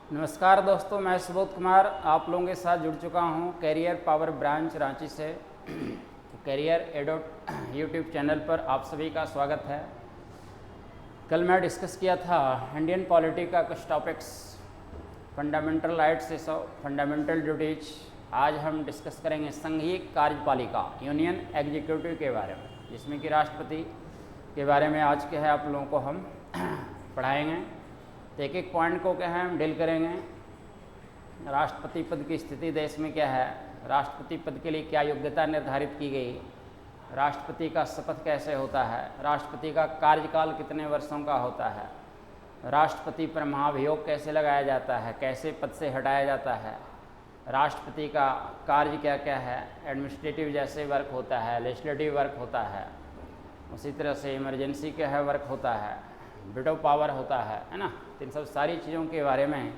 नमस्कार दोस्तों, मैं सुबोध कुमार आप लोगों के साथ जुड़ चुका हूं कैरियर पावर ब्रांच रांची से। कैरियर एडोट यूट्यूब चैनल पर आप सभी का स्वागत है। कल मैं डिस्कस किया था इंडियन पॉलिटी का कुछ टॉपिक्स, फंडामेंटल राइट्स से फंडामेंटल ड्यूटीज। आज हम डिस्कस करेंगे संघीय कार्यपालिका यूनियन एग्जीक्यूटिव के बारे में, जिसमें कि राष्ट्रपति के बारे में आज के है आप लोगों को हम पढ़ाएंगे। तो एक एक पॉइंट को क्या है हम डील करेंगे। राष्ट्रपति पद की स्थिति देश में क्या है, राष्ट्रपति पद के लिए क्या योग्यता निर्धारित की गई, राष्ट्रपति का शपथ कैसे होता है, राष्ट्रपति का कार्यकाल कितने वर्षों का होता है, राष्ट्रपति पर महाभियोग कैसे लगाया जाता है, कैसे पद से हटाया जाता है, राष्ट्रपति का कार्य क्या क्या है, एडमिनिस्ट्रेटिव जैसे वर्क होता है, लेजिस्लेटिव वर्क होता है, उसी तरह से इमरजेंसी क्या है वर्क होता है, वीटो पावर होता है ना। इन सब सारी चीज़ों के बारे में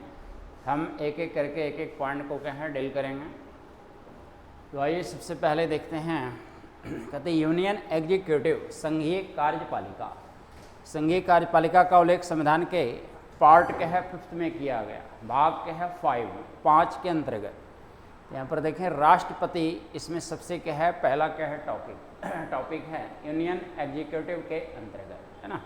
हम एक एक करके एक एक पॉइंट को क्या है डील करेंगे। तो आइए सबसे पहले देखते हैं, कहते हैं यूनियन एग्जीक्यूटिव संघीय कार्यपालिका। संघीय कार्यपालिका का उल्लेख संविधान के पार्ट के है 5th में किया गया, भाग के है 5 के अंतर्गत। यहाँ पर देखें राष्ट्रपति, इसमें सबसे क्या है पहला क्या है टॉपिक है यूनियन एग्जीक्यूटिव के अंतर्गत, है ना।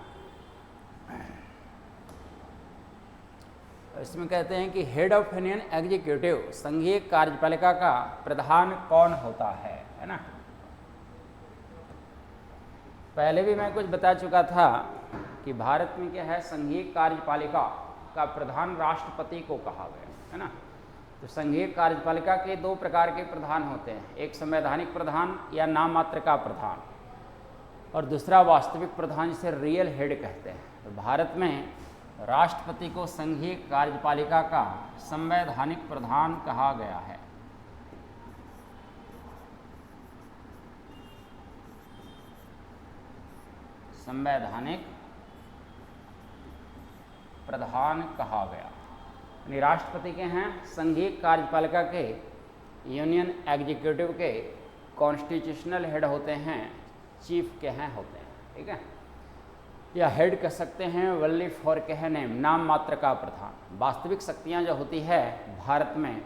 इसमें कहते हैं कि हेड ऑफ यूनियन एग्जीक्यूटिव, संघीय कार्यपालिका का प्रधान कौन होता है ना। पहले भी मैं कुछ बता चुका था कि भारत में क्या है संघीय कार्यपालिका का प्रधान राष्ट्रपति को कहा गया है ना। तो संघीय कार्यपालिका के 2 प्रकार के प्रधान होते हैं, एक संवैधानिक प्रधान या नाम मात्र का प्रधान, और दूसरा वास्तविक प्रधान जिसे रियल हेड कहते हैं। तो भारत में राष्ट्रपति को संघीय कार्यपालिका का संवैधानिक प्रधान कहा गया है। संवैधानिक प्रधान कहा गया, यानी राष्ट्रपति के हैं संघीय कार्यपालिका के, यूनियन एग्जीक्यूटिव के कॉन्स्टिट्यूशनल हेड होते हैं, चीफ के हैं होते हैं, ठीक है, या हेड कह सकते हैं, वल्ली फॉर के है नेम, नाम मात्र का प्रधान। वास्तविक शक्तियां जो होती है भारत में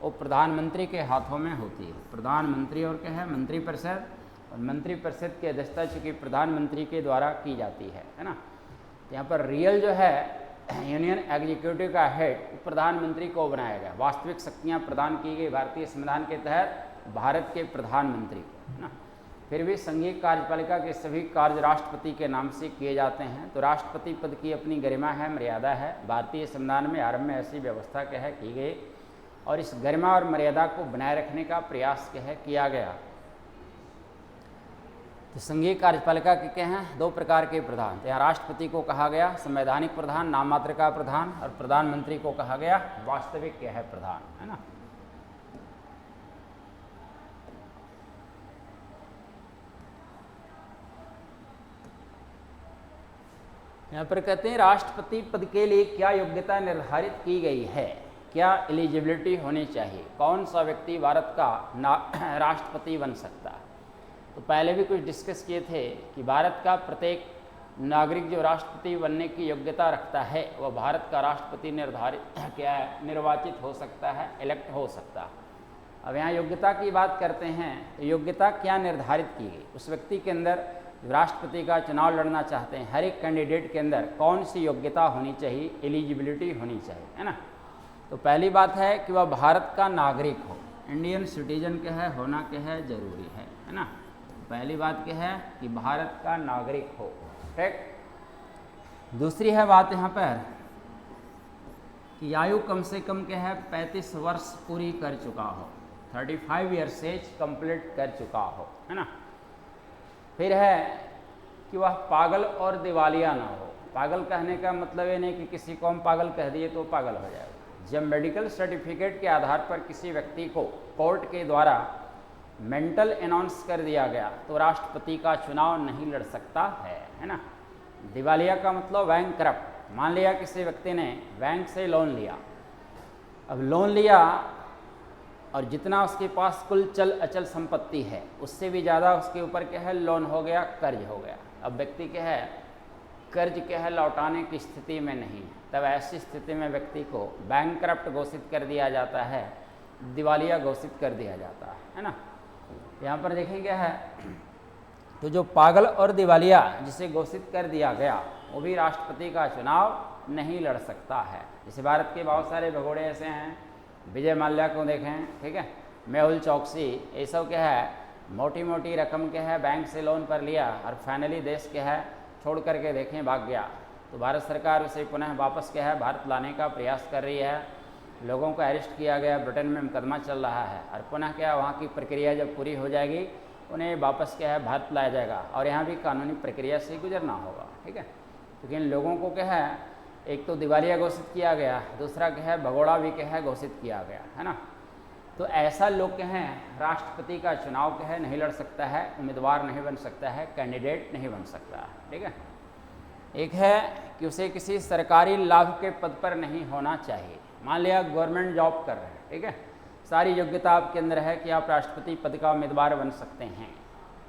वो प्रधानमंत्री के हाथों में होती है। प्रधानमंत्री और क्या है मंत्रिपरिषद, और मंत्रिपरिषद की अध्यक्षता चूँकि प्रधानमंत्री के द्वारा की जाती है ना। यहाँ पर रियल जो है यूनियन एग्जीक्यूटिव का हेड प्रधानमंत्री को बनाया गया। वास्तविक शक्तियाँ प्रदान की गई भारतीय संविधान के तहत भारत के प्रधानमंत्री को, है ना। फिर भी संघीय कार्यपालिका के सभी कार्य राष्ट्रपति के नाम से किए जाते हैं। तो राष्ट्रपति पद की अपनी गरिमा है, मर्यादा है। भारतीय संविधान में आरंभ में ऐसी व्यवस्था क्या है की गई, और इस गरिमा और मर्यादा को बनाए रखने का प्रयास क्या है किया गया। तो संघीय कार्यपालिका के क्या हैं 2 प्रकार के प्रधान। तो यहाँ राष्ट्रपति को कहा गया संवैधानिक प्रधान, नाम मात्र का प्रधान, और प्रधानमंत्री को कहा गया वास्तविक क्या है प्रधान, है ना। यहाँ पर कहते हैं राष्ट्रपति पद के लिए क्या योग्यता निर्धारित की गई है, क्या एलिजिबिलिटी होनी चाहिए, कौन सा व्यक्ति भारत का राष्ट्रपति बन सकता है। तो पहले भी कुछ डिस्कस किए थे कि भारत का प्रत्येक नागरिक जो राष्ट्रपति बनने की योग्यता रखता है वह भारत का राष्ट्रपति निर्वाचित हो सकता है, इलेक्ट हो सकता है। अब यहाँ योग्यता की बात करते हैं तो योग्यता क्या निर्धारित की गई, उस व्यक्ति के अंदर राष्ट्रपति का चुनाव लड़ना चाहते हैं, हर एक कैंडिडेट के अंदर कौन सी योग्यता होनी चाहिए, एलिजिबिलिटी होनी चाहिए, है ना। तो पहली बात है कि वह भारत का नागरिक हो, इंडियन सिटीजन क्या है होना क्या है जरूरी है ना। पहली बात क्या है कि भारत का नागरिक हो, ठीक। दूसरी है बात यहाँ पर कि आयु कम से कम क्या है 35 वर्ष पूरी कर चुका हो, 35 ईयर्स एज कंप्लीट कर चुका हो, है ना। फिर है कि वह पागल और दिवालिया ना हो। पागल कहने का मतलब ये नहीं कि किसी को हम पागल कह दिए तो पागल हो जाएगा। जब मेडिकल सर्टिफिकेट के आधार पर किसी व्यक्ति को कोर्ट के द्वारा मेंटल अनाउंस कर दिया गया तो राष्ट्रपति का चुनाव नहीं लड़ सकता है ना। दिवालिया का मतलब बैंक करप्ट। मान लिया किसी व्यक्ति ने बैंक से लोन लिया, अब लोन लिया और जितना उसके पास कुल चल अचल संपत्ति है उससे भी ज़्यादा उसके ऊपर क्या है लोन हो गया, कर्ज हो गया। अब व्यक्ति क्या है कर्ज क्या है लौटाने की स्थिति में नहीं है, तब ऐसी स्थिति में व्यक्ति को बैंकरप्ट घोषित कर दिया जाता है, दिवालिया घोषित कर दिया जाता है ना। यहाँ पर देखें क्या है, तो जो पागल और दिवालिया जिसे घोषित कर दिया गया वो भी राष्ट्रपति का चुनाव नहीं लड़ सकता है। जैसे भारत के बहुत सारे भगोड़े ऐसे हैं, विजय माल्या को देखें, ठीक है, मेहुल चौकसी, ये सब क्या है मोटी मोटी रकम के है बैंक से लोन पर लिया और फाइनली देश के है छोड़ करके देखें भाग गया। तो भारत सरकार उसे पुनः वापस क्या है भारत लाने का प्रयास कर रही है। लोगों को अरेस्ट किया गया, ब्रिटेन में मुकदमा चल रहा है और पुनः क्या वहाँ की प्रक्रिया जब पूरी हो जाएगी उन्हें वापस क्या है भारत लाया जाएगा और यहाँ भी कानूनी प्रक्रिया से गुजरना होगा, ठीक है। क्योंकि इन लोगों को क्या है एक तो दिवालिया घोषित किया गया, दूसरा क्या है भगोड़ा भी क्या है घोषित किया गया है ना। तो ऐसा लोग क्या हैं राष्ट्रपति का चुनाव क्या है नहीं लड़ सकता है, उम्मीदवार नहीं बन सकता है, कैंडिडेट नहीं बन सकता है, ठीक है। एक है कि उसे किसी सरकारी लाभ के पद पर नहीं होना चाहिए। मान लिया गवर्नमेंट जॉब कर रहे हैं, ठीक है, सारी योग्यता आपके अंदर है कि आप राष्ट्रपति पद का उम्मीदवार बन सकते हैं।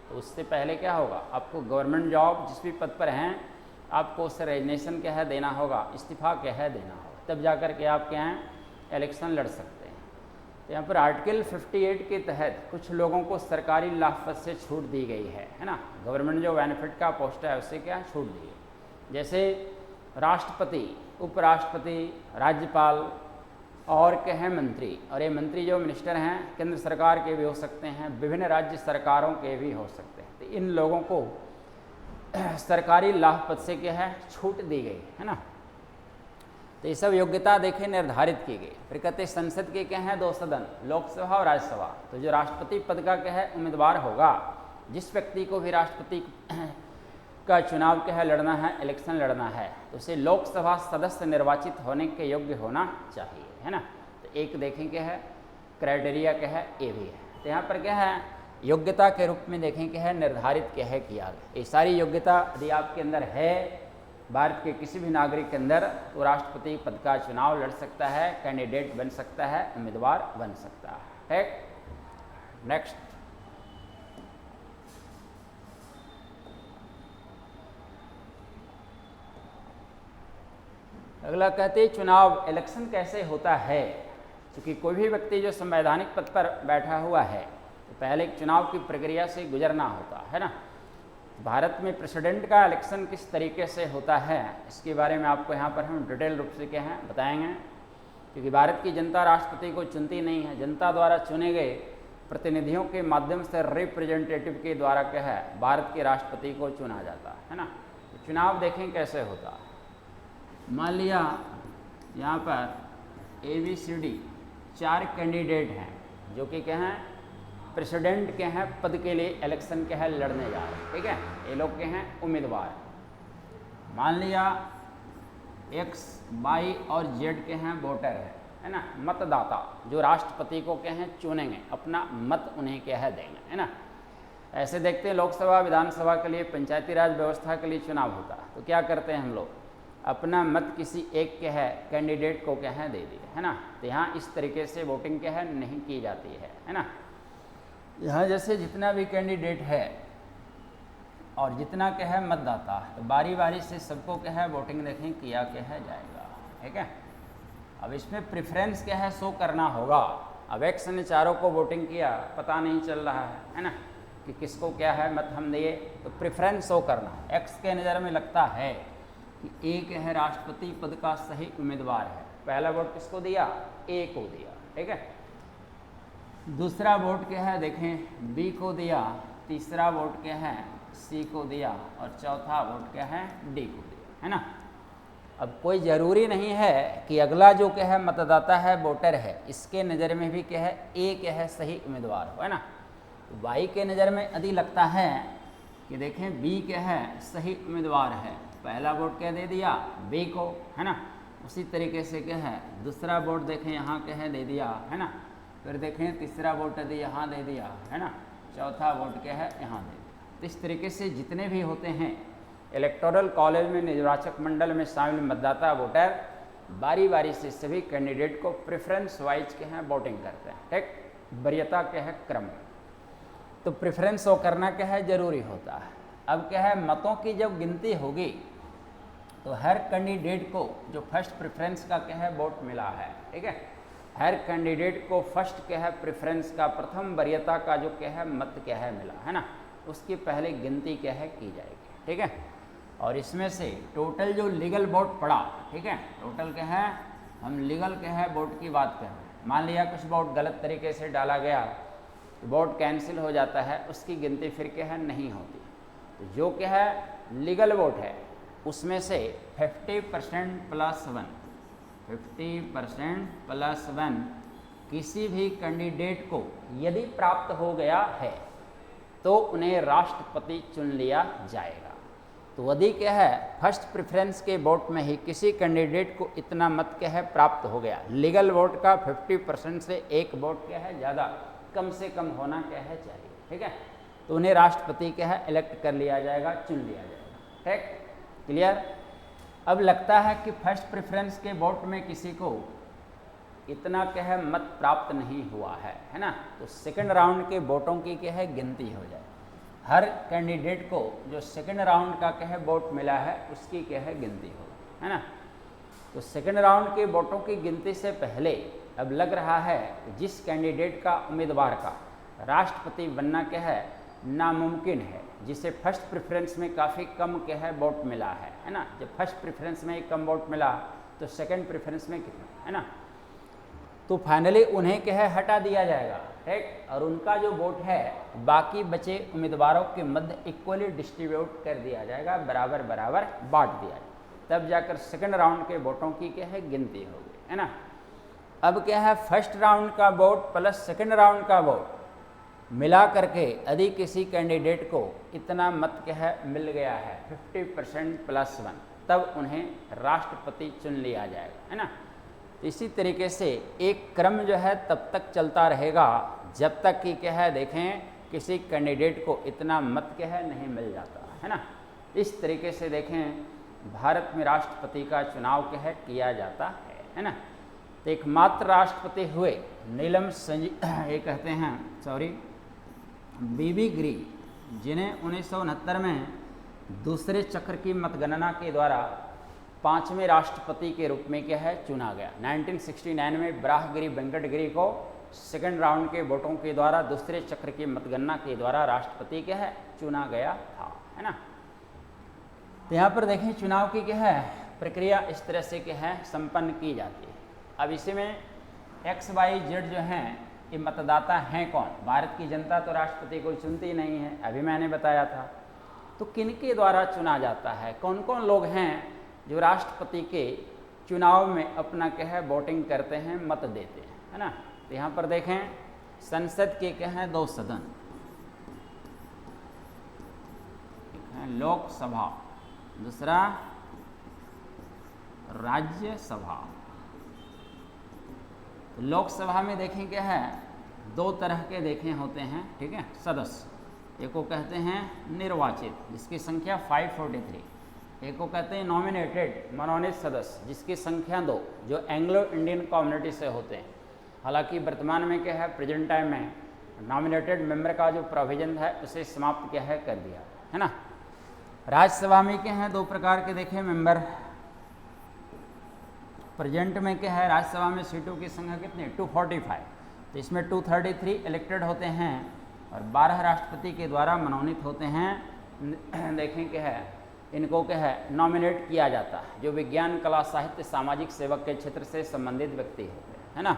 तो उससे पहले क्या होगा, आपको गवर्नमेंट जॉब जिस भी पद पर हैं आपको उसे रेजिग्नेशन क्या है देना होगा, इस्तीफा क्या है देना होगा, तब जा कर के आप क्या हैं इलेक्शन लड़ सकते हैं। तो यहाँ पर आर्टिकल 58 के तहत कुछ लोगों को सरकारी लाभ पद से छूट दी गई है ना। गवर्नमेंट जो बेनिफिट का पोस्ट है उससे क्या छूट दी है। जैसे राष्ट्रपति, उपराष्ट्रपति, राज्यपाल और क्या है मंत्री, और ये मंत्री जो मिनिस्टर हैं केंद्र सरकार के भी हो सकते हैं, विभिन्न राज्य सरकारों के भी हो सकते हैं। तो इन लोगों को सरकारी लाभ पद से क्या है छूट दी गई है ना। तो ये सब योग्यता देखें निर्धारित की गई। फिर कहते संसद के क्या हैं दो सदन, लोकसभा और राज्यसभा। तो जो राष्ट्रपति पद का क्या है उम्मीदवार होगा, जिस व्यक्ति को भी राष्ट्रपति का चुनाव क्या है लड़ना है, इलेक्शन लड़ना है, तो उसे लोकसभा सदस्य निर्वाचित होने के योग्य होना चाहिए, है ना। तो एक देखें क्या है क्राइटेरिया क्या है ये भी है। तो यहाँ पर क्या है योग्यता के रूप में देखें क्या है निर्धारित क्या है किया गया। ये सारी योग्यता यदि आपके अंदर है भारत के किसी भी नागरिक के अंदर, तो राष्ट्रपति पद का चुनाव लड़ सकता है, कैंडिडेट बन सकता है, उम्मीदवार बन सकता है, ठीक। नेक्स्ट, अगला कहते चुनाव इलेक्शन कैसे होता है। क्योंकि कोई भी व्यक्ति जो संवैधानिक पद पर बैठा हुआ है तो पहले एक चुनाव की प्रक्रिया से गुजरना होता है ना। भारत में प्रेसिडेंट का इलेक्शन किस तरीके से होता है इसके बारे में आपको यहाँ पर हम डिटेल रूप से क्या है बताएंगे। क्योंकि भारत की जनता राष्ट्रपति को चुनती नहीं है, जनता द्वारा चुने गए प्रतिनिधियों के माध्यम से रिप्रेजेंटेटिव के द्वारा क्या है भारत के राष्ट्रपति को चुना जाता है ना। तो चुनाव देखें कैसे होता है। मान लिया यहाँ पर ABCD 4 कैंडिडेट हैं जो कि क्या हैं प्रेसिडेंट के हैं पद के लिए इलेक्शन के है लड़ने जा रहे हैं, ठीक है। ये लोग के हैं उम्मीदवार। मान लिया X, Y और Z के हैं वोटर है ना, मतदाता जो राष्ट्रपति को क्या हैं चुनेंगे, अपना मत उन्हें क्या है देंगे, है ना। ऐसे देखते हैं लोकसभा विधानसभा के लिए पंचायती राज व्यवस्था के लिए चुनाव होता तो क्या करते हैं हम लोग अपना मत किसी एक के है कैंडिडेट को क्या है दे दिए, है ना। तो यहाँ इस तरीके से वोटिंग क्या है नहीं की जाती है ना। यहाँ जैसे जितना भी कैंडिडेट है और जितना क्या है मतदाता, तो बारी बारी से सबको क्या है वोटिंग देखें किया क्या है जाएगा, ठीक है। अब इसमें प्रेफरेंस क्या है शो करना होगा। अब X ने चारों को वोटिंग किया, पता नहीं चल रहा है ना कि किसको क्या है मत हम दिए, तो प्रेफरेंस शो करना। X के नज़र में लगता है कि एक है राष्ट्रपति पद का सही उम्मीदवार है, पहला वोट किसको दिया A को दिया, ठीक है। दूसरा वोट क्या है देखें B को दिया, तीसरा वोट क्या है C को दिया और चौथा वोट क्या है D को दिया, है ना। अब कोई ज़रूरी नहीं है कि अगला जो क्या है मतदाता है वोटर है इसके नज़र में भी क्या है A क्या है सही उम्मीदवार हो, है ना। तो Y के नज़र में यदि लगता है कि देखें B क्या है सही उम्मीदवार है, पहला वोट क्या दे दिया B को, है ना। उसी तरीके से क्या है दूसरा वोट देखें यहाँ क्या है दे दिया, है ना। फिर देखें तीसरा वोट यदि यहाँ दे दिया, है ना, चौथा वोट क्या है यहाँ दे दिया। तो इस तरीके से जितने भी होते हैं इलेक्टोरल कॉलेज में निर्वाचक मंडल में शामिल मतदाता वोटर बारी बारी से सभी कैंडिडेट को प्रेफरेंस वाइज के हैं वोटिंग करते हैं, ठीक, वरीयता के है क्रम। तो प्रेफरेंस शो करना क्या है जरूरी होता है। अब क्या है मतों की जब गिनती होगी तो हर कैंडिडेट को जो फर्स्ट प्रेफरेंस का क्या है वोट मिला है, ठीक है, हर कैंडिडेट को फर्स्ट क्या है प्रेफरेंस का, प्रथम वरीयता का जो क्या है मत क्या है मिला है ना, उसकी पहले गिनती क्या है की जाएगी, ठीक है। और इसमें से टोटल जो लीगल वोट पड़ा, ठीक है, टोटल क्या है, हम लीगल क्या है वोट की बात कर रहे हैं। मान लिया कुछ वोट गलत तरीके से डाला गया, वोट कैंसिल हो जाता है, उसकी गिनती फिर क्या है नहीं होती। तो जो क्या है लीगल वोट है उसमें से 50% प्लस 1, 50% प्लस 1 किसी भी कैंडिडेट को यदि प्राप्त हो गया है तो उन्हें राष्ट्रपति चुन लिया जाएगा। तो यदि क्या है फर्स्ट प्रेफरेंस के वोट में ही किसी कैंडिडेट को इतना मत क्या है प्राप्त हो गया, लीगल वोट का 50% से एक वोट क्या है ज़्यादा कम से कम होना क्या है चाहिए, ठीक है, तो उन्हें राष्ट्रपति क्या है इलेक्ट कर लिया जाएगा, चुन लिया जाएगा, ठीक, क्लियर। अब लगता है कि फर्स्ट प्रेफरेंस के वोट में किसी को इतना क्या है मत प्राप्त नहीं हुआ है ना, तो सेकंड राउंड के वोटों की क्या है गिनती हो जाए। हर कैंडिडेट को जो सेकंड राउंड का क्या है वोट मिला है उसकी क्या है गिनती हो, है ना। तो सेकंड राउंड के वोटों की गिनती से पहले अब लग रहा है कि जिस कैंडिडेट का उम्मीदवार का राष्ट्रपति बनना क्या है नामुमकिन है, जिसे फर्स्ट प्रेफरेंस में काफ़ी कम क्या है वोट मिला है ना। जब फर्स्ट प्रेफरेंस में कम वोट मिला तो सेकंड प्रेफरेंस में कितना, है ना, तो फाइनली उन्हें क्या है हटा दिया जाएगा, ठीक, और उनका जो वोट है बाकी बचे उम्मीदवारों के मध्य इक्वली डिस्ट्रीब्यूट कर दिया जाएगा, बराबर बराबर बांट दिया जाएगा, तब जाकर सेकंड राउंड के वोटों की क्या है गिनती होगी, है ना। अब क्या है फर्स्ट राउंड का वोट प्लस सेकंड राउंड का वोट मिला करके यदि किसी कैंडिडेट को इतना मत क्या है मिल गया है 50% प्लस 1, तब उन्हें राष्ट्रपति चुन लिया जाएगा, है ना। इसी तरीके से एक क्रम जो है तब तक चलता रहेगा जब तक कि क्या है देखें किसी कैंडिडेट को इतना मत क्या है नहीं मिल जाता, है ना। इस तरीके से देखें भारत में राष्ट्रपति का चुनाव क्या है किया जाता है ना। तो एकमात्र राष्ट्रपति हुए नीलम ये कहते हैं बीबी गिरी, जिन्हें 1969 में दूसरे चक्र की मतगणना के द्वारा 5वें राष्ट्रपति के रूप में क्या है चुना गया। 1969 में ब्राहगिरी वेंकटगिरी को सेकंड राउंड के वोटों के द्वारा दूसरे चक्र की मतगणना के द्वारा राष्ट्रपति क्या है चुना गया था, है ना। तो यहाँ पर देखें चुनाव की क्या है प्रक्रिया इस तरह से क्या है संपन्न की जाती है। अब इसी में XYZ जो हैं ये मतदाता हैं कौन, भारत की जनता तो राष्ट्रपति को चुनती नहीं है, अभी मैंने बताया था। तो किनके द्वारा चुना जाता है, कौन कौन लोग हैं जो राष्ट्रपति के चुनाव में अपना क्या है वोटिंग करते हैं, मत देते हैं, है ना। तो यहाँ पर देखें संसद के क्या हैं 2 सदन, एक है लोकसभा, दूसरा राज्यसभा। तो लोकसभा में देखें क्या है 2 तरह के देखें होते हैं, ठीक है, सदस्य। एक को कहते हैं निर्वाचित जिसकी संख्या 543, एक को कहते हैं नॉमिनेटेड मनोनीत सदस्य जिसकी संख्या 2 जो एंग्लो इंडियन कम्युनिटी से होते हैं। हालांकि वर्तमान में क्या है प्रेजेंट टाइम में नॉमिनेटेड मेंबर का जो प्रोविजन है उसे समाप्त क्या है कर दिया, है ना। राज्यसभा में क्या है 2 प्रकार के देखें मेंबर। प्रेजेंट में क्या है राज्यसभा में सीटों की संख्या कितनी 245, तो इसमें 233 इलेक्टेड होते हैं और 12 राष्ट्रपति के द्वारा मनोनीत होते हैं। देखें क्या है इनको क्या है नॉमिनेट किया जाता है जो विज्ञान कला साहित्य सामाजिक सेवक के क्षेत्र से संबंधित व्यक्ति होते हैं, है ना।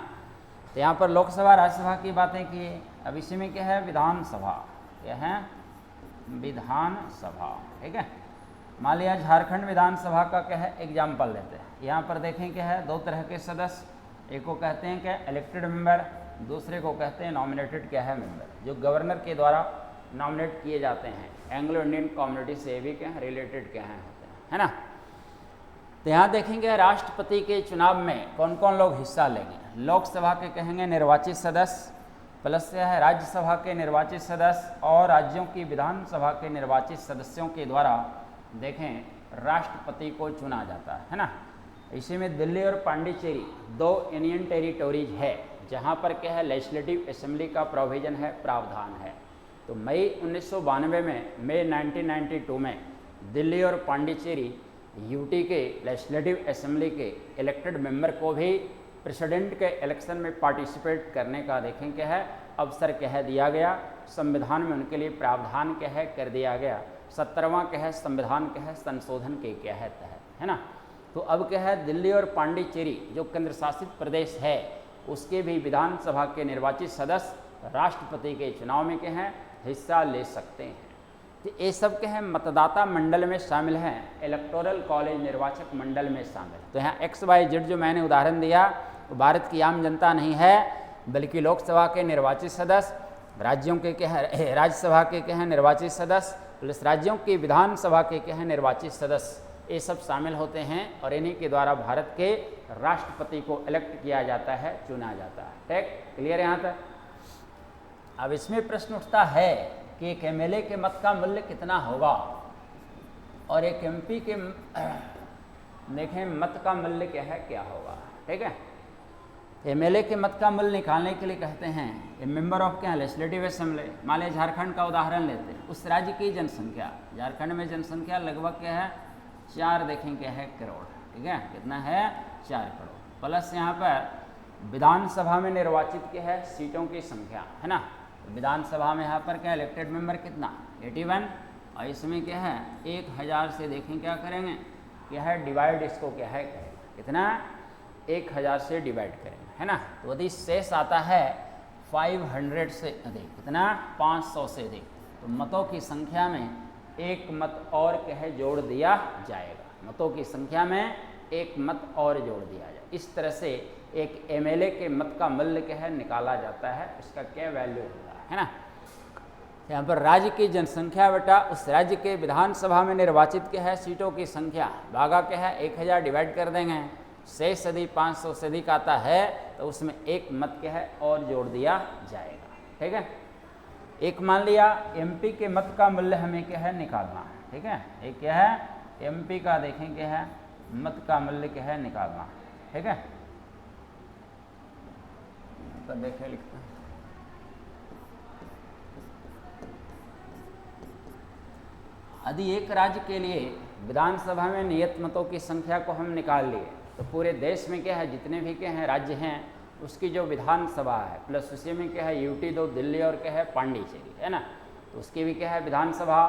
तो यहाँ पर लोकसभा राज्यसभा की बातें की। अब इसी में क्या है विधानसभा, क्या है विधानसभा, ठीक है। मान लिया झारखंड विधानसभा का क्या है एग्जाम्पल लेते हैं। यहाँ पर देखें क्या है 2 तरह के सदस्य, एक को कहते हैं क्या इलेक्टेड मेंबर, दूसरे को कहते हैं नॉमिनेटेड क्या है मेंबर, जो गवर्नर के द्वारा नॉमिनेट किए जाते हैं। एंग्लो इंडियन कम्युनिटी से भी क्या रिलेटेड क्या है होते हैं, है ना। तो यहाँ देखेंगे राष्ट्रपति के चुनाव में कौन कौन लोग हिस्सा लेंगे। लोकसभा के कहेंगे निर्वाचित सदस्य, प्लस से है राज्यसभा के निर्वाचित सदस्य और राज्यों की विधानसभा के निर्वाचित सदस्यों के द्वारा देखें राष्ट्रपति को चुना जाता है ना। इसी में दिल्ली और पांडिचेरी 2 यूनियन टेरिटोरीज है जहाँ पर क्या है लेजिस्लेटिव असेंबली का प्रोविजन है, प्रावधान है। तो मई 1992 में, मई 1992 में दिल्ली और पांडिचेरी यूटी के लेजिस्लेटिव असेंबली के इलेक्टेड मेंबर को भी प्रेसिडेंट के इलेक्शन में पार्टिसिपेट करने का देखें क्या है अवसर कह दिया गया। संविधान में उनके लिए प्रावधान क्या है कर दिया गया। 17वां क्या है संविधान क्या है संशोधन के क्या है तहत, है ना। तो अब क्या है दिल्ली और पांडिचेरी जो केंद्र शासित प्रदेश है उसके भी विधानसभा के निर्वाचित सदस्य राष्ट्रपति के चुनाव में क्या है हिस्सा ले सकते हैं। तो ये सब क्या है मतदाता मंडल में शामिल हैं, इलेक्टोरल कॉलेज निर्वाचक मंडल में शामिल है। तो यहाँ XYZ जो मैंने उदाहरण दिया वो भारत की आम जनता नहीं है बल्कि लोकसभा के निर्वाचित सदस्य, राज्यों के क्या है राज्यसभा के क्या है निर्वाचित सदस्य प्लस राज्यों की विधानसभा के क्या है निर्वाचित सदस्य, ये सब शामिल होते हैं और इन्हीं के द्वारा भारत के राष्ट्रपति को इलेक्ट किया जाता है, चुना जाता है। ठीक, क्लियर यहाँ तक। अब इसमें प्रश्न उठता है कि एक MLA के मत का मूल्य कितना होगा और एक MP के देखें मत का मूल्य क्या है क्या होगा। ठीक है, MLA के मत का मूल्य निकालने के लिए कहते हैं ए मेंबर ऑफ क्या लेजिस्लेटिव असेंबली। मान लिया झारखंड का उदाहरण लेते हैं, उस राज्य की जनसंख्या, झारखंड में जनसंख्या लगभग क्या है 4 देखें क्या है करोड़। ठीक है, कितना है 4 करोड़ प्लस यहाँ पर विधानसभा में निर्वाचित क्या है सीटों की संख्या, है ना। विधानसभा में यहाँ पर क्या इलेक्टेड मेंबर कितना 81 और इसमें क्या है 1000 से देखें क्या करेंगे क्या है डिवाइड इसको क्या है कितना 1000 से डिवाइड करेंगे, है ना। तो यदि शेष आता है 500 से अधिक, कितना 500 से अधिक, तो मतों की संख्या में एक मत और क्या है जोड़ दिया जाएगा। मतों की संख्या में एक मत और जोड़ दिया जाए। इस तरह से एक MLA के मत का मूल्य क्या है निकाला जाता है, इसका क्या वैल्यू होता है ना। यहाँ पर राज्य की जनसंख्या बटा उस राज्य के विधानसभा में निर्वाचित क्या है सीटों की संख्या भागा क्या है 1000 डिवाइड कर देंगे। शेष यदि 500 से अधिक आता है तो उसमें एक मत क्या है और जोड़ दिया जाएगा। ठीक है, एक मान लिया MP के मत का मूल्य हमें क्या है निकालना। ठीक है, एक क्या है MP का देखें क्या है मत का मूल्य क्या है निकालना। ठीक है, तो देखें लिखते हैं यदि एक राज्य के लिए विधानसभा में नियत मतों की संख्या को हम निकाल लिए तो पूरे देश में क्या है जितने भी क्या हैं राज्य हैं उसकी जो विधानसभा है प्लस उसी में क्या है UT 2 दिल्ली और क्या है पांडिचेरी, है ना। तो उसकी भी क्या है विधानसभा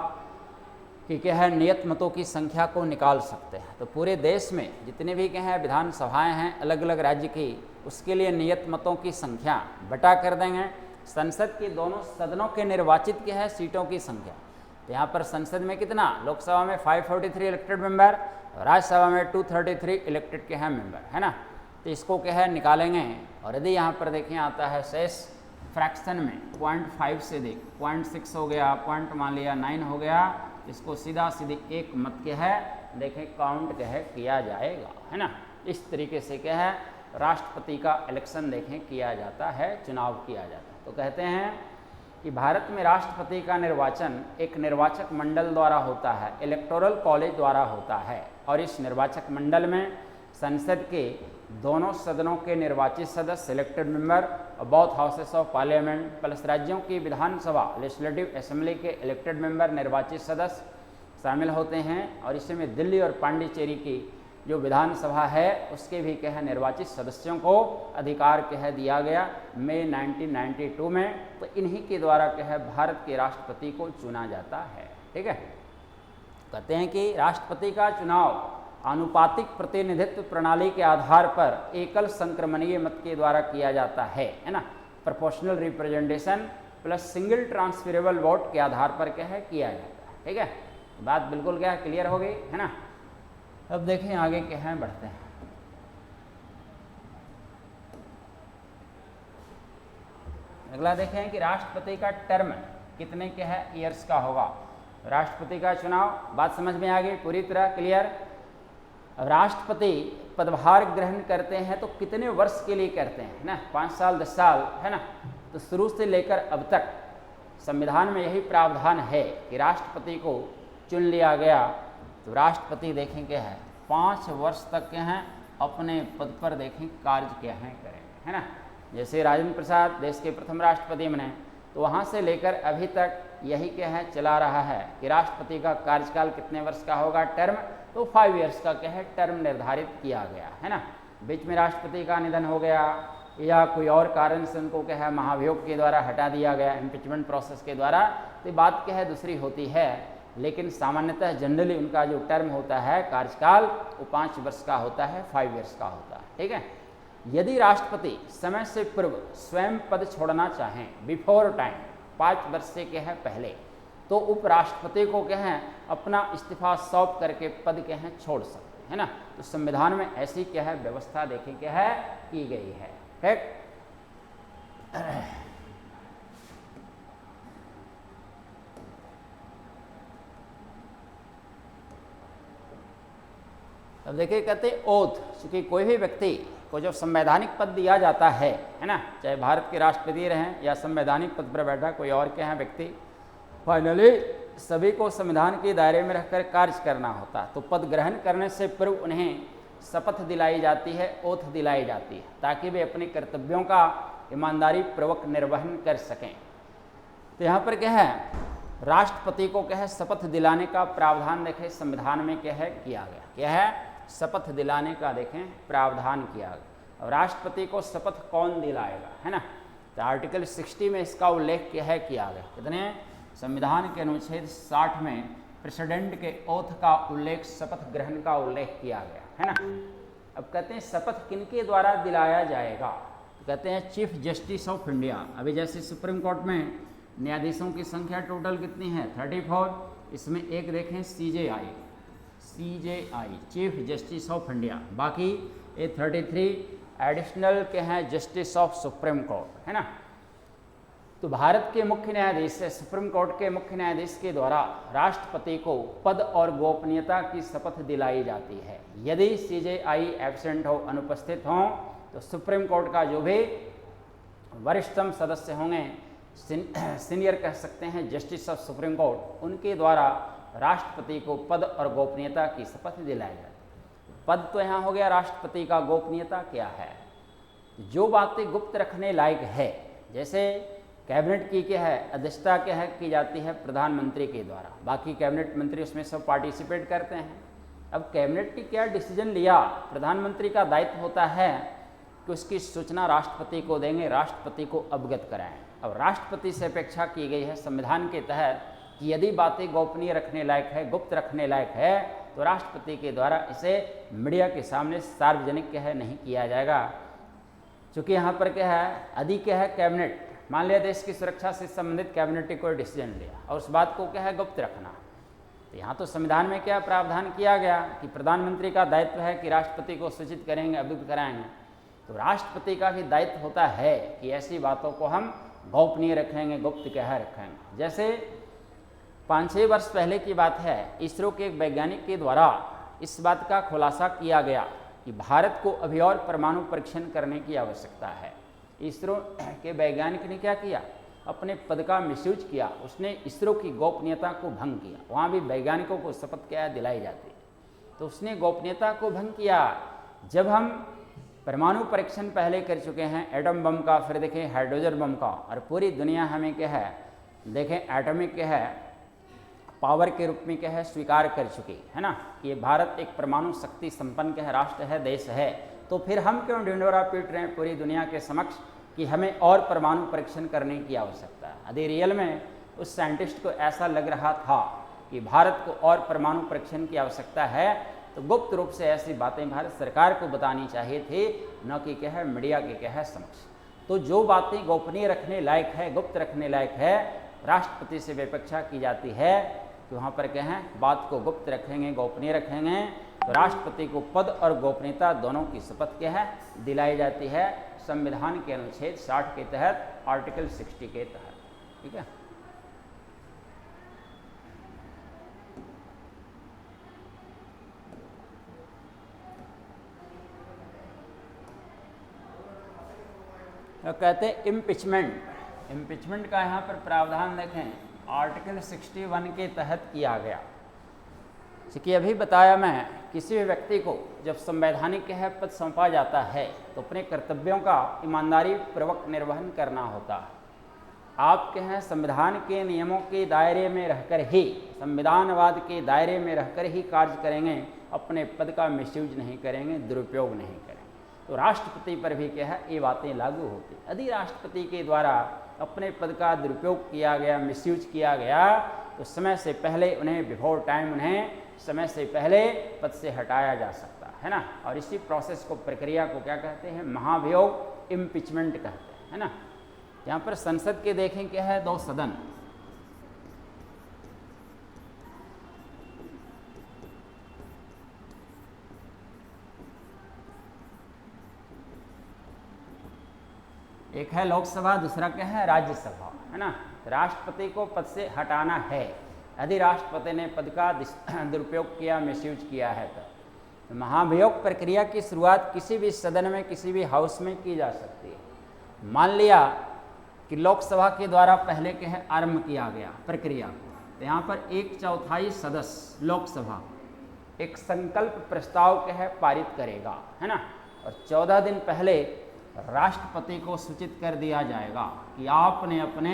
की क्या है नियत मतों की संख्या को निकाल सकते हैं। तो पूरे देश में जितने भी क्या है विधानसभाएं हैं अलग अलग राज्य की उसके लिए नियत मतों की संख्या बटा कर देंगे संसद के दोनों सदनों के निर्वाचित क्या है सीटों की संख्या। तो यहाँ पर संसद में कितना लोकसभा में 543 इलेक्टेड मेंबर, राज्यसभा में 233 इलेक्टेड के हैं मेंबर, है ना। तो इसको क्या है निकालेंगे और यदि यहाँ पर देखें आता है शेष फ्रैक्शन में 0.5 से देख 0.6 हो गया, पॉइंट मान लिया 9 हो गया, इसको सीधा सीधी एक मत क्या है देखें काउंट क्या है किया जाएगा, है ना। इस तरीके से क्या है राष्ट्रपति का इलेक्शन देखें किया जाता है, चुनाव किया जाता है। तो कहते हैं कि भारत में राष्ट्रपति का निर्वाचन एक निर्वाचक मंडल द्वारा होता है, इलेक्टोरल कॉलेज द्वारा होता है और इस निर्वाचक मंडल में संसद के दोनों सदनों के निर्वाचित सदस्य इलेक्टेड मेंबर और both houses of parliament plus राज्यों की विधानसभा लेजिस्लेटिव असेंबली के इलेक्टेड मेंबर निर्वाचित सदस्य शामिल होते हैं और इसमें दिल्ली और पांडिचेरी की जो विधानसभा है उसके भी क्या है निर्वाचित सदस्यों को अधिकार कह दिया गया मई 1992 में। तो इन्हीं के द्वारा क्या है भारत के राष्ट्रपति को चुना जाता है। ठीक है, कहते हैं कि राष्ट्रपति का चुनाव आनुपातिक प्रतिनिधित्व प्रणाली के आधार पर एकल संक्रमणीय मत के द्वारा किया जाता है ना। Proportional representation plus single transferable vote के आधार पर क्या है किया जाता है। ठीक है, बात बिल्कुल क्या क्लियर हो गई, है ना। अब देखें आगे क्या है बढ़ते हैं। अगला देखें कि राष्ट्रपति का टर्म कितने क्या है ईयर्स का होगा। राष्ट्रपति का चुनाव, बात समझ में आ गई पूरी तरह क्लियर। राष्ट्रपति पदभार ग्रहण करते हैं तो कितने वर्ष के लिए करते हैं ना, 5 साल 10 साल, है ना। तो शुरू से लेकर अब तक संविधान में यही प्रावधान है कि राष्ट्रपति को चुन लिया गया तो राष्ट्रपति देखें क्या है 5 वर्ष तक के हैं अपने पद पर देखें कार्य क्या है करेंगे, है ना। जैसे राजेंद्र प्रसाद देश के प्रथम राष्ट्रपति बने तो वहाँ से लेकर अभी तक यही क्या है चला रहा है कि राष्ट्रपति का कार्यकाल कितने वर्ष का होगा टर्म तो 5 ईयर्स का क्या है टर्म निर्धारित किया गया है ना। बीच में राष्ट्रपति का निधन हो गया या कोई और कारण से उनको क्या है महाभियोग के द्वारा हटा दिया गया, इम्पीचमेंट प्रोसेस के द्वारा, तो बात क्या है दूसरी होती है। लेकिन सामान्यतः जनरली उनका जो टर्म होता है कार्यकाल वो 5 वर्ष का होता है, 5 ईयर्स का होता है, ठीक है। यदि राष्ट्रपति समय से पूर्व स्वयं पद छोड़ना चाहें, बिफोर टाइम, 5 वर्ष से क्या है पहले, तो उपराष्ट्रपति को क्या है अपना इस्तीफा सौंप करके पद क्या है छोड़ सकते हैं ना। तो संविधान में ऐसी क्या है व्यवस्था देखें क्या है की गई है, ठीक। अब देखिए कहते हैं ओथ, चूंकि कोई भी व्यक्ति को जब संवैधानिक पद दिया जाता है ना, चाहे भारत के राष्ट्रपति रहें या संवैधानिक पद पर बैठा कोई और क्या है व्यक्ति, फाइनली सभी को संविधान के दायरे में रहकर कार्य करना होता है। तो पद ग्रहण करने से पूर्व उन्हें शपथ दिलाई जाती है, ओथ दिलाई जाती है, ताकि वे अपने कर्तव्यों का ईमानदारी पूर्वक निर्वहन कर सकें। तो यहाँ पर क्या है राष्ट्रपति को क्या है शपथ दिलाने का प्रावधान देखें संविधान में क्या है किया गया, क्या है शपथ दिलाने का देखें प्रावधान किया गया। और राष्ट्रपति को शपथ कौन दिलाएगा, है ना। तो आर्टिकल 60 में इसका उल्लेख क्या है किया गया, कितने संविधान के अनुच्छेद 60 में प्रेसिडेंट के ओथ का उल्लेख, शपथ ग्रहण का उल्लेख किया गया, है ना। अब कहते हैं शपथ किनके द्वारा दिलाया जाएगा, तो कहते हैं चीफ जस्टिस ऑफ इंडिया। अभी जैसे सुप्रीम कोर्ट में न्यायाधीशों की संख्या टोटल कितनी है 34, इसमें एक देखें CJI, chief justice of India, बाकी ये 33 एडिशनल के हैं जस्टिस ऑफ सुप्रीम कोर्ट, है ना। तो भारत के मुख्य न्यायाधीश से सुप्रीम कोर्ट के मुख्य न्यायाधीश के द्वारा राष्ट्रपति को पद और गोपनीयता की शपथ दिलाई जाती है। यदि सीजेआई एब्सेंट हो, अनुपस्थित हों, तो सुप्रीम कोर्ट का जो भी वरिष्ठतम सदस्य होंगे, सीनियर कह सकते हैं जस्टिस ऑफ सुप्रीम कोर्ट, उनके द्वारा राष्ट्रपति को पद और गोपनीयता की शपथ दिलाई जाती है। पद तो यहाँ हो गया राष्ट्रपति का, गोपनीयता क्या है, जो बातें गुप्त रखने लायक है, जैसे कैबिनेट की क्या है अध्यक्षता क्या है की जाती है प्रधानमंत्री के द्वारा, बाकी कैबिनेट मंत्री उसमें सब पार्टिसिपेट करते हैं। अब कैबिनेट की क्या डिसीजन लिया, प्रधानमंत्री का दायित्व होता है कि उसकी सूचना राष्ट्रपति को देंगे, राष्ट्रपति को अवगत कराएं। अब राष्ट्रपति से अपेक्षा की गई है संविधान के तहत कि यदि बातें गोपनीय रखने लायक है, गुप्त रखने लायक है, तो राष्ट्रपति के द्वारा इसे मीडिया के सामने सार्वजनिक क्या है नहीं किया जाएगा। चूँकि यहाँ पर क्या है यदि क्या है कैबिनेट, मान लिया देश की सुरक्षा से संबंधित कैबिनेट ने कोई डिसीजन लिया और उस बात को क्या है गुप्त रखना, तो यहाँ तो संविधान में क्या प्रावधान किया गया कि प्रधानमंत्री का दायित्व है कि राष्ट्रपति को सूचित करेंगे, अवगत कराएंगे। तो राष्ट्रपति का भी दायित्व होता है कि ऐसी बातों को हम गोपनीय रखेंगे, गुप्त क्या रखेंगे। जैसे 5-6 वर्ष पहले की बात है, इसरो के एक वैज्ञानिक के द्वारा इस बात का खुलासा किया गया कि भारत को अभी और परमाणु परीक्षण करने की आवश्यकता है। इसरो के वैज्ञानिक ने क्या किया, अपने पद का मिसयूज किया, उसने इसरो की गोपनीयता को भंग किया। वहाँ भी वैज्ञानिकों को शपथ क्या दिलाई जाती है, तो उसने गोपनीयता को भंग किया। जब हम परमाणु परीक्षण पहले कर चुके हैं, एटम बम का, फिर देखें हाइड्रोजन बम का, और पूरी दुनिया हमें क्या है देखें एटॉमिक क्या है पावर के रूप में क्या है स्वीकार कर चुकी है ना, कि ये भारत एक परमाणु शक्ति संपन्न क्या है राष्ट्र है, देश है। तो फिर हम क्यों ढिंढोरा पीट रहे हैं पूरी दुनिया के समक्ष कि हमें और परमाणु परीक्षण करने की आवश्यकता है। यदि रियल में उस साइंटिस्ट को ऐसा लग रहा था कि भारत को और परमाणु परीक्षण की आवश्यकता है, तो गुप्त रूप से ऐसी बातें भारत सरकार को बतानी चाहिए थी, न कि क्या है मीडिया के क्या है समक्ष। तो जो बातें गोपनीय रखने लायक है, गुप्त रखने लायक है, राष्ट्रपति से विपक्षा की जाती है कि वहाँ पर क्या है बात को गुप्त रखेंगे, गोपनीय रखेंगे। तो राष्ट्रपति को पद और गोपनीयता दोनों की शपथ क्या है दिलाई जाती है संविधान के अनुच्छेद 60 के तहत, आर्टिकल 60 के तहत, ठीक है। तो कहते हैं इम्पीचमेंट का यहाँ पर प्रावधान देखें आर्टिकल 61 के तहत किया गया। कि अभी बताया मैं, किसी भी व्यक्ति को जब संवैधानिक है पद सौंपा जाता है तो अपने कर्तव्यों का ईमानदारी पूर्वक निर्वहन करना होता है। आप के हैं संविधान के नियमों के दायरे में रहकर ही, संविधानवाद के दायरे में रहकर ही कार्य करेंगे अपने पद का मिसयूज नहीं करेंगे, दुरुपयोग नहीं करेंगे। तो राष्ट्रपति पर भी क्या है, ये बातें लागू होती। यदि राष्ट्रपति के द्वारा अपने पद का दुरुपयोग किया गया, मिसयूज किया गया, तो समय से पहले उन्हें, बिफोर टाइम उन्हें समय से पहले पद से हटाया जा सकता है ना। और इसी प्रोसेस को, प्रक्रिया को क्या कहते हैं, महाभियोग, इम्पीचमेंट कहते हैं, है ना। यहाँ पर संसद के देखें क्या है, 2 सदन। एक है लोकसभा, दूसरा क्या है, राज्यसभा, है ना। राष्ट्रपति को पद से हटाना है यदि राष्ट्रपति ने पद का दुरुपयोग किया, मिसयूज किया है। तो महाभियोग प्रक्रिया की शुरुआत किसी भी सदन में, किसी भी हाउस में की जा सकती है। मान लिया कि लोकसभा के द्वारा पहले के है आरंभ किया गया प्रक्रिया को, तो यहाँ पर 1/4 सदस्य लोकसभा एक संकल्प प्रस्ताव के है पारित करेगा, है ना। और 14 दिन पहले राष्ट्रपति को सूचित कर दिया जाएगा कि आपने अपने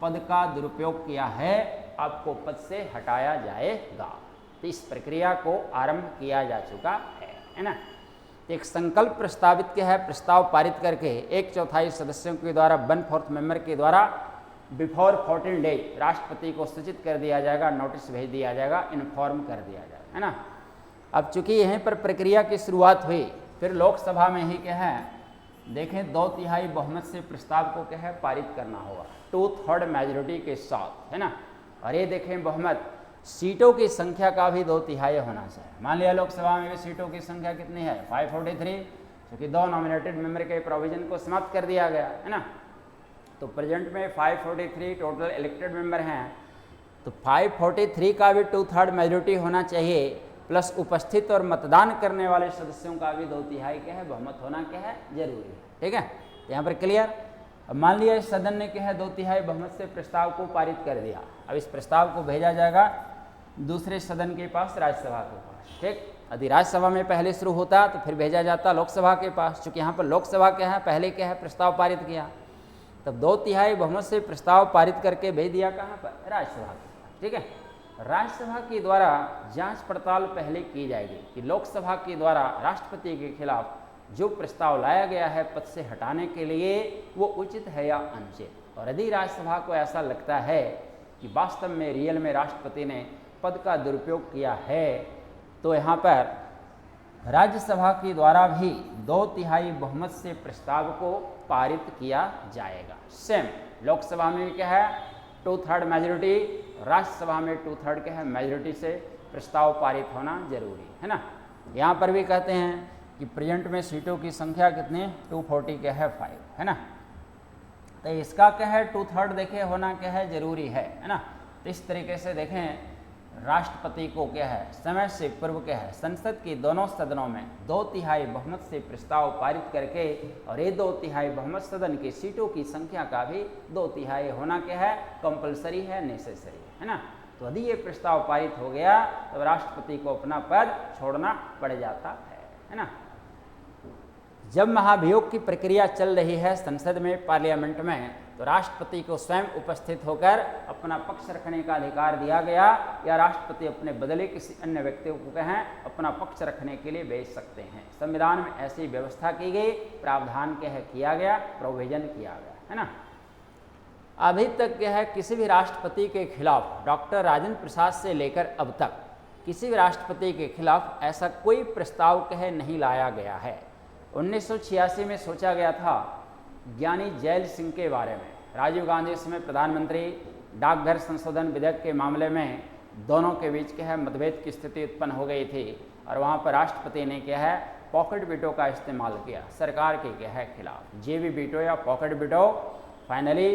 पद का दुरुपयोग किया है, आपको पद से हटाया जाएगा। तो इस प्रक्रिया को आरंभ किया जा चुका है ना। एक संकल्प प्रस्तावित किया है, प्रस्ताव पारित करके 1/4 सदस्यों के द्वारा 1/4 मेंबर के द्वारा बिफोर 14 डेज राष्ट्रपति को सूचित कर दिया जाएगा, नोटिस भेज दिया जाएगा, इन्फॉर्म कर दिया जाएगा, है ना। अब चूंकि यहीं पर प्रक्रिया की शुरुआत हुई, फिर लोकसभा में ही क्या है, देखें 2/3 बहुमत से प्रस्ताव को क्या है पारित करना होगा, 2/3 मेजोरिटी के साथ, है ना। और ये देखें बहुमत, सीटों की संख्या का भी 2/3 होना चाहिए। मान लिया लोकसभा में भी सीटों की संख्या कितनी है, 543, क्योंकि 2 नॉमिनेटेड मेंबर के प्रोविजन को समाप्त कर दिया गया, है ना। तो प्रेजेंट में 543 टोटल इलेक्टेड मेंबर हैं, तो 543 का भी 2/3 मेजोरिटी होना चाहिए, प्लस उपस्थित और मतदान करने वाले सदस्यों का भी 2/3 क्या है बहुमत होना क्या है जरूरी है, ठीक है। तो यहाँ पर क्लियर। अब मान लिया इस सदन ने क्या है 2/3 बहुमत से प्रस्ताव को पारित कर दिया। अब इस प्रस्ताव को भेजा जाएगा दूसरे सदन के पास, राज्यसभा के पास, ठीक। यदि राज्यसभा में पहले शुरू होता तो फिर भेजा जाता लोकसभा के पास। चूँकि यहाँ पर लोकसभा क्या है पहले क्या है प्रस्ताव पारित किया, तब 2/3 बहुमत से प्रस्ताव पारित करके भेज दिया कहाँ पर, राज्यसभा के पास, ठीक है। राज्यसभा के द्वारा जांच पड़ताल पहले की जाएगी कि लोकसभा के द्वारा राष्ट्रपति के खिलाफ जो प्रस्ताव लाया गया है पद से हटाने के लिए वो उचित है या अनुचित। और यदि राज्यसभा को ऐसा लगता है कि वास्तव में रियल में राष्ट्रपति ने पद का दुरुपयोग किया है, तो यहाँ पर राज्यसभा के द्वारा भी 2/3 बहुमत से प्रस्ताव को पारित किया जाएगा। सेम लोकसभा में भी क्या है 2/3 मेजोरिटी, राज्यसभा में 2/3 क्या है मेजोरिटी से प्रस्ताव पारित होना जरूरी है ना। यहाँ पर भी कहते हैं कि प्रेजेंट में सीटों की संख्या कितनी 240 क्या है 5, है ना। तो इसका क्या है 2/3 देखें होना क्या है जरूरी है ना। तो इस तरीके से देखें राष्ट्रपति को क्या है समय से पूर्व क्या है संसद के दोनों सदनों में 2/3 बहुमत से प्रस्ताव पारित करके, और ये 2/3 बहुमत सदन की सीटों की संख्या का भी 2/3 होना क्या है कंपलसरी है, नेसेसरी है ना। तो यदि ये प्रस्ताव पारित हो गया तो राष्ट्रपति को अपना पद छोड़ना पड़ जाता है ना। जब महाभियोग की प्रक्रिया चल रही है संसद में, पार्लियामेंट में, तो राष्ट्रपति को स्वयं उपस्थित होकर अपना पक्ष रखने का अधिकार दिया गया, या राष्ट्रपति अपने बदले किसी अन्य व्यक्ति को कहें अपना पक्ष रखने के लिए भेज सकते हैं। संविधान में ऐसी व्यवस्था की गई, प्रावधान क्या है किया गया, प्रोविजन किया गया, है ना। अभी तक क्या है किसी भी राष्ट्रपति के खिलाफ डॉक्टर राजेंद्र प्रसाद से लेकर अब तक किसी भी राष्ट्रपति के खिलाफ ऐसा कोई प्रस्ताव कहे नहीं लाया गया है। 1986 में सोचा गया था ज्ञानी जैल सिंह के बारे में, राजीव गांधी समय प्रधानमंत्री, डाकघर संशोधन विधेयक के मामले में दोनों के बीच क्या है मतभेद की स्थिति उत्पन्न हो गई थी, और वहाँ पर राष्ट्रपति ने क्या है पॉकेट वीटो का इस्तेमाल किया सरकार के क्या है खिलाफ, जेबी वीटो या पॉकेट वीटो। फाइनली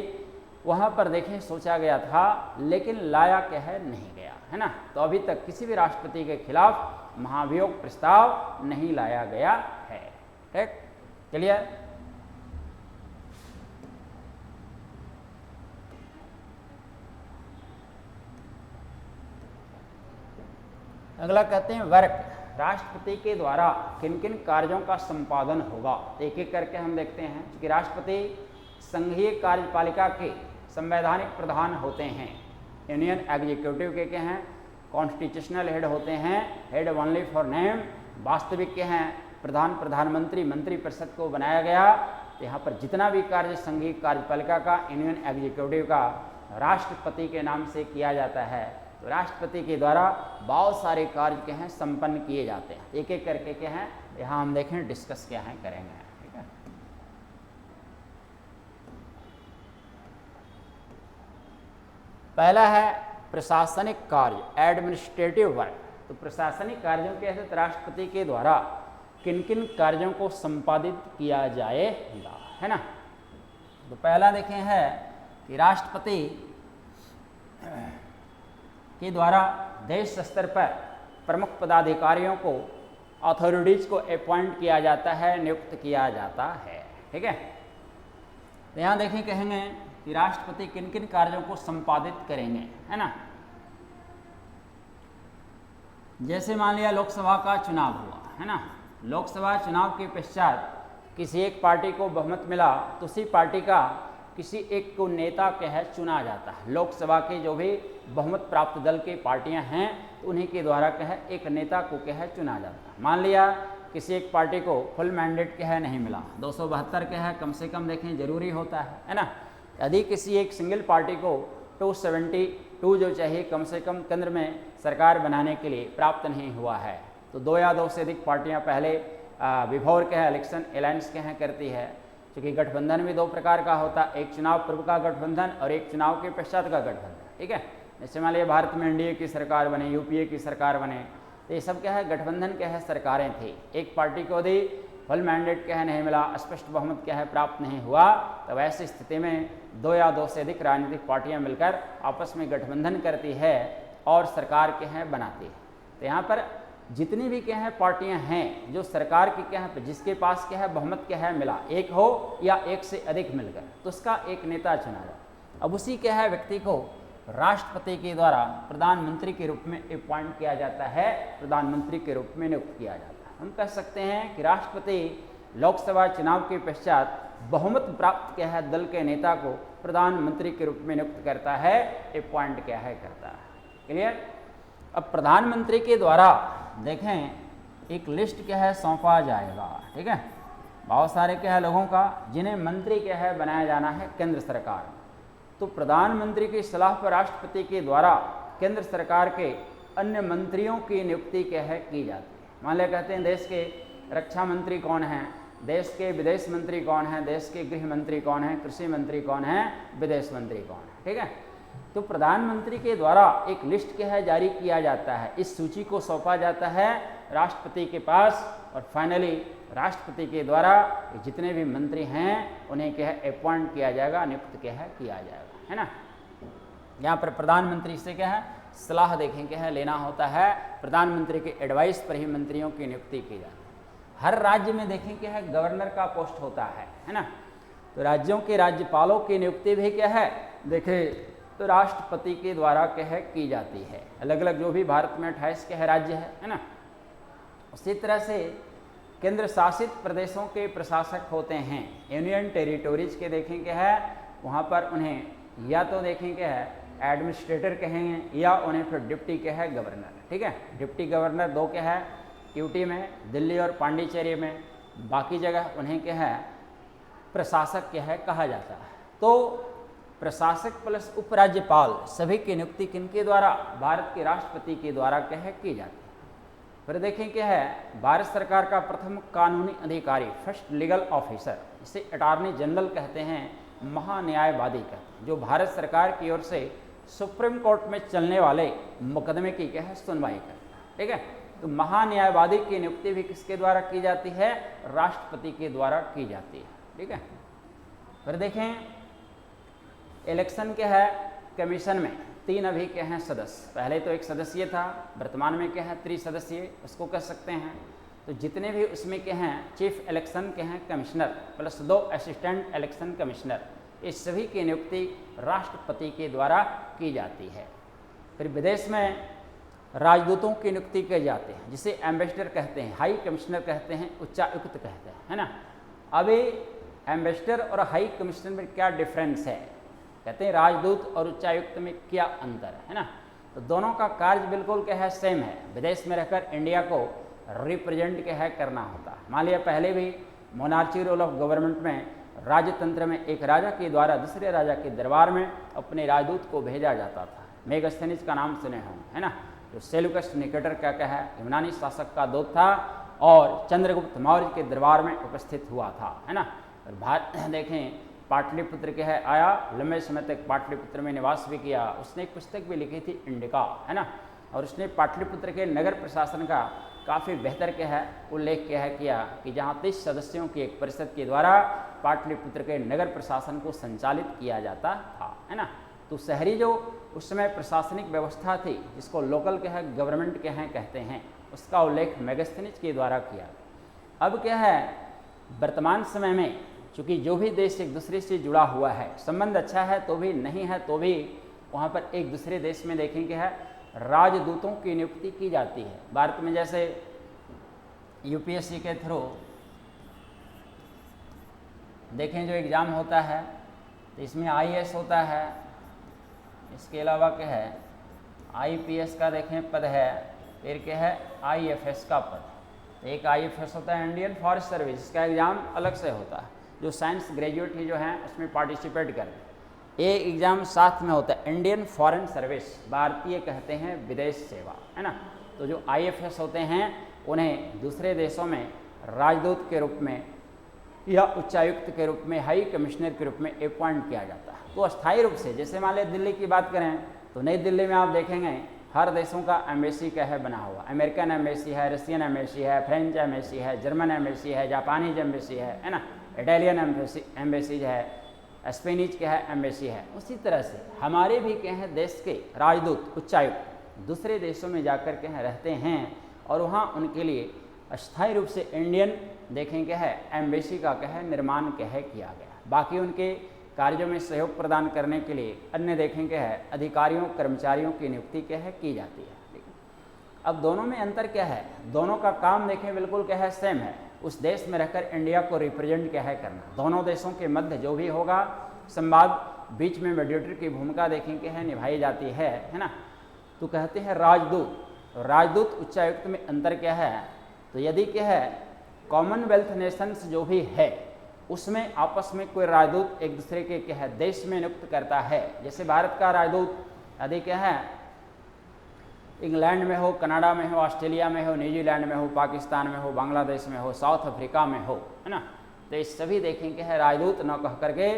वहाँ पर देखें सोचा गया था, लेकिन लाया क्या है नहीं गया, है ना। तो अभी तक किसी भी राष्ट्रपति के खिलाफ महाभियोग प्रस्ताव नहीं लाया गया है, ठीक, क्लियर। अगला कहते हैं वर्क, राष्ट्रपति के द्वारा किन किन कार्यों का संपादन होगा। एक एक करके हम देखते हैं कि राष्ट्रपति संघीय कार्यपालिका के संवैधानिक प्रधान होते हैं, यूनियन एग्जीक्यूटिव के क्या हैं कॉन्स्टिट्यूशनल हेड होते हैं, हेड ओनली फॉर नेम, वास्तविक के हैं प्रधान, प्रधानमंत्री, मंत्रिपरिषद को बनाया गया। तो यहाँ पर जितना भी कार्य संघीय कार्यपालिका का, इंडियन एग्जीक्यूटिव का राष्ट्रपति के नाम से किया जाता है। तो राष्ट्रपति के द्वारा बहुत सारे कार्य के हैं संपन्न किए जाते हैं। एक एक करके क्या है यहाँ हम देखें, डिस्कस क्या है करेंगे, ठीक है। पहला है प्रशासनिक कार्य, एडमिनिस्ट्रेटिव वर्क। तो प्रशासनिक कार्यों के तहत राष्ट्रपति के द्वारा किन किन कार्यों को संपादित किया जाएगा, है ना। तो पहला देखें है कि राष्ट्रपति के द्वारा देश स्तर पर प्रमुख पदाधिकारियों को, अथॉरिटीज को अपॉइंट किया जाता है, नियुक्त किया जाता है, ठीक है। तो यहाँ देखें कहेंगे कि राष्ट्रपति किन किन कार्यों को संपादित करेंगे, है ना। जैसे मान लिया लोकसभा का चुनाव हुआ, है ना। लोकसभा चुनाव के पश्चात किसी एक पार्टी को बहुमत मिला तो उसी पार्टी का किसी एक को नेता क्या है चुना जाता है। लोकसभा के जो भी बहुमत प्राप्त दल के पार्टियां हैं तो उन्हीं के द्वारा क्या है एक नेता को क्या है चुना जाता है। मान लिया किसी एक पार्टी को फुल मैंडेट क्या है नहीं मिला, 272 क्या है कम से कम देखें जरूरी होता है ना। यदि किसी एक सिंगल पार्टी को 272 जो चाहिए कम से कम केंद्र में सरकार बनाने के लिए प्राप्त नहीं हुआ है, तो 2 या 2 से अधिक पार्टियां पहले बिफोर के हैं इलेक्शन अलायंस के हैं करती है। क्योंकि गठबंधन भी 2 प्रकार का होता है, एक चुनाव पूर्व का गठबंधन और एक चुनाव के पश्चात का गठबंधन, ठीक है। जैसे मान लिया भारत में एनडीए की सरकार बने, यूपीए की सरकार बने, तो ये सब क्या है गठबंधन क्या है सरकारें थी। एक पार्टी को यदि फुल मैंडेट क्या है नहीं मिला, स्पष्ट बहुमत क्या है प्राप्त नहीं हुआ, तो ऐसी स्थिति में 2 या 2 से अधिक राजनीतिक पार्टियां मिलकर आपस में गठबंधन करती है और सरकार के हैं बनाती है। तो यहाँ पर जितनी भी क्या है पार्टियां हैं जो सरकार की क्या है जिसके पास क्या है बहुमत क्या है मिला, एक हो या एक से अधिक मिलकर, तो उसका एक नेता चुना जाए। अब उसी क्या है व्यक्ति को राष्ट्रपति के द्वारा प्रधानमंत्री के रूप में अपॉइंट किया जाता है, प्रधानमंत्री के रूप में नियुक्त किया जाता है। हम कह सकते हैं कि राष्ट्रपति लोकसभा चुनाव के पश्चात बहुमत प्राप्त क्या है दल के नेता को प्रधानमंत्री के रूप में नियुक्त करता है, अपॉइंट क्या है करता है। क्लियर। अब प्रधानमंत्री के द्वारा देखें एक लिस्ट क्या है सौंपा जाएगा, ठीक है। बहुत सारे क्या है लोगों का जिन्हें मंत्री क्या है बनाया जाना है केंद्र सरकार। तो प्रधानमंत्री की सलाह पर राष्ट्रपति के द्वारा केंद्र सरकार के अन्य मंत्रियों की नियुक्ति क्या है की जाती है। मान लिया कहते हैं देश के रक्षा मंत्री कौन हैं, देश के विदेश मंत्री कौन हैं, देश के गृह मंत्री कौन हैं, कृषि मंत्री कौन हैं, विदेश मंत्री कौन है, ठीक है। तो प्रधानमंत्री के द्वारा एक लिस्ट क्या है जारी किया जाता है, इस सूची को सौंपा जाता है राष्ट्रपति के पास और फाइनली राष्ट्रपति के द्वारा जितने भी मंत्री हैं उन्हें क्या है अपॉइंट किया जाएगा, नियुक्त क्या है किया जाएगा, है ना। यहाँ पर प्रधानमंत्री से क्या है सलाह देखें क्या है लेना होता है, प्रधानमंत्री के एडवाइस पर ही मंत्रियों की नियुक्ति की जाती है। हर राज्य में देखें क्या है गवर्नर का पोस्ट होता है ना। तो राज्यों के राज्यपालों की नियुक्ति भी क्या है देखें तो राष्ट्रपति के द्वारा क्या है की जाती है। अलग अलग जो भी भारत में 28 के है राज्य है ना। उसी तरह से केंद्र शासित प्रदेशों के प्रशासक होते हैं, यूनियन टेरिटोरीज के देखें क्या है वहाँ पर उन्हें या तो देखें क्या है एडमिनिस्ट्रेटर कहेंगे या उन्हें फिर डिप्टी क्या है गवर्नर, ठीक है। डिप्टी गवर्नर 2 क्या है यूटी में, दिल्ली और पांडिचेरी में, बाकी जगह उन्हें क्या है प्रशासक क्या है कहा जाता है। तो प्रशासक प्लस उपराज्यपाल सभी की नियुक्ति किनके द्वारा, भारत के राष्ट्रपति के द्वारा क्या है की जाती है। फिर देखें क्या है भारत सरकार का प्रथम कानूनी अधिकारी, फर्स्ट लीगल ऑफिसर, इसे अटॉर्नी जनरल कहते हैं, महान्यायवादी कहते हैं, जो भारत सरकार की ओर से सुप्रीम कोर्ट में चलने वाले मुकदमे की क्या है सुनवाई करता है, ठीक है। तो महान्यायवादी की नियुक्ति भी किसके द्वारा की जाती है, राष्ट्रपति के द्वारा की जाती है, ठीक है। फिर देखें इलेक्शन क्या है कमीशन में 3 अभी क्या हैं सदस्य, पहले तो 1 सदस्यीय था, वर्तमान में क्या है 3 सदस्यीय उसको कह सकते हैं। तो जितने भी उसमें क्या हैं चीफ इलेक्शन के हैं commissioner plus 2 assistant election commissioner, इस सभी की नियुक्ति राष्ट्रपति के द्वारा की जाती है। फिर विदेश में राजदूतों की नियुक्ति की जाती है, जिसे एम्बेसडर कहते हैं, हाई कमिश्नर कहते हैं, उच्चायुक्त कहते हैं, है ना। अभी एम्बेसडर और हाई कमिश्नर में क्या डिफरेंस है, कहते हैं राजदूत और उच्चायुक्त में क्या अंतर है ना। तो तो दोनों का कार्य बिल्कुल क्या है, सेम है। विदेश में रहकर इंडिया को रिप्रेजेंट क्या है करना होता है। मान लिया पहले भी मोनार्ची रूल ऑफ गवर्नमेंट में राजतंत्र में एक राजा के द्वारा दूसरे राजा के दरबार में अपने राजदूत को भेजा जाता था। मेगास्थनीज का नाम सुने होंगे, है ना, जो सेल्यूकस निकेटर क्या है यूनानी शासक का दूत था और चंद्रगुप्त मौर्य के दरबार में उपस्थित हुआ था, है ना। और भारत देखें पाटलिपुत्र के है आया, लंबे समय तक पाटलिपुत्र में निवास भी किया। उसने एक पुस्तक भी लिखी थी इंडिका, है ना, और उसने पाटलिपुत्र के नगर प्रशासन का काफ़ी बेहतर क्या है उल्लेख किया कि जहाँ 30 सदस्यों की एक परिषद के द्वारा पाटलिपुत्र के नगर प्रशासन को संचालित किया जाता था, है ना। तो शहरी जो उस समय प्रशासनिक व्यवस्था थी, जिसको लोकल क्या है गवर्नमेंट क्या है कहते हैं, उसका उल्लेख मेगास्थनीज के द्वारा किया। अब क्या है, वर्तमान समय में चूँकि जो भी देश एक दूसरे से जुड़ा हुआ है, संबंध अच्छा है तो भी, नहीं है तो भी, वहाँ पर एक दूसरे देश में देखेंगे है राजदूतों की नियुक्ति की जाती है। भारत में जैसे यूपीएससी के थ्रू देखें जो एग्ज़ाम होता है तो इसमें आईएएस होता है, इसके अलावा क्या है आईपीएस का देखें पद है, फिर क्या है आईएफएस का पद। एक आईएफएस होता है इंडियन फॉरेस्ट सर्विस, इसका एग्ज़ाम अलग से होता है, जो साइंस ग्रेजुएट ही जो हैं उसमें पार्टिसिपेट करें। ये एग्ज़ाम साथ में होता है इंडियन फॉरेन सर्विस, भारतीय कहते हैं विदेश सेवा, है ना। तो जो आईएफएस होते हैं उन्हें दूसरे देशों में राजदूत के रूप में या उच्चायुक्त के रूप में, हाई कमिश्नर के रूप में अपॉइंट किया जाता है। तो अस्थायी रूप से, जैसे मान लिया दिल्ली की बात करें तो नई दिल्ली में आप देखेंगे हर देशों का एम्बेसी क्या है बना हुआ, अमेरिकन एम्बेसी है, रशियन एम्बेसी है, फ्रेंच एम्बेसी है, जर्मन एम्बेसी है, जापानीज एम्बेसी है ना, इटालियन एम्बेसी है, स्पेनिश क्या है एम्बेसी है। उसी तरह से हमारे भी क्या है देश के राजदूत उच्चायुक्त दूसरे देशों में जाकर के रहते हैं और वहाँ उनके लिए अस्थायी रूप से इंडियन देखें क्या है एम्बेसी का क्या है निर्माण क्या है किया गया। बाकी उनके कार्यों में सहयोग प्रदान करने के लिए अन्य देखें क्या है अधिकारियों कर्मचारियों की नियुक्ति क्या है की जाती है। अब दोनों में अंतर क्या है, दोनों का काम देखें बिल्कुल क्या है सेम है, उस देश में रहकर इंडिया को रिप्रेजेंट क्या है करना। दोनों देशों के मध्य जो भी होगा संवाद, बीच में मीडिएटर की भूमिका देखें क्या है निभाई जाती है ना। तो कहते हैं राजदूत, राजदूत उच्चायुक्त में अंतर क्या है, तो यदि क्या है कॉमनवेल्थ नेशंस जो भी है उसमें आपस में कोई राजदूत एक दूसरे के क्या है देश में नियुक्त करता है, जैसे भारत का राजदूत यदि क्या है इंग्लैंड में हो, कनाडा में हो, ऑस्ट्रेलिया में हो, न्यूजीलैंड में हो, पाकिस्तान में हो, बांग्लादेश में हो, साउथ अफ्रीका में हो, है ना। तो ये सभी देखेंगे है राजदूत न कह करके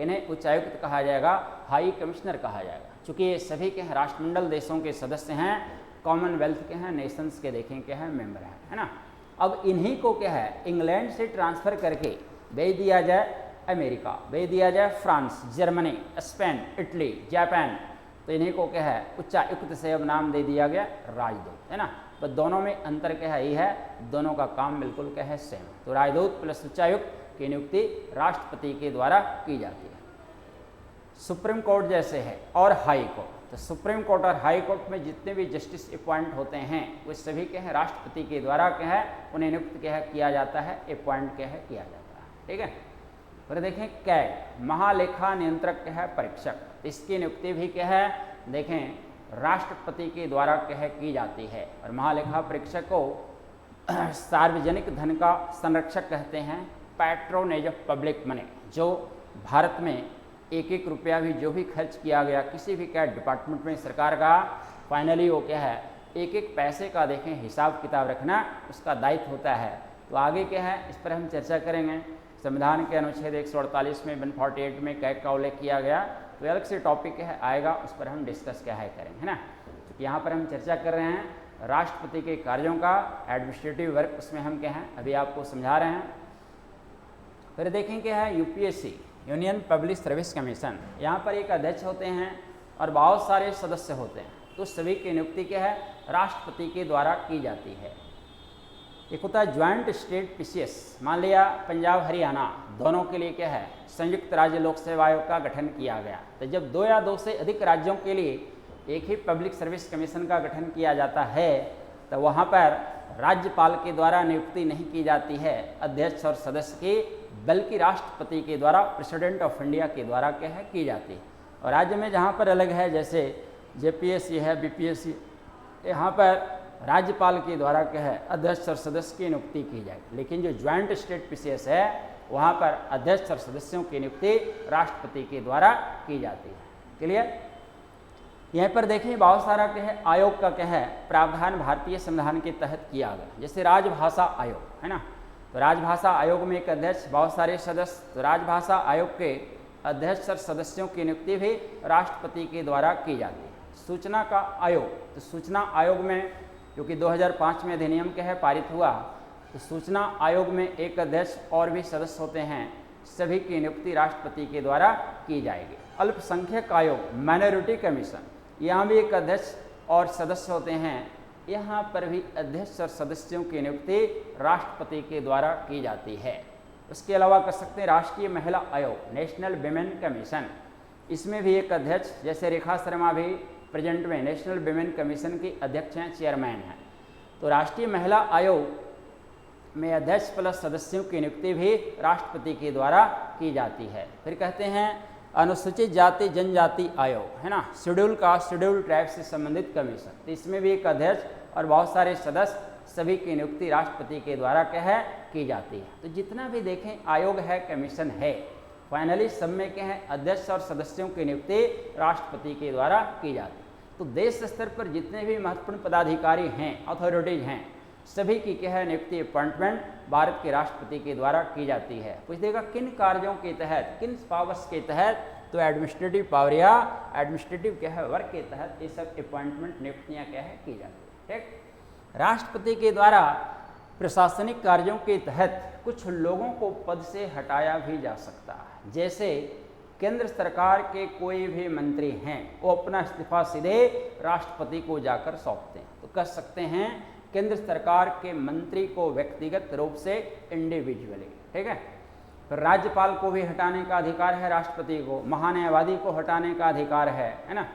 इन्हें उच्चायुक्त कहा जाएगा, हाई कमिश्नर कहा जाएगा, क्योंकि ये सभी के हैं राष्ट्रमंडल देशों के सदस्य हैं, कॉमनवेल्थ के हैं, नेशंस के देखेंगे हैं मेंबर हैं, है ना। अब इन्हीं को क्या है इंग्लैंड से ट्रांसफ़र करके भेज दिया जाए अमेरिका, भेज दिया जाए France, Germany, Spain, Italy, Japan, तो इन्हीं को क्या है उच्चायुक्त से अब नाम दे दिया गया राजदूत, है ना। तो दोनों में अंतर क्या है ये है, दोनों का काम बिल्कुल क्या है सेम। तो राजदूत प्लस उच्चायुक्त की नियुक्ति राष्ट्रपति के द्वारा की जाती है। सुप्रीम कोर्ट जैसे है और हाई कोर्ट, तो सुप्रीम कोर्ट और हाई कोर्ट में जितने भी जस्टिस अपॉइंट होते हैं वो सभी क्या है राष्ट्रपति के द्वारा क्या है उन्हें नियुक्त क्या है किया जाता है, अपॉइंट क्या है किया जाता है, ठीक है। फिर देखें कैग, महालेखा नियंत्रक क्या है परीक्षक, इसकी नियुक्ति भी क्या है देखें राष्ट्रपति के द्वारा क्या है की जाती है। और महालेखा परीक्षक को सार्वजनिक धन का संरक्षक कहते हैं, पैट्रोनेज ऑफ पब्लिक मनी, जो भारत में एक एक रुपया भी जो भी खर्च किया गया किसी भी क्या डिपार्टमेंट में सरकार का, फाइनली वो क्या है एक एक पैसे का देखें हिसाब किताब रखना उसका दायित्व होता है। तो आगे क्या है इस पर हम चर्चा करेंगे। संविधान के अनुच्छेद 148 में 148 में कैग का उल्लेख किया गया, तो अलग से टॉपिक है आएगा, उस पर हम डिस्कस क्या है करेंगे, है ना। तो यहाँ पर हम चर्चा कर रहे हैं राष्ट्रपति के कार्यों का, एडमिनिस्ट्रेटिव वर्क उसमें हम क्या हैं अभी आपको समझा रहे हैं। फिर देखें क्या है UPSC, union public service commission, यहाँ पर एक अध्यक्ष होते हैं और बहुत सारे सदस्य होते हैं, तो सभी की नियुक्ति क्या है राष्ट्रपति के द्वारा की जाती है। एक होता है ज्वाइंट स्टेट पीसीएस, मान लिया पंजाब हरियाणा दोनों के लिए क्या है संयुक्त राज्य लोक सेवा आयोग का गठन किया गया। तो जब 2 या 2 से अधिक राज्यों के लिए एक ही पब्लिक सर्विस कमीशन का गठन किया जाता है तो वहाँ पर राज्यपाल के द्वारा नियुक्ति नहीं की जाती है अध्यक्ष और सदस्य की, बल्कि राष्ट्रपति के द्वारा प्रेसिडेंट ऑफ इंडिया के द्वारा क्या है की जाती है। और राज्य में जहाँ पर अलग है, जैसे जेपीएससी है, बीपीएससी, यहाँ पर राज्यपाल के द्वारा क्या है अध्यक्ष और सदस्य की नियुक्ति की जाएगी। लेकिन जो ज्वाइंट स्टेट पीसीएस है वहाँ पर अध्यक्ष और सदस्यों की नियुक्ति राष्ट्रपति के द्वारा की जाती है। क्लियर? यहाँ पर देखें बहुत सारा क्या है आयोग का क्या है प्रावधान भारतीय संविधान के तहत किया गया। जैसे राजभाषा आयोग है ना, तो राजभाषा आयोग में एक अध्यक्ष, बहुत सारे सदस्य। तो राजभाषा आयोग के अध्यक्ष और सदस्यों की नियुक्ति भी राष्ट्रपति के द्वारा की जाती है। सूचना का आयोग, तो सूचना आयोग में क्योंकि 2005 में अधिनियम क्या है पारित हुआ, तो सूचना आयोग में एक अध्यक्ष और भी सदस्य होते हैं, सभी की नियुक्ति राष्ट्रपति के द्वारा की जाएगी। अल्पसंख्यक आयोग, माइनॉरिटी कमीशन, यहाँ भी एक अध्यक्ष और सदस्य होते हैं, यहाँ पर भी अध्यक्ष और सदस्यों की नियुक्ति राष्ट्रपति के द्वारा की जाती है। उसके अलावा कर सकते हैं राष्ट्रीय महिला आयोग, नेशनल विमेन कमीशन, इसमें भी एक अध्यक्ष, जैसे रेखा शर्मा भी प्रेजेंट में नेशनल विमेन कमीशन की अध्यक्ष हैं, चेयरमैन हैं। तो राष्ट्रीय महिला आयोग में अध्यक्ष प्लस सदस्यों की नियुक्ति भी राष्ट्रपति के द्वारा की जाती है। फिर कहते हैं अनुसूचित जाति जनजाति आयोग है ना, शेड्यूल कास्ट शेड्यूल ट्राइब से संबंधित कमीशन, तो इसमें भी एक अध्यक्ष और बहुत सारे सदस्य, सभी की नियुक्ति राष्ट्रपति के द्वारा क्या है की जाती है। तो जितना भी देखें आयोग है, कमीशन है, फाइनली सब में क्या है अध्यक्ष और सदस्यों की नियुक्ति राष्ट्रपति के द्वारा की जाती है। तो देश स्तर पर जितने भी महत्वपूर्ण पदाधिकारी हैं, अथॉरिटीज हैं, सभी की क्या है नियुक्ति अपॉइंटमेंट भारत के राष्ट्रपति के द्वारा की जाती है। पूछ देगा किन कार्यों के तहत, किन पावर्स के तहत, तो एडमिनिस्ट्रेटिव पावर या एडमिनिस्ट्रेटिव क्या है वर्क के तहत ये सब अपॉइंटमेंट नियुक्तियाँ क्या है की जाती है। ठीक, राष्ट्रपति के द्वारा प्रशासनिक कार्यों के तहत कुछ लोगों को पद से हटाया भी जा सकता है। जैसे केंद्र सरकार के कोई भी मंत्री हैं, वो अपना इस्तीफा सीधे राष्ट्रपति को जाकर सौंपते हैं, तो कह सकते हैं केंद्र सरकार के मंत्री को व्यक्तिगत रूप से इंडिविजुअली। ठीक है, फिर राज्यपाल को भी हटाने का अधिकार है राष्ट्रपति को, महान्यायवादी को हटाने का अधिकार है ना।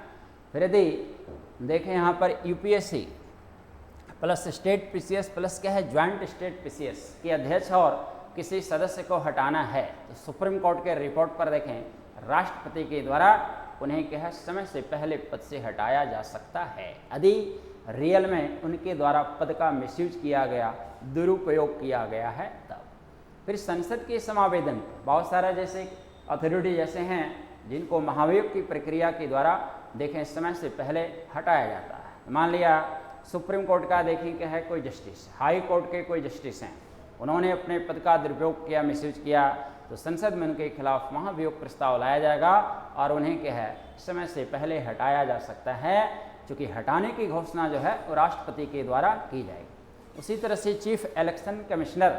फिर यदि देखें यहाँ पर UPSC plus state PCS plus क्या है ज्वाइंट स्टेट पीसीएस के अध्यक्ष और किसी सदस्य को हटाना है, तो सुप्रीम कोर्ट के रिपोर्ट पर देखें राष्ट्रपति के द्वारा उन्हें क्या है समय से पहले पद से हटाया जा सकता है यदि रियल में उनके द्वारा पद का मिसयूज किया गया, दुरुपयोग किया गया है तब। फिर संसद के समावेदन, बहुत सारा जैसे अथॉरिटी जैसे हैं जिनको महाभियोग की प्रक्रिया के द्वारा देखें समय से पहले हटाया जाता है। मान लिया सुप्रीम कोर्ट का देखें क्या है कोई जस्टिस, हाई कोर्ट के कोई जस्टिस हैं, उन्होंने अपने पद का दुरुपयोग किया, मिसयूज किया, तो संसद में उनके खिलाफ महाभियोग प्रस्ताव लाया जाएगा और उन्हें क्या है समय से पहले हटाया जा सकता है, क्योंकि हटाने की घोषणा जो है वो राष्ट्रपति के द्वारा की जाएगी। उसी तरह से chief election commissioner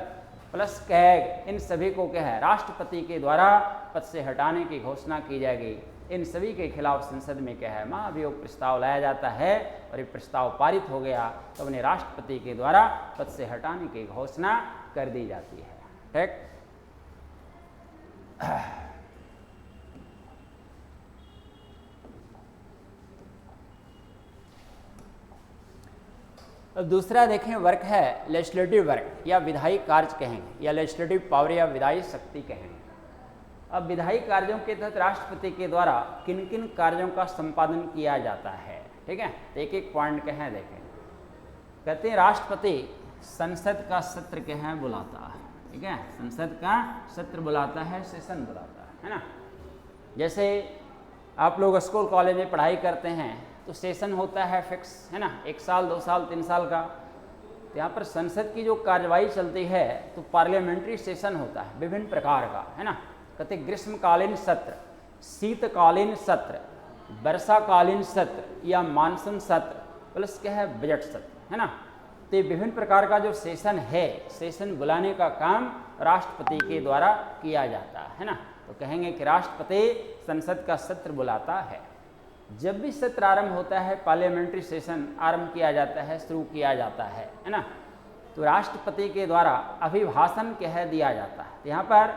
plus CAG, इन सभी को क्या है राष्ट्रपति के द्वारा पद से हटाने की घोषणा की जाएगी। इन सभी के खिलाफ संसद में क्या है महाभियोग प्रस्ताव लाया जाता है और ये प्रस्ताव पारित हो गया तो उन्हें राष्ट्रपति के द्वारा पद से हटाने की घोषणा कर दी जाती है। ठीक, अब दूसरा देखें वर्क है लेजिस्लेटिव वर्क या विधायी कार्य कहेंगे, या लेजिस्लेटिव पावर या विधायी शक्ति कहेंगे। अब विधायी कार्यों के तहत राष्ट्रपति के द्वारा किन किन कार्यों का संपादन किया जाता है। ठीक है, तो एक एक पॉइंट के हैं देखें। कहते हैं राष्ट्रपति संसद का सत्र के हैं बुलाता है। ठीक है, संसद का सत्र बुलाता है, सेशन बुलाता है ना। जैसे आप लोग स्कूल कॉलेज में पढ़ाई करते हैं तो सेशन होता है फिक्स है ना, 1 साल 2 साल 3 साल का। तो यहाँ पर संसद की जो कार्यवाही चलती है तो पार्लियामेंट्री सेशन होता है विभिन्न प्रकार का है ना। कहते ग्रीष्मकालीन सत्र, शीतकालीन सत्र, वर्षाकालीन सत्र या मानसून सत्र प्लस क्या है बजट सत्र है ना। तो ये विभिन्न प्रकार का जो सेशन है, सेशन बुलाने का काम राष्ट्रपति के द्वारा किया जाता है ना। तो कहेंगे कि राष्ट्रपति संसद का सत्र बुलाता है। जब भी सत्र आरंभ होता है, पार्लियामेंट्री सेशन आरंभ किया जाता है, शुरू किया जाता है ना, तो राष्ट्रपति के द्वारा अभिभाषण कह दिया जाता है। तो यहाँ पर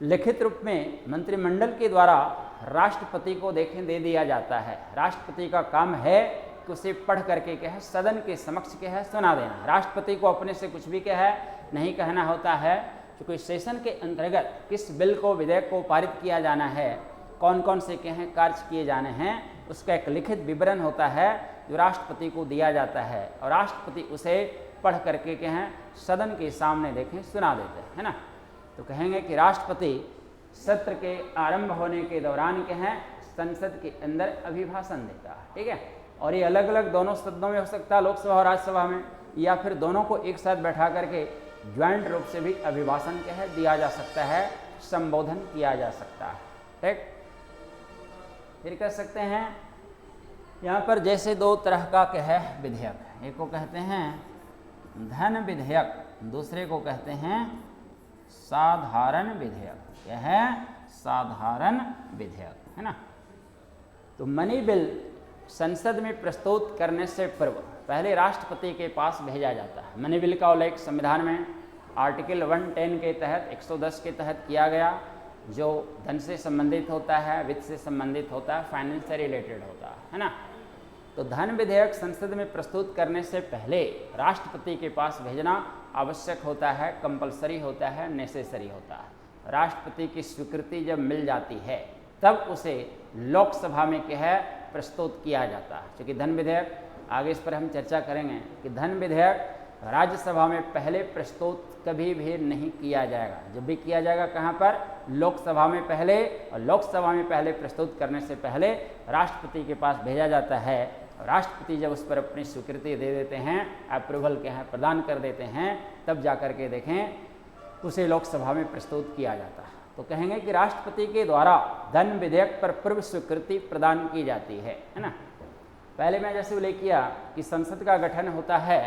लिखित रूप में मंत्रिमंडल के द्वारा राष्ट्रपति को देखें दे दिया जाता है। राष्ट्रपति का काम है कि उसे पढ़ करके क्या है सदन के समक्ष क्या है सुना देना। राष्ट्रपति को अपने से कुछ भी क्या है नहीं कहना होता है, क्योंकि सेशन के अंतर्गत किस बिल को, विधेयक को पारित किया जाना है, कौन कौन से क्या हैं कार्य किए जाने हैं, उसका एक लिखित विवरण होता है जो राष्ट्रपति को दिया जाता है और राष्ट्रपति उसे पढ़ करके क्या है सदन के सामने देखें सुना देते हैं, है ना। तो कहेंगे कि राष्ट्रपति सत्र के आरंभ होने के दौरान क्या है संसद के अंदर अभिभाषण देता है, ठीक है। और ये अलग अलग दोनों सदनों में हो सकता है, लोकसभा और राज्यसभा में, या फिर दोनों को एक साथ बैठा करके ज्वाइंट रूप से भी अभिभाषण क्या है दिया जा सकता है, संबोधन किया जा सकता है, ठीक। फिर कह सकते हैं यहाँ पर जैसे दो तरह का क्या है विधेयक, एक को कहते हैं धन विधेयक, दूसरे को कहते हैं साधारण विधेयक। यह है साधारण विधेयक, है ना। तो मनी बिल संसद में प्रस्तुत करने से पूर्व पहले राष्ट्रपति के पास भेजा जाता है। मनी बिल का उल्लेख संविधान में आर्टिकल 110 के तहत 110 के तहत किया गया, जो धन से संबंधित होता है, वित्त से संबंधित होता है, फाइनेंस से रिलेटेड होता है ना। तो धन विधेयक संसद में प्रस्तुत करने से पहले राष्ट्रपति के पास भेजना आवश्यक होता है, कंपलसरी होता है, नेसेसरी होता है। राष्ट्रपति की स्वीकृति जब मिल जाती है तब उसे लोकसभा में क्या है प्रस्तुत किया जाता है। क्योंकि धन विधेयक, आगे इस पर हम चर्चा करेंगे कि धन विधेयक राज्यसभा में पहले प्रस्तुत कभी भी नहीं किया जाएगा। जब भी किया जाएगा कहाँ पर, लोकसभा में पहले, और लोकसभा में पहले प्रस्तुत करने से पहले राष्ट्रपति के पास भेजा जाता है। राष्ट्रपति जब उस पर अपनी स्वीकृति दे देते हैं, अप्रूवल के हैं प्रदान कर देते हैं, तब जाकर के देखें उसे लोकसभा में प्रस्तुत किया जाता है। तो कहेंगे कि राष्ट्रपति के द्वारा धन विधेयक पर पूर्व स्वीकृति प्रदान की जाती है ना। पहले मैं जैसे उल्लेख किया कि संसद का गठन होता है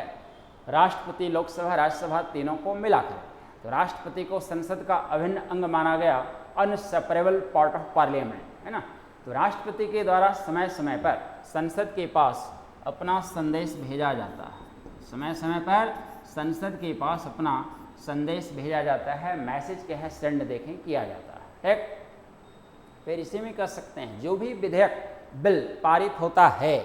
राष्ट्रपति, लोकसभा, राज्यसभा तीनों को मिलाकर। तो राष्ट्रपति को संसद का अभिन्न अंग माना गया, अनसेपरेबल पार्ट ऑफ पार्लियामेंट, है ना। तो राष्ट्रपति के द्वारा समय समय पर संसद के पास अपना संदेश भेजा जाता है। समय समय पर संसद के पास अपना संदेश भेजा जाता है, मैसेज क्या है सेंड देखें किया जाता है, ठीक। फिर इसी में कह सकते हैं जो भी विधेयक बिल पारित होता है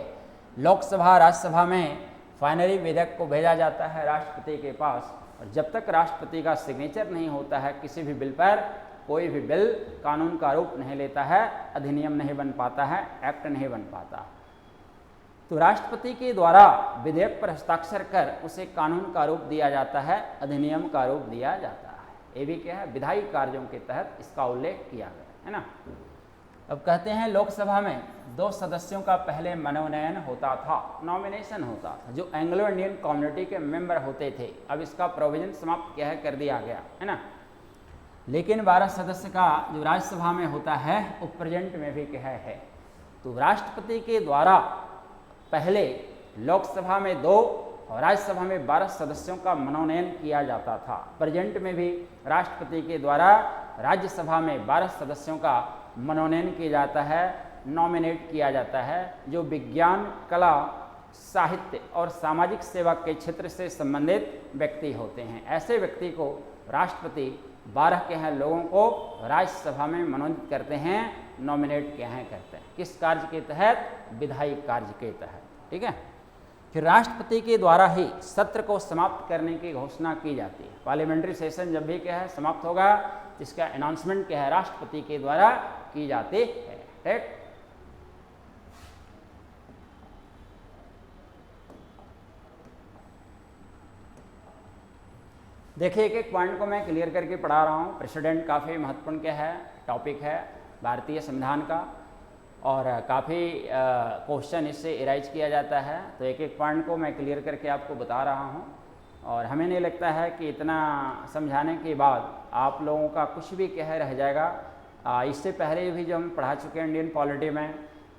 लोकसभा, राज्यसभा में, फाइनली विधेयक को भेजा जाता है राष्ट्रपति के पास। और जब तक राष्ट्रपति का सिग्नेचर नहीं होता है किसी भी बिल पर, कोई भी बिल कानून का रूप नहीं लेता है, अधिनियम नहीं बन पाता है, एक्ट नहीं बन पाता। तो राष्ट्रपति के द्वारा विधेयक पर हस्ताक्षर कर उसे कानून का रूप दिया जाता है, अधिनियम का रूप दिया जाता है। ये भी क्या है विधायी कार्यों के तहत इसका उल्लेख किया गया है ना। अब कहते हैं लोकसभा में 2 सदस्यों का पहले मनोनयन होता था, नॉमिनेशन होता था, जो एंग्लो इंडियन कम्युनिटी के मेंबर होते थे। अब इसका प्रोविजन समाप्त क्या है कर दिया गया है ना। लेकिन 12 सदस्य का जो राज्यसभा में होता है वो प्रेजेंट में भी क्या है। तो राष्ट्रपति के द्वारा पहले लोकसभा में 2 और राज्यसभा में 12 सदस्यों का मनोनयन किया जाता था। प्रेजेंट में भी राष्ट्रपति के द्वारा राज्यसभा में 12 सदस्यों का मनोनयन किया जाता है, नॉमिनेट किया जाता है, जो विज्ञान, कला, साहित्य और सामाजिक सेवा के क्षेत्र से संबंधित व्यक्ति होते हैं। ऐसे व्यक्ति को राष्ट्रपति 12 के हैं लोगों को राज्यसभा में मनोनीत करते हैं, नॉमिनेट क्या है करते हैं। किस कार्य के तहत? विधायी कार्य के तहत, ठीक है। फिर राष्ट्रपति के द्वारा ही सत्र को समाप्त करने की घोषणा की जाती है। पार्लियामेंट्री सेशन जब भी क्या है समाप्त होगा, इसका अनाउंसमेंट क्या है राष्ट्रपति के द्वारा की जाती है, ठीक। देखिए एक एक पॉइंट को मैं क्लियर करके पढ़ा रहा हूँ। प्रेसिडेंट काफ़ी महत्वपूर्ण क्या है टॉपिक है भारतीय संविधान का, और काफ़ी क्वेश्चन इससे इराइज किया जाता है। तो एक एक पॉइंट को मैं क्लियर करके आपको बता रहा हूँ, और हमें नहीं लगता है कि इतना समझाने के बाद आप लोगों का कुछ भी कह रह जाएगा। इससे पहले भी जो हम पढ़ा चुके हैं इंडियन पॉलिटी में,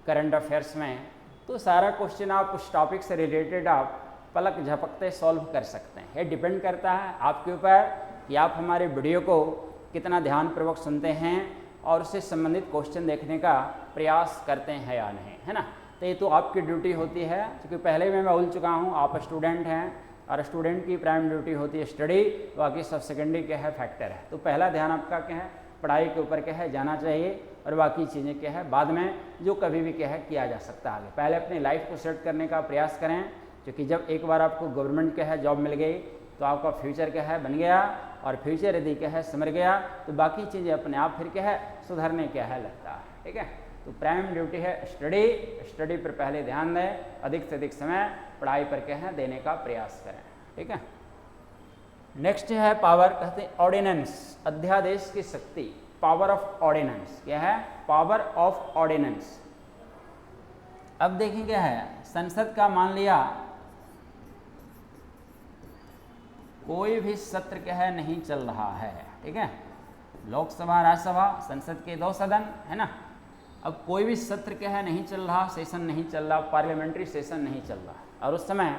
करंट अफेयर्स में, तो सारा क्वेश्चन आप उस टॉपिक से रिलेटेड आप पलक झपकते सॉल्व कर सकते हैं। ये डिपेंड करता है आपके ऊपर कि आप हमारे वीडियो को कितना ध्यानपूर्वक सुनते हैं और उससे संबंधित क्वेश्चन देखने का प्रयास करते हैं या नहीं, है ना। तो ये तो आपकी ड्यूटी होती है, क्योंकि पहले में मैं बोल चुका हूँ आप स्टूडेंट हैं और स्टूडेंट की प्राइम ड्यूटी होती है स्टडी, बाकी सब सेकेंडरी क्या है फैक्टर है। तो पहला ध्यान आपका क्या है पढ़ाई के ऊपर क्या है जाना चाहिए, और बाकी चीज़ें क्या है बाद में जो कभी भी क्या है किया जा सकता है आगे। पहले अपनी लाइफ को सेट करने का प्रयास करें, क्योंकि जब एक बार आपको गवर्नमेंट क्या है जॉब मिल गई तो आपका फ्यूचर क्या है बन गया, और फ्यूचर यदि क्या है समझ गया तो बाकी चीज़ें अपने आप फिर क्या है सुधरने क्या है लगता है, ठीक है। तो प्राइम ड्यूटी है स्टडी, स्टडी पर पहले ध्यान दें, अधिक से अधिक समय पढ़ाई पर क्या है देने का प्रयास करें। ठीक है। नेक्स्ट है पावर, कहते हैं ऑर्डिनेंस, अध्यादेश की शक्ति, पावर ऑफ ऑर्डिनेंस। क्या है? Power of ordinance. अब देखिए क्या है, संसद का मान लिया कोई भी सत्र क्या है नहीं चल रहा है। ठीक है, लोकसभा राज्यसभा संसद के 2 सदन है ना। अब कोई भी सत्र क्या है नहीं चल रहा, सेशन नहीं चल रहा, पार्लियामेंट्री सेशन नहीं चल रहा, और उस समय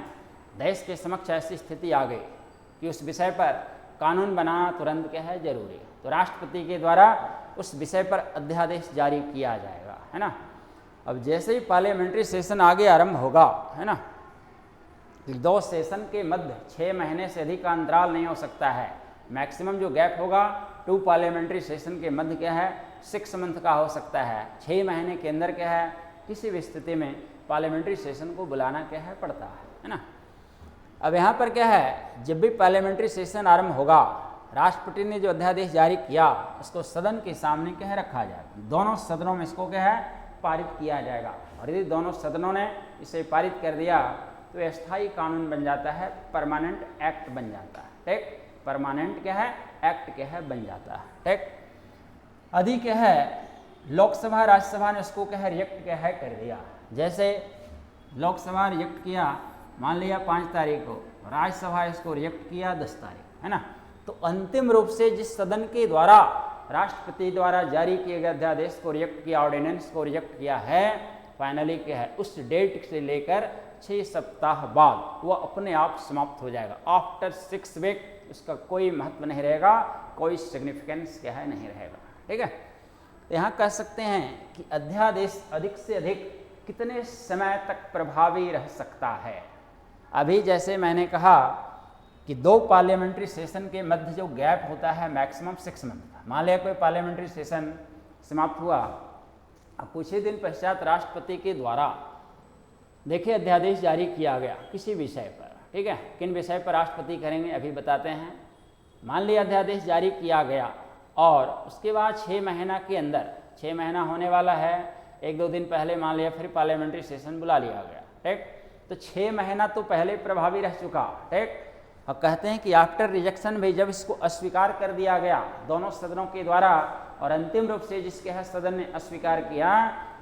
देश के समक्ष ऐसी स्थिति आ गई कि उस विषय पर कानून बनाना तुरंत क्या है जरूरी है। तो राष्ट्रपति के द्वारा उस विषय पर अध्यादेश जारी किया जाएगा, है ना। अब जैसे ही पार्लियामेंट्री सेशन आगे आरंभ होगा, है ना, 2 सेशन के मध्य 6 महीने से अधिक का अंतराल नहीं हो सकता है। मैक्सिमम जो गैप होगा 2 पार्लियामेंट्री सेशन के मध्य क्या है 6 मंथ का हो सकता है। 6 महीने के अंदर क्या है किसी भी स्थिति में पार्लियामेंट्री सेशन को बुलाना क्या है पड़ता है ना। अब यहाँ पर क्या है, जब भी पार्लियामेंट्री सेशन आरंभ होगा, राष्ट्रपति ने जो अध्यादेश जारी किया उसको सदन के सामने क्या है रखा जाएगा, दोनों सदनों में इसको क्या है पारित किया जाएगा, और यदि दोनों सदनों ने इसे पारित कर दिया तो स्थायी कानून बन जाता है, परमानेंट एक्ट बन जाता है। ठीक, परमानेंट क्या है एक्ट क्या है बन जाता है। ठीक, अधिक क्या है लोकसभा राज्यसभा ने उसको क्या है रिजेक्ट क्या है कर दिया। जैसे लोकसभा रिजेक्ट किया मान लिया 5 तारीख को, राज्यसभा इसको रिजेक्ट किया 10 तारीख, है ना। तो अंतिम रूप से जिस सदन के द्वारा राष्ट्रपति द्वारा जारी किए गए अध्यादेश को रिजेक्ट किया, ऑर्डिनेंस को रिजेक्ट किया है, फाइनली क्या है उस डेट से लेकर 6 सप्ताह बाद वह अपने आप समाप्त हो जाएगा। आफ्टर 6 वीक उसका कोई महत्व नहीं रहेगा, कोई सिग्निफिकेंस क्या है नहीं रहेगा। ठीक है, यहाँ कह सकते हैं कि अध्यादेश अधिक से अधिक कितने समय तक प्रभावी रह सकता है। अभी जैसे मैंने कहा कि 2 पार्लियामेंट्री सेशन के मध्य जो गैप होता है मैक्सिमम 6 मंथ का। मान लिया कोई पार्लियामेंट्री सेशन समाप्त हुआ, अब कुछ ही दिन पश्चात राष्ट्रपति के द्वारा देखिए अध्यादेश जारी किया गया किसी विषय पर। ठीक है, किन विषय पर राष्ट्रपति करेंगे अभी बताते हैं। मान लिया अध्यादेश जारी किया गया और उसके बाद 6 महीना के अंदर, 6 महीना होने वाला है, 1-2 दिन पहले मान लिया फिर पार्लियामेंट्री सेशन बुला लिया गया। ठीक, तो 6 महीना तो पहले प्रभावी रह चुका। ठीक, अब कहते हैं कि आफ्टर रिजेक्शन भी जब इसको अस्वीकार कर दिया गया दोनों सदनों के द्वारा, और अंतिम रूप से जिसके है सदन ने अस्वीकार किया,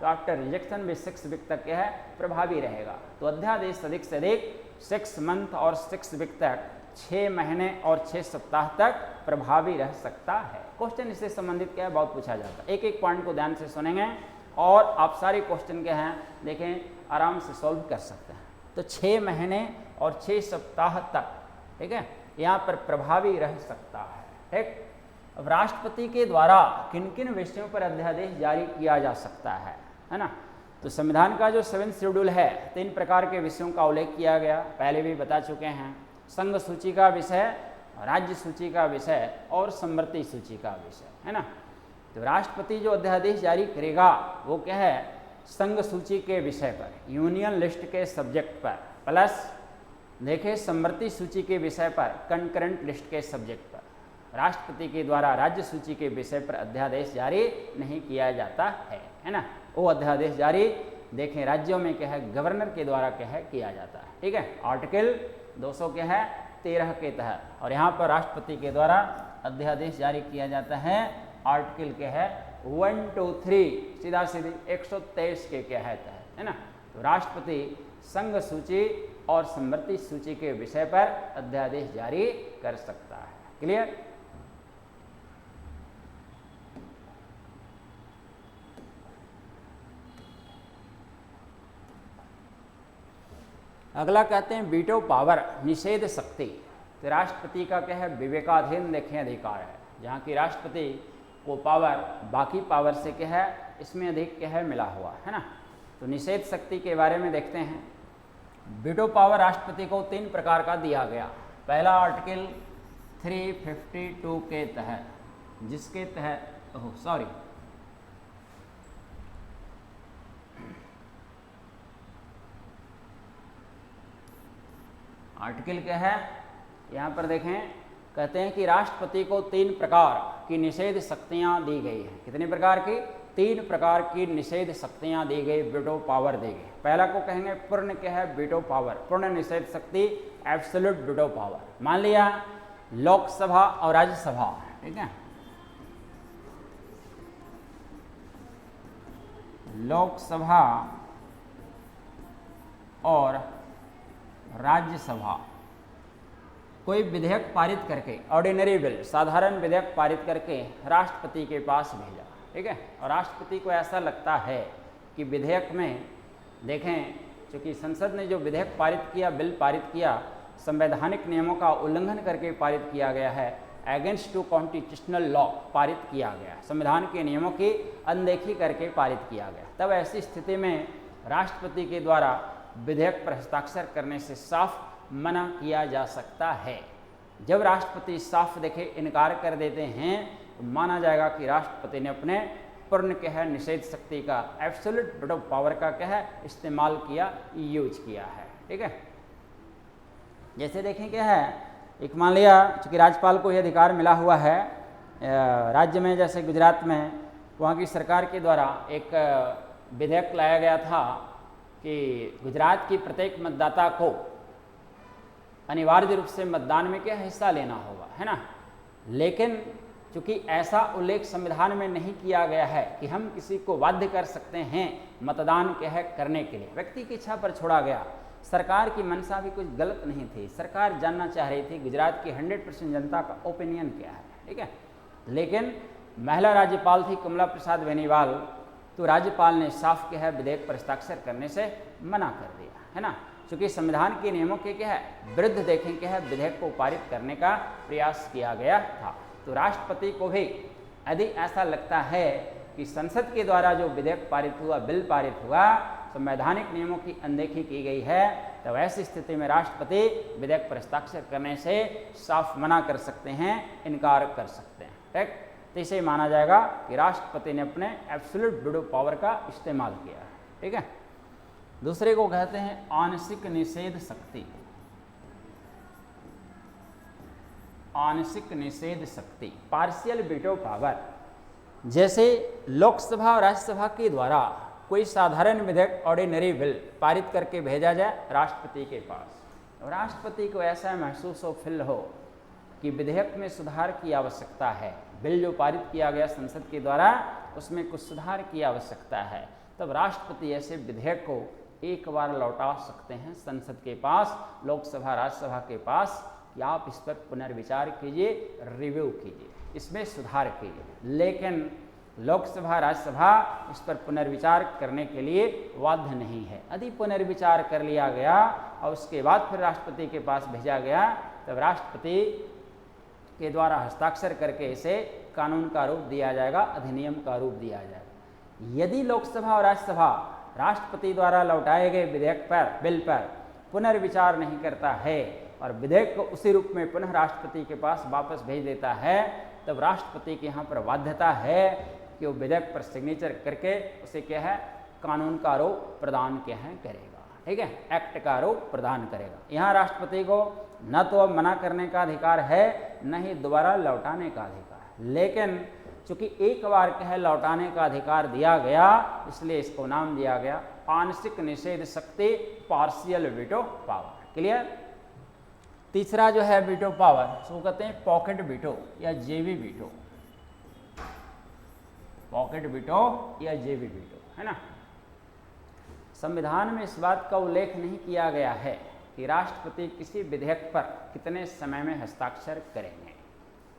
तो आफ्टर रिजेक्शन भी 6 वीक तक क्या है प्रभावी रहेगा। तो अध्यादेश अधिक से अधिक 6 मंथ और 6 वीक तक, 6 महीने और 6 सप्ताह तक प्रभावी रह सकता है। क्वेश्चन इससे संबंधित क्या है बहुत पूछा जाता है। एक एक पॉइंट को ध्यान से सुनेंगे और आप सारे क्वेश्चन क्या हैं देखें आराम से सॉल्व कर सकते हैं। तो 6 महीने और 6 सप्ताह तक, ठीक है, यहाँ पर प्रभावी रह सकता है। ठीक, अब राष्ट्रपति के द्वारा किन किन विषयों पर अध्यादेश जारी किया जा सकता है ना। तो संविधान का जो 7th शेड्यूल है 3 प्रकार के विषयों का उल्लेख किया गया, पहले भी बता चुके हैं। संघ सूची का विषय, राज्य सूची का विषय और समवर्ती सूची का विषय, है ना। तो राष्ट्रपति जो अध्यादेश जारी करेगा वो क्या है संघ सूची के विषय पर, यूनियन लिस्ट के सब्जेक्ट पर, प्लस देखें समवर्ती सूची के विषय पर, कंकरेंट लिस्ट के सब्जेक्ट पर। राष्ट्रपति के द्वारा राज्य सूची के विषय पर अध्यादेश जारी नहीं किया जाता है ना। वो अध्यादेश जारी देखें राज्यों में क्या है गवर्नर के द्वारा क्या है किया जाता है। ठीक है, आर्टिकल 200 क्या है 13 के तहत, और यहाँ पर राष्ट्रपति के द्वारा अध्यादेश जारी किया जाता है आर्टिकल क्या है 1, 2, 3 सीधा सीधी 123 के क्या है तहत, है ना। तो राष्ट्रपति संघ सूची और समवर्ती सूची के विषय पर अध्यादेश जारी कर सकता है। क्लियर? अगला कहते हैं वीटो पावर, निषेध शक्ति। तो राष्ट्रपति का क्या है विवेकाधीन देखें अधिकार है, जहाँ की राष्ट्रपति को पावर बाकी पावर से क्या है इसमें अधिक क्या है मिला हुआ है ना। तो निषेध शक्ति के बारे में देखते हैं। वीटो पावर राष्ट्रपति को 3 प्रकार का दिया गया। पहला आर्टिकल 352 के तहत, जिसके तहत आर्टिकल क्या है यहाँ पर देखें, कहते हैं कि राष्ट्रपति को 3 प्रकार की निषेध शक्तियाँ दी गई हैं। कितने प्रकार की? 3 प्रकार की निषेध शक्तियां दी गई, वीटो पावर दी गई। पहला को कहेंगे पूर्ण क्या है, वीटो पावर, पूर्ण निषेध शक्ति, एब्सोल्यूट वीटो पावर। मान लिया लोकसभा और राज्यसभा, ठीक है, लोकसभा और राज्यसभा कोई विधेयक पारित करके, ऑर्डिनरी बिल, साधारण विधेयक पारित करके राष्ट्रपति के पास भेजा, ठीक है, और राष्ट्रपति को ऐसा लगता है कि विधेयक में देखें, चूंकि संसद ने जो विधेयक पारित किया, बिल पारित किया, संवैधानिक नियमों का उल्लंघन करके पारित किया गया है, अगेंस्ट टू कॉन्स्टिट्यूशनल लॉ पारित किया गया, संविधान के नियमों की अनदेखी करके पारित किया गया। तब ऐसी स्थिति में राष्ट्रपति के द्वारा विधेयक पर हस्ताक्षर करने से साफ मना किया जा सकता है। जब राष्ट्रपति साफ देखे इनकार कर देते हैं तो माना जाएगा कि राष्ट्रपति ने अपने पूर्ण क्या है निषेध शक्ति का, एब्सोल्यूट वीटो पावर का क्या है इस्तेमाल किया, यूज किया है, ठीक है। जैसे देखें क्या है, एक मान लिया चूँकि राज्यपाल को यह अधिकार मिला हुआ है राज्य में, जैसे गुजरात में वहाँ की सरकार के द्वारा एक विधेयक लाया गया था कि गुजरात की प्रत्येक मतदाता को अनिवार्य रूप से मतदान में क्या हिस्सा लेना होगा, है ना। लेकिन चूंकि ऐसा उल्लेख संविधान में नहीं किया गया है कि हम किसी को बाध्य कर सकते हैं मतदान क्या है करने के लिए, व्यक्ति की इच्छा पर छोड़ा गया। सरकार की मंशा भी कुछ गलत नहीं थी, सरकार जानना चाह रही थी गुजरात की 100% जनता का ओपिनियन क्या है, ठीक है। लेकिन महिला राज्यपाल थी कमला प्रसाद बेनीवाल, तो राज्यपाल ने साफ क्या है विधेयक पर हस्ताक्षर करने से मना कर दिया, है ना। क्योंकि संविधान के नियमों के क्या है विरुद्ध देखें क्या है विधेयक को पारित करने का प्रयास किया गया था। तो राष्ट्रपति को भी यदि ऐसा लगता है कि संसद के द्वारा जो विधेयक पारित हुआ, बिल पारित हुआ, संवैधानिक नियमों की अनदेखी की गई है, तो ऐसी स्थिति में राष्ट्रपति विधेयक पर हस्ताक्षर करने से साफ मना कर सकते हैं, इनकार कर सकते हैं, ठीक। तो इसे माना जाएगा कि राष्ट्रपति ने अपने एब्सोल्यूट वीटो पावर का इस्तेमाल किया है, ठीक है। दूसरे को कहते हैं आंशिक निषेध शक्ति, आंशिक निषेध शक्ति, पार्शियल वीटो पावर। जैसे लोकसभा और राज्यसभा के द्वारा कोई साधारण विधेयक, ऑर्डिनरी बिल पारित करके भेजा जाए राष्ट्रपति के पास, और राष्ट्रपति को ऐसा महसूस हो, फील हो कि विधेयक में सुधार की आवश्यकता है, बिल जो पारित किया गया संसद के द्वारा उसमें कुछ सुधार की आवश्यकता है, तब राष्ट्रपति ऐसे विधेयक को एक बार लौटा सकते हैं संसद के पास, लोकसभा राज्यसभा के पास, कि आप इस पर पुनर्विचार कीजिए, रिव्यू कीजिए, इसमें सुधार कीजिए। लेकिन लोकसभा राज्यसभा इस पर पुनर्विचार करने के लिए बाध्य नहीं है। यदि पुनर्विचार कर लिया गया और उसके बाद फिर राष्ट्रपति के पास भेजा गया, तब राष्ट्रपति के द्वारा हस्ताक्षर करके इसे कानून का रूप दिया जाएगा, अधिनियम का रूप दिया जाएगा। यदि लोकसभा और राज्यसभा राष्ट्रपति द्वारा लौटाए गए विधेयक पर, बिल पर पुनर्विचार नहीं करता है और विधेयक को उसी रूप में पुनः राष्ट्रपति के पास वापस भेज देता है, तब राष्ट्रपति के यहाँ पर बाध्यता है कि वो विधेयक पर सिग्नेचर करके उसे क्या है कानून का रूप प्रदान क्या है करेगा, ठीक है, एक्ट का रूप प्रदान करेगा। यहाँ राष्ट्रपति को न तो अब मना करने का अधिकार है, न ही दोबारा लौटाने का अधिकार। लेकिन चूंकि एक बार कह लौटाने का अधिकार दिया गया, इसलिए इसको नाम दिया गया आंशिक निषेध शक्ति, पार्शियल वीटो पावर। क्लियर। तीसरा जो है वीटो पावर, उसको कहते हैं पॉकेट वीटो या जेवी वीटो, पॉकेट वीटो या जेवी वीटो, है ना। संविधान में इस बात का उल्लेख नहीं किया गया है कि राष्ट्रपति किसी विधेयक पर कितने समय में हस्ताक्षर करेंगे,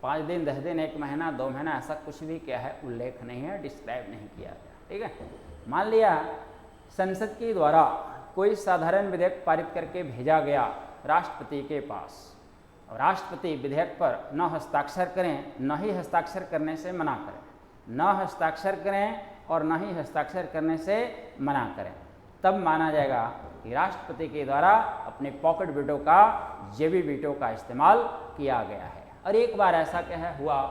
5 दिन, 10 दिन, 1 महीना, 2 महीना, ऐसा कुछ भी क्या है उल्लेख नहीं है, डिस्क्राइब नहीं किया गया, ठीक है। मान लिया संसद के द्वारा कोई साधारण विधेयक पारित करके भेजा गया राष्ट्रपति के पास, और राष्ट्रपति विधेयक पर न हस्ताक्षर करें, न ही हस्ताक्षर करने से मना करें, न हस्ताक्षर करें और न ही हस्ताक्षर करने से मना करें, तब माना जाएगा कि राष्ट्रपति के द्वारा अपने पॉकेट वीटो का, जेवी वीटो का इस्तेमाल किया गया है। और एक बार ऐसा क्या है हुआ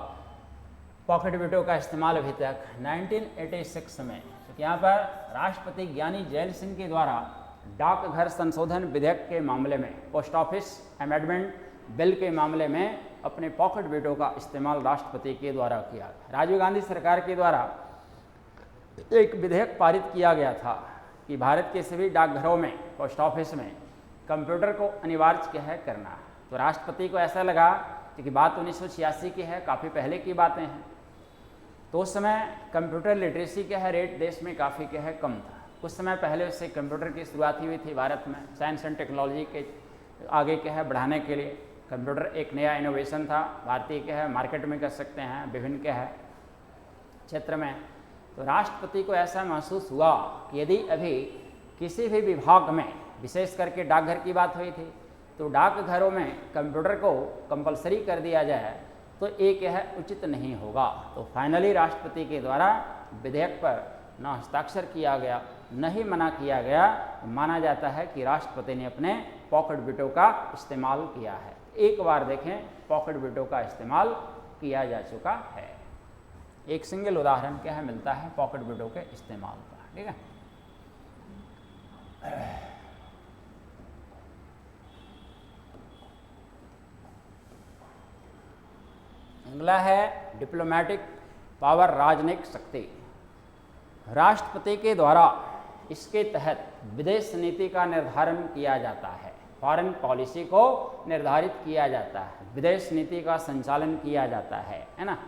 पॉकेट वीटो का इस्तेमाल अभी तक 1986 में, तो यहाँ पर राष्ट्रपति ज्ञानी जैल सिंह के द्वारा डाकघर संशोधन विधेयक के मामले में, पोस्ट ऑफिस अमेंडमेंट बिल के मामले में अपने पॉकेट वीटो का इस्तेमाल राष्ट्रपति के द्वारा किया। राजीव गांधी सरकार के द्वारा एक विधेयक पारित किया गया था कि भारत के सभी डाकघरों में, पोस्ट ऑफिस में कंप्यूटर को अनिवार्य क्या है करना। तो राष्ट्रपति को ऐसा लगा कि बात 1986 की है, काफ़ी पहले की बातें हैं, तो उस समय कंप्यूटर लिटरेसी क्या है रेट देश में काफ़ी क्या है कम था। कुछ समय पहले उससे कंप्यूटर की शुरुआत हुई थी भारत में, साइंस एंड टेक्नोलॉजी के आगे क्या है बढ़ाने के लिए। कंप्यूटर एक नया इनोवेशन था, भारतीय क्या है मार्केट में कर सकते हैं विभिन्न क्या है क्षेत्र में। तो राष्ट्रपति को ऐसा महसूस हुआ कि यदि अभी किसी भी विभाग में, विशेष करके डाकघर की बात हुई थी, तो डाकघरों में कंप्यूटर को कंपलसरी कर दिया जाए तो एक यह उचित नहीं होगा। तो फाइनली राष्ट्रपति के द्वारा विधेयक पर न हस्ताक्षर किया गया, न ही मना किया गया। माना जाता है कि राष्ट्रपति ने अपने पॉकेट वीटो का इस्तेमाल किया है। एक बार देखें, पॉकेट वीटो का इस्तेमाल किया जा चुका है। एक सिंगल उदाहरण क्या है मिलता है पॉकेट वीटो के इस्तेमाल का, ठीक है। अगला है डिप्लोमेटिक पावर, राजनयिक शक्ति। राष्ट्रपति के द्वारा इसके तहत विदेश नीति का निर्धारण किया जाता है, फॉरेन पॉलिसी को निर्धारित किया जाता है, विदेश नीति का संचालन किया जाता है ना।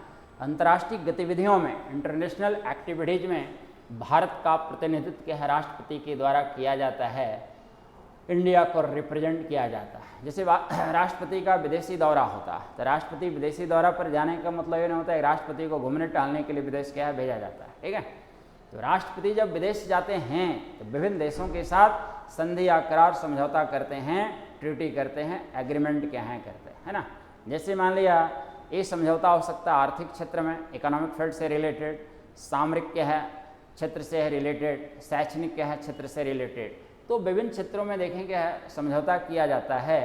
अंतर्राष्ट्रीय गतिविधियों में, इंटरनेशनल एक्टिविटीज में भारत का प्रतिनिधित्व क्या है राष्ट्रपति के द्वारा किया जाता है, इंडिया को रिप्रेजेंट किया जाता है। जैसे राष्ट्रपति का विदेशी दौरा होता है, तो राष्ट्रपति विदेशी दौरा पर जाने का मतलब ये नहीं होता है राष्ट्रपति को घूमने टहलने के लिए विदेश क्या है भेजा जाता है, ठीक है। तो राष्ट्रपति जब विदेश जाते हैं तो विभिन्न देशों के साथ संधि या करार समझौता करते हैं, ट्रीटी करते हैं, एग्रीमेंट क्या है करते हैं, है ना। जैसे मान लिया ये समझौता हो सकता है आर्थिक क्षेत्र में, इकोनॉमिक फील्ड से रिलेटेड, सामरिक क्या है क्षेत्र से है रिलेटेड, शैक्षणिक क्या है क्षेत्र से रिलेटेड। तो विभिन्न क्षेत्रों में देखें क्या है समझौता किया जाता है।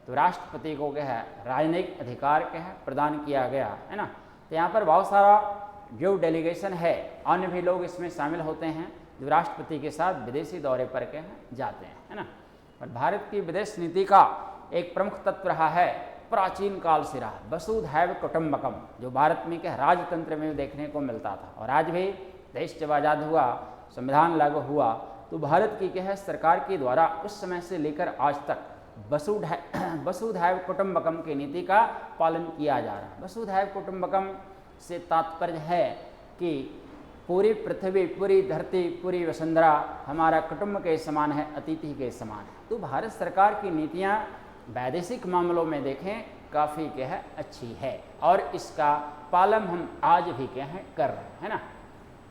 तो राष्ट्रपति को क्या है राजनयिक अधिकार क्या है प्रदान किया गया, है ना। तो यहाँ पर बहुत सारा जो डेलीगेशन है, अन्य भी लोग इसमें शामिल होते हैं जो राष्ट्रपति के साथ विदेशी दौरे पर के जाते हैं, है ना। और भारत की विदेश नीति का एक प्रमुख तत्व रहा है, प्राचीन काल से रहा, वसुधैव कुटुंबकम, जो भारत में क्या राजतंत्र में देखने को मिलता था। और आज भी देश जब आज़ाद हुआ, संविधान लागू हुआ, तो भारत की क्या है सरकार के द्वारा उस समय से लेकर आज तक वसुधैव कुटुंबकम की नीति का पालन किया जा रहा है। वसुधैव कुटुंबकम से तात्पर्य है कि पूरी पृथ्वी, पूरी धरती, पूरी वसुंधरा हमारा कुटुंब के समान है, अतिथि के समान है। तो भारत सरकार की नीतियाँ वैदेशिक मामलों में देखें काफ़ी क्या है अच्छी है, और इसका पालन हम आज भी क्या है कर रहे हैं, है ना।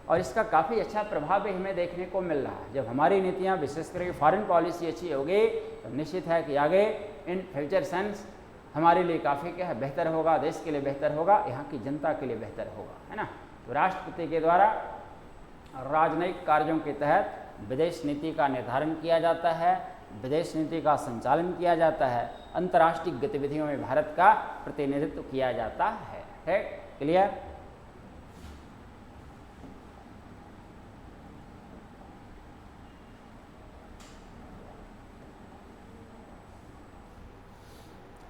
और इसका काफ़ी अच्छा प्रभाव भी हमें देखने को मिल रहा है। जब हमारी नीतियाँ विशेष करके फॉरेन पॉलिसी अच्छी होगी तो निश्चित है कि आगे इन फ्यूचर सेंस हमारे लिए काफ़ी क्या है बेहतर होगा, देश के लिए बेहतर होगा, यहाँ की जनता के लिए बेहतर होगा, है ना। तो राष्ट्रपति के द्वारा राजनयिक कार्यों के तहत विदेश नीति का निर्धारण किया जाता है, विदेश नीति का संचालन किया जाता है, अंतर्राष्ट्रीय गतिविधियों में भारत का प्रतिनिधित्व किया जाता है। क्लियर।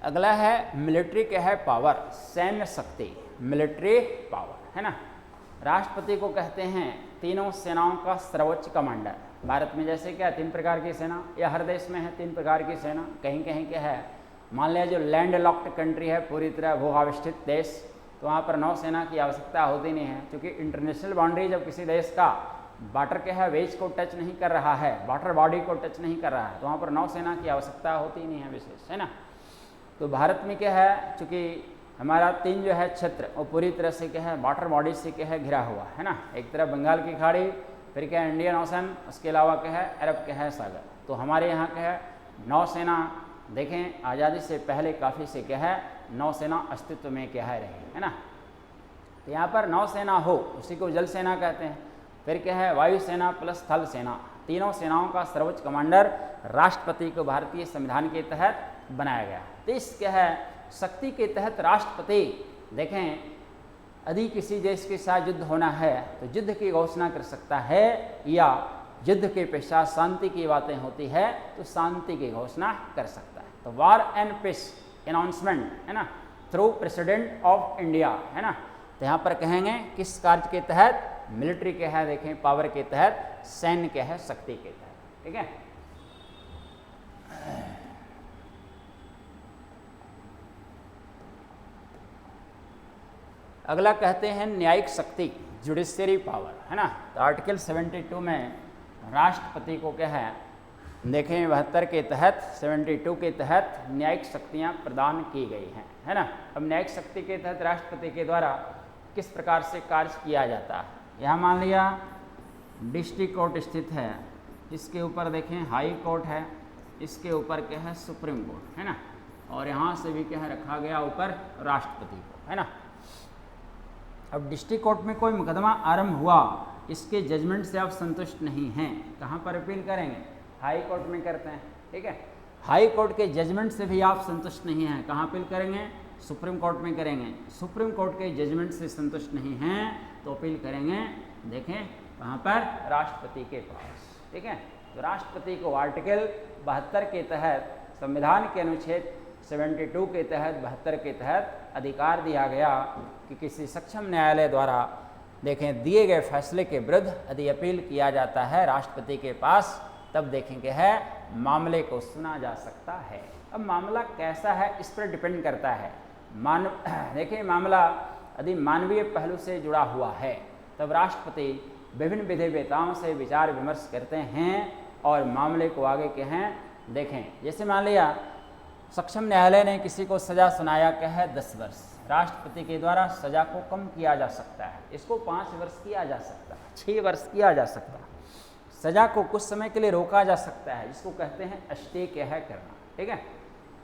अगला है मिलिट्री क्या है पावर, सैन्य शक्ति, मिलिट्री पावर, है ना। राष्ट्रपति को कहते हैं तीनों सेनाओं का सर्वोच्च कमांडर। भारत में जैसे क्या 3 प्रकार की सेना, या हर देश में है 3 प्रकार की सेना, कहीं कहीं क्या है मान लिया जो लैंड लॉक्ड कंट्री है, पूरी तरह भू आविष्ठित देश, तो वहाँ पर नौसेना की आवश्यकता होती नहीं है, क्योंकि इंटरनेशनल बाउंड्री जब किसी देश का वाटर क्या है वेज को टच नहीं कर रहा है, वाटर बॉडी को टच नहीं कर रहा है, तो वहाँ पर नौसेना की आवश्यकता होती नहीं है विशेष, है ना। तो भारत में क्या है चूँकि हमारा 3 जो है क्षेत्र वो पूरी तरह से क्या है वाटर बॉडी से क्या है घिरा हुआ है ना। एक तरफ बंगाल की खाड़ी, फिर क्या है इंडियन ओशन, उसके अलावा क्या है अरब क्या है सागर। तो हमारे यहाँ क्या है नौसेना देखें आज़ादी से पहले काफ़ी से क्या है नौसेना अस्तित्व में क्या है रही, है ना। तो यहाँ पर नौसेना हो उसी को जल सेना कहते हैं, फिर क्या है वायुसेना प्लस थल सेना, तीनों सेनाओं का सर्वोच्च कमांडर राष्ट्रपति को भारतीय संविधान के तहत बनाया गया। तो इस क्या है शक्ति के तहत राष्ट्रपति देखें यदि किसी देश के साथ युद्ध होना है तो युद्ध की घोषणा कर सकता है, या युद्ध के पश्चात शांति की बातें होती है तो शांति की घोषणा कर सकता है। तो वार एंड पीस अनाउंसमेंट, है ना, थ्रू प्रेसिडेंट ऑफ इंडिया, है ना। तो यहाँ पर कहेंगे किस कार्य के तहत मिलिट्री क्या है, देखें पावर के तहत, सैन्य क्या है, शक्ति के तहत। ठीक है, अगला कहते हैं न्यायिक शक्ति, जुडिशियरी पावर, है ना। तो आर्टिकल 72 में राष्ट्रपति को क्या है, देखें 72 के तहत, 72 के तहत न्यायिक शक्तियां प्रदान की गई हैं, है ना। अब न्यायिक शक्ति के तहत राष्ट्रपति के द्वारा किस प्रकार से कार्य किया जाता है। यहाँ मान लिया डिस्ट्रिक्ट कोर्ट स्थित है, इसके ऊपर देखें हाई कोर्ट है, इसके ऊपर क्या है, सुप्रीम कोर्ट, है ना। और यहाँ से भी क्या है रखा गया ऊपर राष्ट्रपति को, है ना। अब डिस्ट्रिक्ट कोर्ट में कोई मुकदमा आरंभ हुआ, इसके जजमेंट से आप संतुष्ट नहीं हैं, कहाँ पर अपील करेंगे, हाई कोर्ट में करते हैं। ठीक है, हाई कोर्ट के जजमेंट से भी आप संतुष्ट नहीं हैं, कहाँ अपील करेंगे, सुप्रीम कोर्ट में करेंगे। सुप्रीम कोर्ट के जजमेंट से संतुष्ट नहीं हैं तो अपील करेंगे, देखें कहाँ पर, राष्ट्रपति के पास। ठीक है, तो राष्ट्रपति को आर्टिकल 72 के तहत, संविधान के अनुच्छेद 72 के तहत, 72 के तहत अधिकार दिया गया कि किसी सक्षम न्यायालय द्वारा देखें दिए गए फैसले के विरुद्ध यदि अपील किया जाता है राष्ट्रपति के पास, तब देखेंगे है मामले को सुना जा सकता है। अब मामला कैसा है इस पर डिपेंड करता है। देखिए मामला यदि मानवीय पहलू से जुड़ा हुआ है तब राष्ट्रपति विभिन्न विधिवेताओं से विचार विमर्श करते हैं और मामले को आगे के हैं देखें। जैसे मान लिया सक्षम न्यायालय ने किसी को सज़ा सुनाया क्या है 10 वर्ष, राष्ट्रपति के द्वारा सज़ा को कम किया जा सकता है, इसको 5 वर्ष किया जा सकता है, 6 वर्ष किया जा सकता है, सज़ा को कुछ समय के लिए रोका जा सकता है, जिसको कहते हैं स्टे क्या है करना। ठीक है,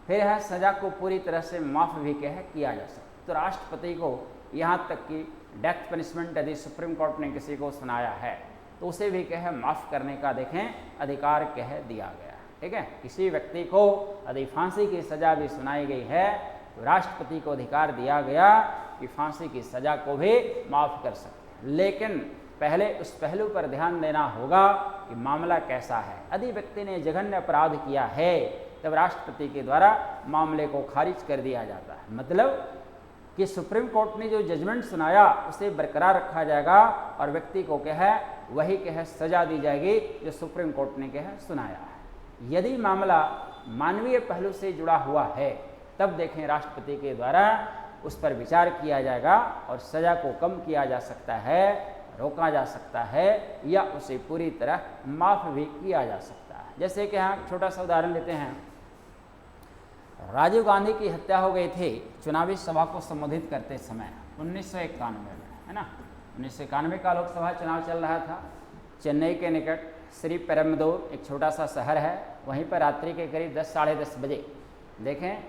फिर है सज़ा को पूरी तरह से माफ़ भी क्या है किया जा सकता है। तो राष्ट्रपति को यहाँ तक कि डेथ पनिशमेंट यदि सुप्रीम कोर्ट ने किसी को सुनाया है तो उसे भी क्या है माफ़ करने का देखें अधिकार क्या है दिया गया। ठीक है, किसी व्यक्ति को यदि फांसी की सज़ा भी सुनाई गई है तो राष्ट्रपति को अधिकार दिया गया कि फांसी की सज़ा को भी माफ़ कर सकते हैं, लेकिन पहले उस पहलू पर ध्यान देना होगा कि मामला कैसा है। यदि व्यक्ति ने जघन्य अपराध किया है तब राष्ट्रपति के द्वारा मामले को खारिज कर दिया जाता है, मतलब कि सुप्रीम कोर्ट ने जो जजमेंट सुनाया उसे बरकरार रखा जाएगा और व्यक्ति को क्या है वही क्या है सज़ा दी जाएगी जो सुप्रीम कोर्ट ने क्या है सुनाया है। यदि मामला मानवीय पहलू से जुड़ा हुआ है तब देखें राष्ट्रपति के द्वारा उस पर विचार किया जाएगा और सज़ा को कम किया जा सकता है, रोका जा सकता है या उसे पूरी तरह माफ़ भी किया जा सकता है। जैसे कि यहाँ छोटा सा उदाहरण लेते हैं, राजीव गांधी की हत्या हो गई थी चुनावी सभा को संबोधित करते समय 1991 में, है ना। 1991 का लोकसभा चुनाव चल रहा था। चेन्नई के निकट श्री पेरम्बदूर एक छोटा सा शहर है, वहीं पर रात्रि के करीब 10 साढ़े 10 बजे देखें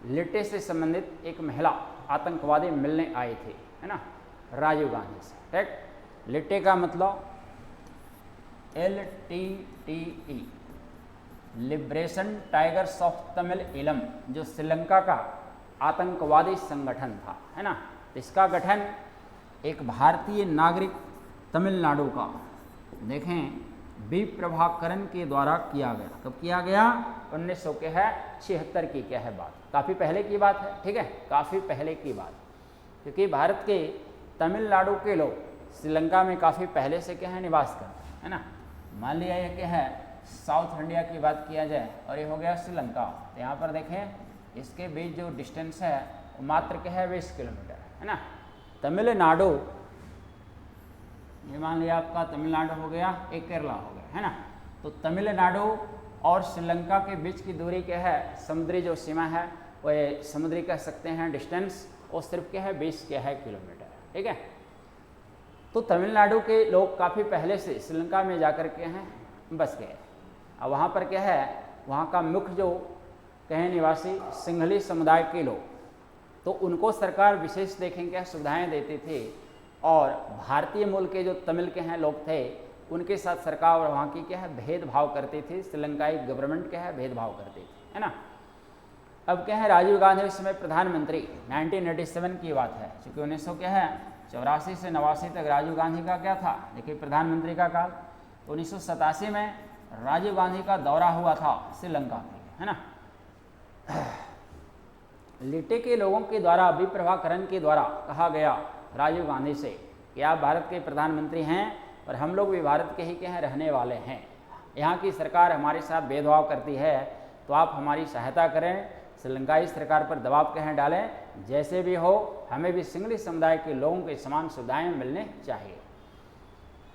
लिट्टे से संबंधित एक महिला आतंकवादी मिलने आई थी, है ना, राजीव गांधी से। ठीक, लिट्टे का मतलब LTTE, liberation tigers of Tamil इलम, जो श्रीलंका का आतंकवादी संगठन था, है ना। इसका गठन एक भारतीय नागरिक तमिलनाडु का देखें बी प्रभाकरन के द्वारा किया गया। कब किया गया, 1976 की क्या है बात, काफ़ी पहले की बात है। ठीक है, काफ़ी पहले की बात, क्योंकि भारत के तमिलनाडु के लोग श्रीलंका में काफ़ी पहले से क्या है निवास करते हैं, है ना। मान लिया ये क्या है साउथ इंडिया की बात किया जाए और ये हो गया श्रीलंका, तो यहाँ पर देखें इसके बीच जो डिस्टेंस है वो मात्र क्या है 20 किलोमीटर, है ना। तमिलनाडु ये मान लिया आपका तमिलनाडु हो गया, एक केरला हो गया, है ना। तो तमिलनाडु और श्रीलंका के बीच की दूरी क्या है, समुद्री जो सीमा है वो समुद्री कह सकते हैं डिस्टेंस, वो सिर्फ क्या है 20 क्या है किलोमीटर। ठीक है, तो तमिलनाडु के लोग काफ़ी पहले से श्रीलंका में जाकर के हैं बस गए। अब वहाँ पर क्या है, वहाँ का मुख्य जो कहें निवासी सिंघली समुदाय के लोग, तो उनको सरकार विशेष देखें क्या सुविधाएं देती थी और भारतीय मूल के जो तमिल के हैं लोग थे उनके साथ सरकार और वहाँ की क्या है भेदभाव करती थी, श्रीलंकाई गवर्नमेंट क्या है भेदभाव करती थी, है ना। अब क्या है राजीव गांधी उस समय प्रधानमंत्री 1987 की बात है, क्योंकि 1984 से 89 तक राजीव गांधी का क्या था देखिए प्रधानमंत्री का काल। तो 1987 में राजीव गांधी का दौरा हुआ था श्रीलंका में, है ना। लिट्टे के लोगों के द्वारा बी प्रभाकरन के द्वारा कहा गया राजीव गांधी से कि आप भारत के प्रधानमंत्री हैं और हम लोग भी भारत के ही के हैं रहने वाले हैं, यहाँ की सरकार हमारे साथ भेदभाव करती है तो आप हमारी सहायता करें, श्रीलंकाई सरकार पर दबाव कहें डालें, जैसे भी हो हमें भी सिंगली समुदाय के लोगों के समान सुविधाएँ मिलने चाहिए।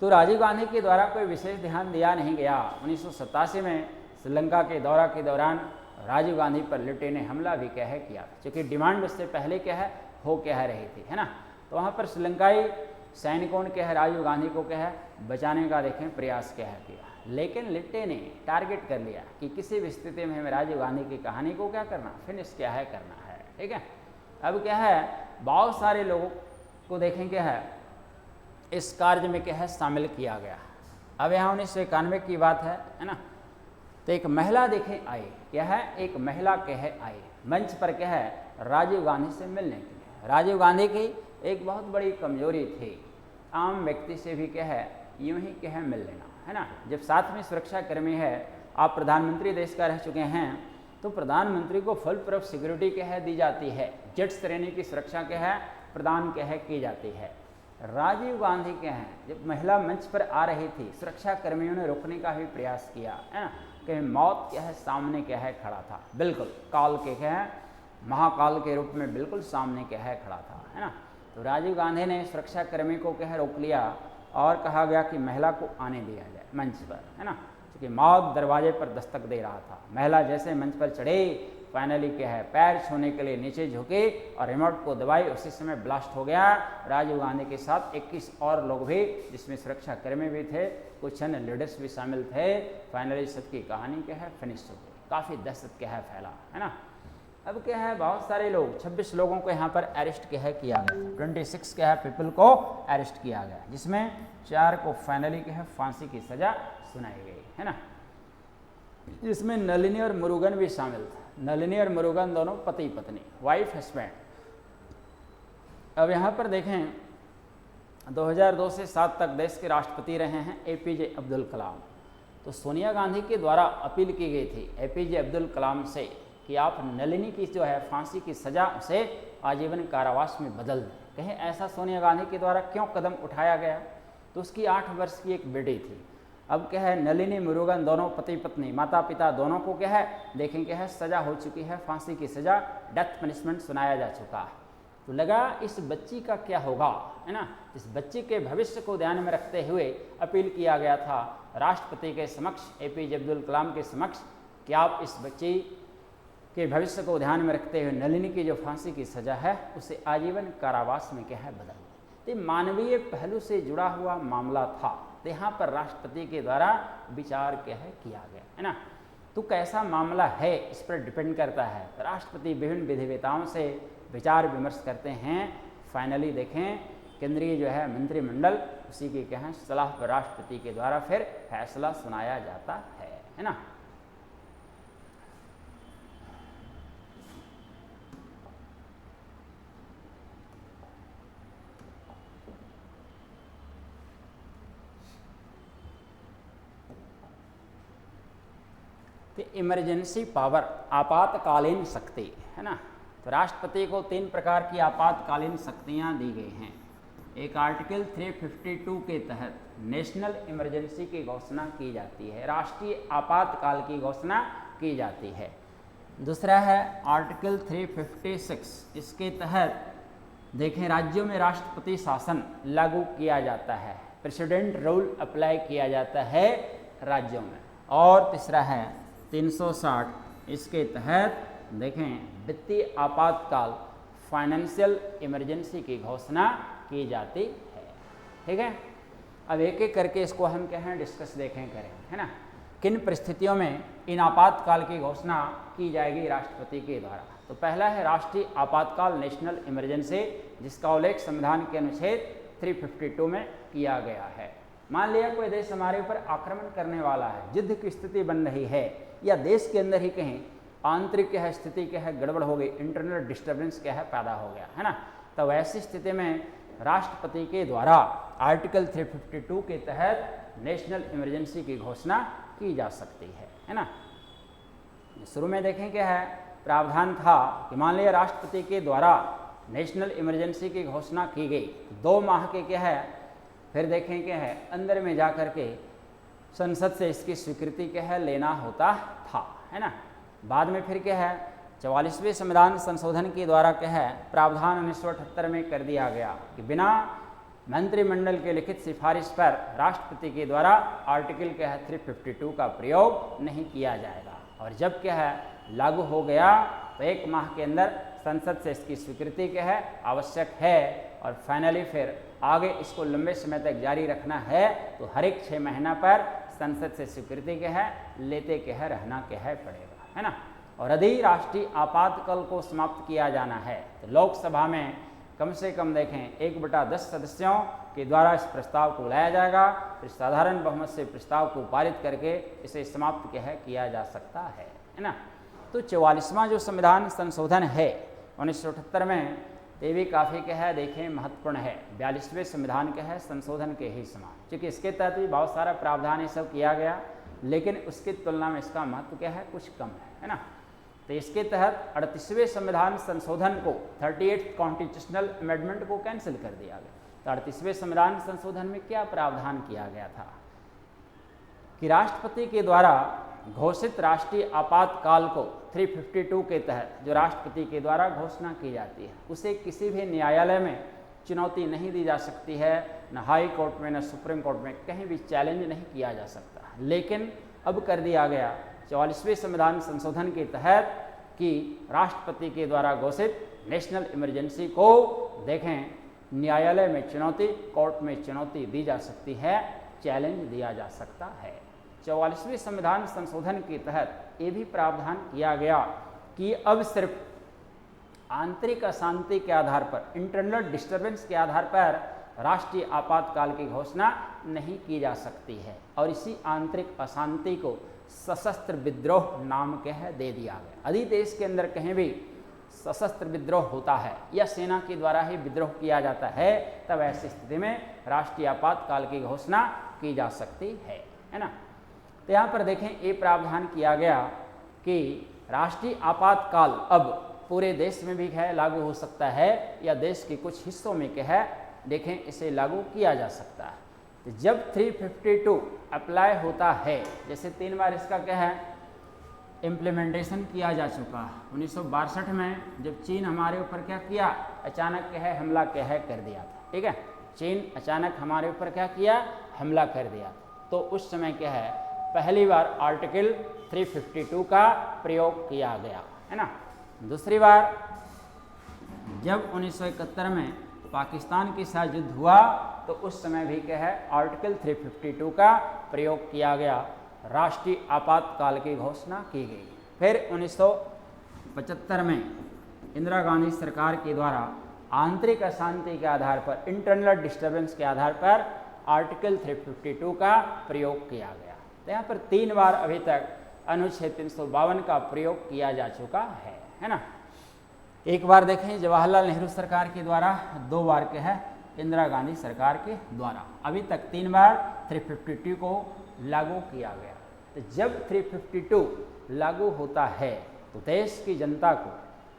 तो राजीव गांधी के द्वारा कोई विशेष ध्यान दिया नहीं गया। 1987 में श्रीलंका के दौरा के दौरान राजीव गांधी पर लिट्टे ने हमला भी किया, क्योंकि डिमांड उससे पहले हो रही थी, है ना। तो वहाँ पर श्रीलंकाई सैनिकों ने राजीव गांधी को बचाने का देखें प्रयास किया, लेकिन लिट्टे ने टारगेट कर लिया कि किसी भी स्थिति में हमें राजीव गांधी की कहानी को करना, फिनिश करना है, ठीक है। अब बहुत सारे लोगों को देखें इस कार्य में शामिल किया गया। अब यहाँ 1991 की बात है ना। तो एक महिला देखें आई, एक महिला आई मंच पर राजीव गांधी से मिलने के लिए। राजीव गांधी की एक बहुत बड़ी कमजोरी थी, आम व्यक्ति से भी यूं ही मिल लेना, है ना। जब साथ में सुरक्षा कर्मी है, आप प्रधानमंत्री देश का रह चुके हैं, तो प्रधानमंत्री को फुल प्रूफ सिक्योरिटी दी जाती है, जेट श्रेणी की सुरक्षा प्रदान की जाती है। राजीव गांधी जब महिला मंच पर आ रही थी, सुरक्षा कर्मियों ने रोकने का भी प्रयास किया, है ना, कि मौत सामने खड़ा था, बिल्कुल काल के महाकाल के रूप में बिल्कुल सामने खड़ा था, है ना। तो राजीव गांधी ने सुरक्षा कर्मी को रोक लिया और कहा गया कि महिला को आने दिया जाए मंच पर, है ना, क्योंकि मौत दरवाजे पर दस्तक दे रहा था। महिला जैसे मंच पर चढ़े, फाइनली पैर छूने के लिए नीचे झुके और रिमोट को दबाई, उसी समय ब्लास्ट हो गया। राजीव गांधी के साथ 21 और लोग भी, जिसमें सुरक्षा कर्मी भी थे, कुछ अन्य लीडर्स भी शामिल थे। फाइनली सबकी कहानी फिनिश हो गई। काफ़ी दहशत फैला, है ना। अब बहुत सारे लोग, 26 लोगों को यहाँ पर अरेस्ट किया गया, 26 पीपल को अरेस्ट किया गया, जिसमें 4 को फाइनली फांसी की सज़ा सुनाई गई, है ना। जिसमें नलिनी और मुरुगन भी शामिल था। नलिनी और मुरुगन दोनों पति पत्नी, वाइफ हस्बैंड। अब यहाँ पर देखें 2002 से 7 तक देश के राष्ट्रपति रहे हैं APJ अब्दुल कलाम। तो सोनिया गांधी के द्वारा अपील की गई थी APJ अब्दुल कलाम से कि आप नलिनी की फांसी की सज़ा उसे आजीवन कारावास में बदल दें। कहें ऐसा सोनिया गांधी के द्वारा क्यों कदम उठाया गया? तो उसकी 8 वर्ष की एक बेटी थी। अब नलिनी मुरुगन दोनों पति पत्नी, माता पिता दोनों को देखें सज़ा हो चुकी है, फांसी की सज़ा, डेथ पनिशमेंट सुनाया जा चुका है। तो लगा इस बच्ची का क्या होगा, है ना। इस बच्ची के भविष्य को ध्यान में रखते हुए अपील किया गया था राष्ट्रपति के समक्ष, APJ अब्दुल कलाम के समक्ष, कि आप इस बच्ची के भविष्य को ध्यान में रखते हुए नलिनी की जो फांसी की सज़ा है उसे आजीवन कारावास में बदल दें। तो मानवीय पहलू से जुड़ा हुआ मामला था, तो यहाँ पर राष्ट्रपति के द्वारा विचार किया गया, है ना। तो कैसा मामला है इस पर डिपेंड करता है। तो राष्ट्रपति विभिन्न विधिवेताओं से विचार विमर्श करते हैं। फाइनली देखें केंद्रीय मंत्रिमंडल, उसी की सलाह पर राष्ट्रपति के द्वारा फिर फैसला सुनाया जाता है ना। इमरजेंसी पावर, आपातकालीन शक्ति, है ना। तो राष्ट्रपति को 3 प्रकार की आपातकालीन शक्तियां दी गई हैं। एक आर्टिकल 352 के तहत नेशनल इमरजेंसी की घोषणा की जाती है, राष्ट्रीय आपातकाल की घोषणा की जाती है। दूसरा है आर्टिकल 356, इसके तहत देखें राज्यों में राष्ट्रपति शासन लागू किया जाता है, प्रेसिडेंट रूल अप्लाई किया जाता है राज्यों में। और तीसरा है 360, इसके तहत देखें वित्तीय आपातकाल, फाइनेंशियल इमरजेंसी की घोषणा की जाती है, ठीक है। अब एक एक करके इसको हम डिस्कस करें, है ना। किन परिस्थितियों में इन आपातकाल की घोषणा की जाएगी राष्ट्रपति के द्वारा? तो पहला है राष्ट्रीय आपातकाल, नेशनल इमरजेंसी, जिसका उल्लेख संविधान के अनुच्छेद 352 में किया गया है। मान लिया कोई देश हमारे ऊपर आक्रमण करने वाला है, युद्ध की स्थिति बन रही है, या देश के अंदर ही कहीं आंतरिक स्थिति गड़बड़ हो गई, इंटरनल डिस्टर्बेंस पैदा हो गया, है ना। तो ऐसी स्थिति में राष्ट्रपति के द्वारा आर्टिकल 352 के तहत नेशनल इमरजेंसी की घोषणा की जा सकती है ना। शुरू में देखें क्या है प्रावधान था कि मान लिया राष्ट्रपति के द्वारा नेशनल इमरजेंसी की घोषणा की गई, 2 माह के क्या है फिर देखें क्या है अंदर में जा कर के संसद से इसकी स्वीकृति क्या है लेना होता था, है ना। बाद में फिर क्या है 44वें संविधान संशोधन के द्वारा क्या है प्रावधान 1978 में कर दिया गया कि बिना मंत्रिमंडल के लिखित सिफारिश पर राष्ट्रपति के द्वारा आर्टिकल क्या है 352 का प्रयोग नहीं किया जाएगा। और जब क्या है लागू हो गया तो 1 माह के अंदर संसद से इसकी स्वीकृति क्या है आवश्यक है, और फाइनली फिर आगे इसको लंबे समय तक जारी रखना है तो हर एक 6 महीना पर संसद से स्वीकृति क्या है लेते क्या है रहना क्या है पड़ेगा, है ना। और यदि राष्ट्रीय आपातकाल को समाप्त किया जाना है तो लोकसभा में कम से कम देखें 1/10 सदस्यों के द्वारा इस प्रस्ताव को लाया जाएगा, फिर साधारण बहुमत से प्रस्ताव को पारित करके इसे समाप्त क्या है किया जा सकता है ना। तो 44वां जो संविधान संशोधन है 1978 में ये भी काफ़ी क्या है देखें महत्वपूर्ण है, 42वें संविधान क्या है संशोधन के ही समान, क्योंकि इसके तहत भी बहुत सारा प्रावधान ये सब किया गया, लेकिन उसकी तुलना में इसका महत्व क्या है कुछ कम है ना। तो इसके तहत 38वें संविधान संशोधन को 38th कॉन्स्टिट्यूशनल अमेंडमेंट को कैंसिल कर दिया गया। तो 38वें संविधान संशोधन में क्या प्रावधान किया गया था कि राष्ट्रपति के द्वारा घोषित राष्ट्रीय आपातकाल को 352 के तहत जो राष्ट्रपति के द्वारा घोषणा की जाती है उसे किसी भी न्यायालय में चुनौती नहीं दी जा सकती है, न हाई कोर्ट में न सुप्रीम कोर्ट में कहीं भी चैलेंज नहीं किया जा सकता। लेकिन अब कर दिया गया 44वें संविधान संशोधन के तहत कि राष्ट्रपति के द्वारा घोषित नेशनल इमरजेंसी को देखें न्यायालय में चुनौती, कोर्ट में चुनौती दी जा सकती है, चैलेंज दिया जा सकता है। 44वें संविधान संशोधन के तहत ये भी प्रावधान किया गया कि अब सिर्फ आंतरिक अशांति के आधार पर, इंटरनल डिस्टर्बेंस के आधार पर राष्ट्रीय आपातकाल की घोषणा नहीं की जा सकती है, और इसी आंतरिक अशांति को सशस्त्र विद्रोह नाम के है दे दिया गया। यदि देश के अंदर कहीं भी सशस्त्र विद्रोह होता है या सेना के द्वारा ही विद्रोह किया जाता है तब ऐसी स्थिति में राष्ट्रीय आपातकाल की घोषणा की जा सकती है ना। तो यहाँ पर देखें ये प्रावधान किया गया कि राष्ट्रीय आपातकाल अब पूरे देश में भी है लागू हो सकता है या देश के कुछ हिस्सों में क्या है देखें इसे लागू किया जा सकता है। तो जब 352 अप्लाई होता है, जैसे 3 बार इसका क्या है इम्प्लीमेंटेशन किया जा चुका है। 1962 में जब चीन हमारे ऊपर क्या किया अचानक क्या है हमला क्या है कर दिया था, ठीक है। चीन अचानक हमारे ऊपर क्या किया हमला कर दिया, तो उस समय क्या है पहली बार आर्टिकल 352 का प्रयोग किया गया, है ना। दूसरी बार जब 1971 में पाकिस्तान के साथ युद्ध हुआ तो उस समय भी क्या है आर्टिकल 352 का प्रयोग किया गया, राष्ट्रीय आपातकाल की घोषणा की गई। फिर 1975 में इंदिरा गांधी सरकार के द्वारा आंतरिक अशांति के आधार पर, इंटरनल डिस्टर्बेंस के आधार पर आर्टिकल 352 का प्रयोग किया गया। तो यहाँ पर 3 बार अभी तक अनुच्छेद 352 का प्रयोग किया जा चुका है ना। एक बार देखें जवाहरलाल नेहरू सरकार के द्वारा, 2 बार के है इंदिरा गांधी सरकार के द्वारा, अभी तक 3 बार 352 को लागू किया गया। तो जब 352 लागू होता है तो देश की जनता को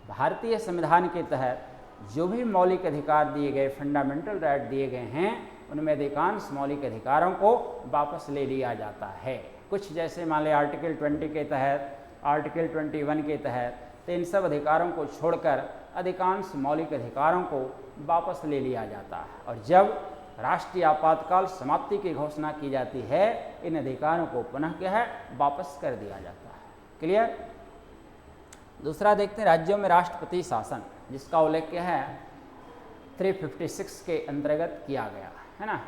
भारतीय संविधान के तहत जो भी मौलिक अधिकार दिए गए, फंडामेंटल राइट दिए गए हैं, उनमें अधिकांश मौलिक अधिकारों को वापस ले लिया जाता है। कुछ जैसे मान लें आर्टिकल 20 के तहत, आर्टिकल 21 के तहत, तो इन सब अधिकारों को छोड़कर अधिकांश मौलिक अधिकारों को वापस ले लिया जाता है। और जब राष्ट्रीय आपातकाल समाप्ति की घोषणा की जाती है इन अधिकारों को पुनः क्या है वापस कर दिया जाता है। क्लियर। दूसरा देखते हैं राज्यों में राष्ट्रपति शासन, जिसका उल्लेख क्या है 356 के अंतर्गत किया गया है ना।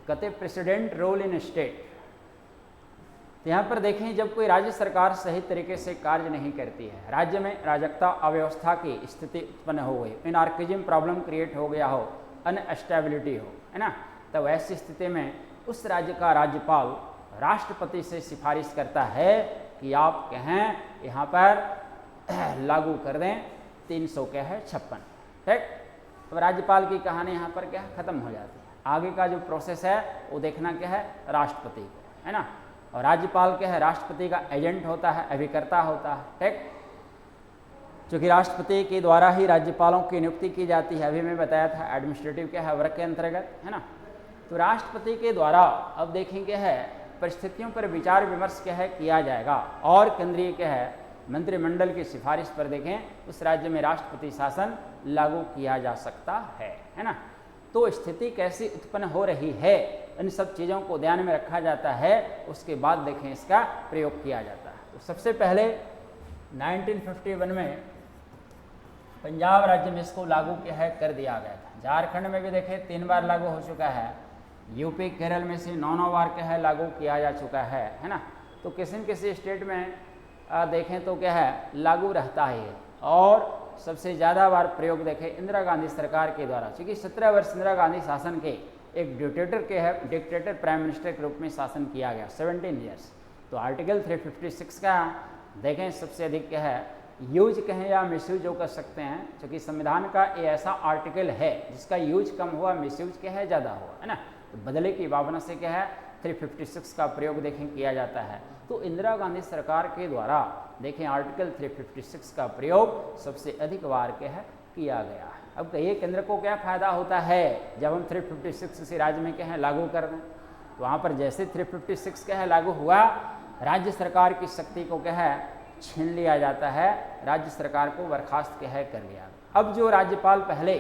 कहते प्रेसिडेंट रोल इन स्टेट। तो यहाँ पर देखें जब कोई राज्य सरकार सही तरीके से कार्य नहीं करती है, राज्य में अराजकता अव्यवस्था की स्थिति उत्पन्न हो गई, एनार्किज्म प्रॉब्लम क्रिएट हो गया हो, अनस्टेबिलिटी हो, है ना, तो ऐसी स्थिति में उस राज्य का राज्यपाल राष्ट्रपति से सिफारिश करता है कि आप कहें यहाँ पर लागू कर दें 356, ठीक। तो राज्यपाल की कहानी यहाँ पर क्या खत्म हो जाती है। आगे का जो प्रोसेस है वो देखना क्या है राष्ट्रपति को, है ना। और राज्यपाल क्या है राष्ट्रपति का एजेंट होता है, अभिकर्ता होता है, ठीक। चूँकि राष्ट्रपति के द्वारा ही राज्यपालों की नियुक्ति की जाती है, अभी मैं बताया था एडमिनिस्ट्रेटिव क्या है वर्ग के अंतर्गत, है ना। तो राष्ट्रपति के द्वारा अब देखेंगे है परिस्थितियों पर विचार विमर्श क्या है किया जाएगा और केंद्रीय क्या है मंत्रिमंडल की सिफारिश पर देखें उस राज्य में राष्ट्रपति शासन लागू किया जा सकता है ना। तो स्थिति कैसी उत्पन्न हो रही है इन सब चीज़ों को ध्यान में रखा जाता है, उसके बाद देखें इसका प्रयोग किया जाता है। तो सबसे पहले 1951 में पंजाब राज्य में इसको लागू क्या है कर दिया गया था। झारखंड में भी देखें 3 बार लागू हो चुका है, यूपी केरल में से 9 बार क्या है लागू किया जा चुका है ना। तो किसी न किसी स्टेट में देखें तो क्या है लागू रहता है और सबसे ज़्यादा बार प्रयोग देखें इंदिरा गांधी सरकार के द्वारा, क्योंकि 17 वर्ष इंदिरा गांधी शासन के एक डिक्टेटर प्राइम मिनिस्टर के रूप में शासन किया गया 17 ईयर्स। तो आर्टिकल 356 का देखें सबसे अधिक क्या है यूज कहें या मिसयूज जो कर सकते हैं, क्योंकि संविधान का ये ऐसा आर्टिकल है जिसका यूज कम हुआ मिसयूज क्या है ज़्यादा हुआ, है ना। तो बदले की भावना से क्या है 356 का प्रयोग देखें किया जाता है। तो इंदिरा गांधी सरकार के द्वारा देखें आर्टिकल 356 का प्रयोग सबसे अधिक बार क्या है किया गया है। अब कहिए केंद्र को क्या फ़ायदा होता है जब हम 356 इसी राज्य में क्या है लागू कर दें। तो वहाँ पर जैसे 356 क्या है लागू हुआ, राज्य सरकार की शक्ति को क्या है छीन लिया जाता है, राज्य सरकार को बर्खास्त क्या है कर लिया। अब जो राज्यपाल पहले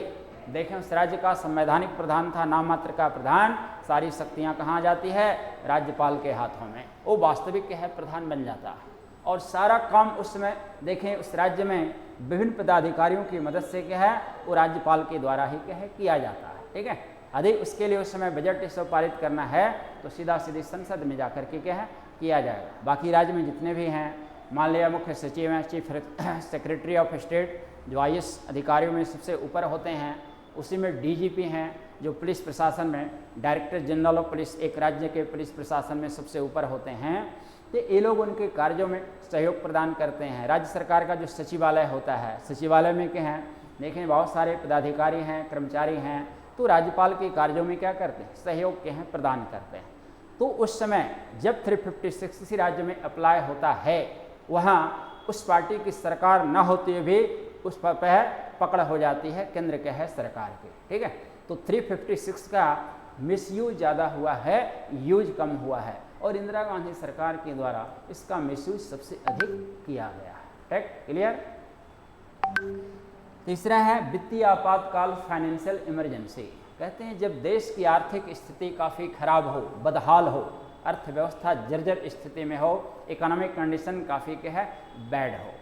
देखें उस राज्य का संवैधानिक प्रधान था, नाम मात्र का प्रधान, सारी शक्तियां कहाँ जाती है राज्यपाल के हाथों में, वो वास्तविक क्या है प्रधान बन जाता है और सारा काम उस समय देखें उस राज्य में विभिन्न पदाधिकारियों की मदद से क्या है वो राज्यपाल के द्वारा ही क्या है किया जाता है, ठीक है। यदि उसके लिए उस समय बजट इसे पारित करना है तो सीधा सीधी संसद में जाकर के क्या है किया जाएगा। बाकी राज्य में जितने भी हैं, मान लिया मुख्य सचिव हैं, चीफ सेक्रेटरी ऑफ स्टेट जो IAS अधिकारियों में सबसे ऊपर होते हैं, उसी में DGP हैं जो पुलिस प्रशासन में, डायरेक्टर जनरल ऑफ पुलिस एक राज्य के पुलिस प्रशासन में सबसे ऊपर होते हैं। तो ये लोग उनके कार्यों में सहयोग प्रदान करते हैं। राज्य सरकार का जो सचिवालय होता है, सचिवालय में क्या है देखें बहुत सारे पदाधिकारी हैं, कर्मचारी हैं, तो राज्यपाल के कार्यों में क्या करते हैं सहयोग के हैं प्रदान करते हैं। तो उस समय जब 356 इसी राज्य में अप्लाई होता है, वहाँ उस पार्टी की सरकार न होती हुए भी उस पर पकड़ हो जाती है केंद्र के है सरकार की, ठीक है। तो 356 का मिसयूज ज़्यादा हुआ है, यूज कम हुआ है और इंदिरा गांधी सरकार के द्वारा इसका मिसयूज सबसे अधिक किया गया है, ठीक क्लियर। तीसरा है वित्तीय आपातकाल फाइनेंशियल इमरजेंसी। कहते हैं जब देश की आर्थिक स्थिति काफ़ी खराब हो, बदहाल हो, अर्थव्यवस्था जर्जर स्थिति में हो, इकोनॉमिक कंडीशन काफ़ी क्या है बैड हो,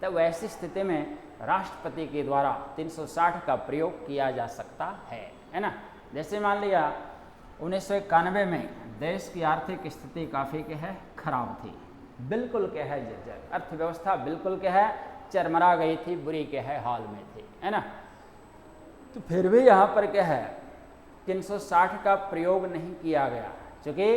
तब वैसी स्थिति में राष्ट्रपति के द्वारा 360 का प्रयोग किया जा सकता है ना। जैसे मान लिया 1991 में देश की आर्थिक स्थिति काफ़ी क्या है खराब थी, बिल्कुल क्या है जर्जर, अर्थव्यवस्था बिल्कुल क्या है चरमरा गई थी, बुरी क्या है हाल में थी, है ना। तो फिर भी यहाँ पर क्या है 360 का प्रयोग नहीं किया गया, क्योंकि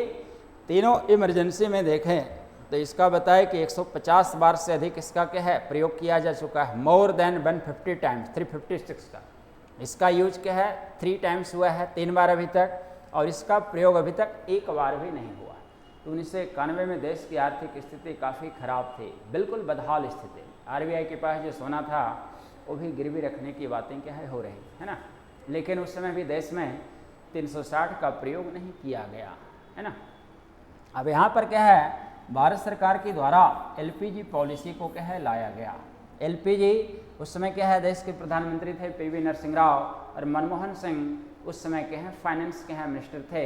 तीनों इमरजेंसी में देखें तो इसका बताए कि 150 बार से अधिक इसका क्या है प्रयोग किया जा चुका है, मोर देन 150 टाइम्स 356 का। इसका यूज क्या है 3 टाइम्स हुआ है, 3 बार अभी तक, और इसका प्रयोग अभी तक 1 बार भी नहीं हुआ। तो 1991 में देश की आर्थिक स्थिति काफ़ी खराब थी, बिल्कुल बदहाल स्थिति। RBI के पास जो सोना था वो भी गिरवी रखने की बातें क्या है हो रही है ना, लेकिन उस समय भी देश में 360 का प्रयोग नहीं किया गया, है ना। अब यहाँ पर क्या है भारत सरकार के द्वारा LPG पॉलिसी को क्या है लाया गया। LPG उस समय क्या है देश के प्रधानमंत्री थे PV नरसिंह राव और मनमोहन सिंह उस समय के हैं फाइनेंस के हैं मिनिस्टर थे,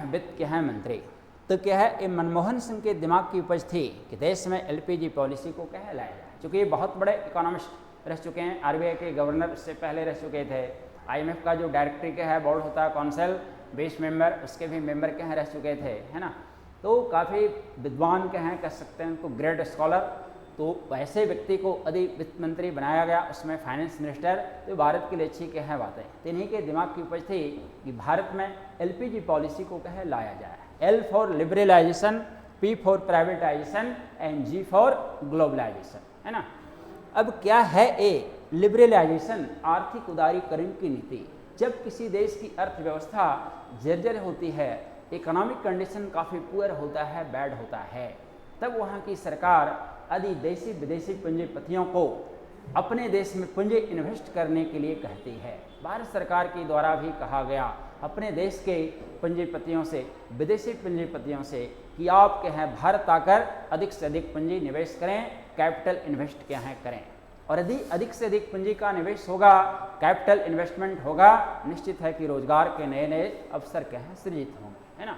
वित्त के हैं मंत्री। तो क्या है ये मनमोहन सिंह के दिमाग की उपज थी कि देश में LPG पॉलिसी को क्या है लाया जाए, क्योंकि ये बहुत बड़े इकोनॉमिस्ट रह चुके हैं, RBI के गवर्नर उससे पहले रह चुके थे, IMF का जो डायरेक्टरी क्या है बोर्ड होता है काउंसिल 20 मेंबर, उसके भी मेंबर क्या हैं रह चुके थे, है ना। तो काफ़ी विद्वान क्या हैं कह सकते हैं उनको, ग्रेट स्कॉलर। तो वैसे व्यक्ति को यदि वित्त मंत्री बनाया गया, उसमें फाइनेंस मिनिस्टर, तो भारत के लिए अच्छी क्या है बातें। तो इन्हीं के दिमाग की उपज थी कि भारत में LPG पॉलिसी को क्या है लाया जाए। L for liberalisation, P for privatisation and G for globalisation, है ना। अब क्या है ये लिबरलाइजेशन, आर्थिक उदारीकरण की नीति। जब किसी देश की अर्थव्यवस्था जर्जर होती है, इकोनॉमिक कंडीशन काफ़ी पुअर होता है, बैड होता है, तब वहाँ की सरकार यदि देशी विदेशी पूंजीपतियों को अपने देश में पूंजी इन्वेस्ट करने के लिए कहती है। भारत सरकार के द्वारा भी कहा गया अपने देश के पूंजीपतियों से, विदेशी पूंजीपतियों से कि आप क्या है भारत आकर अधिक से अधिक पूंजी निवेश करें, कैपिटल इन्वेस्ट क्या है करें। और यदि अधिक से अधिक पूंजी का निवेश होगा, कैपिटल इन्वेस्टमेंट होगा, निश्चित है कि रोजगार के नए नए अवसर क्या है सृजित होंगे, है ना।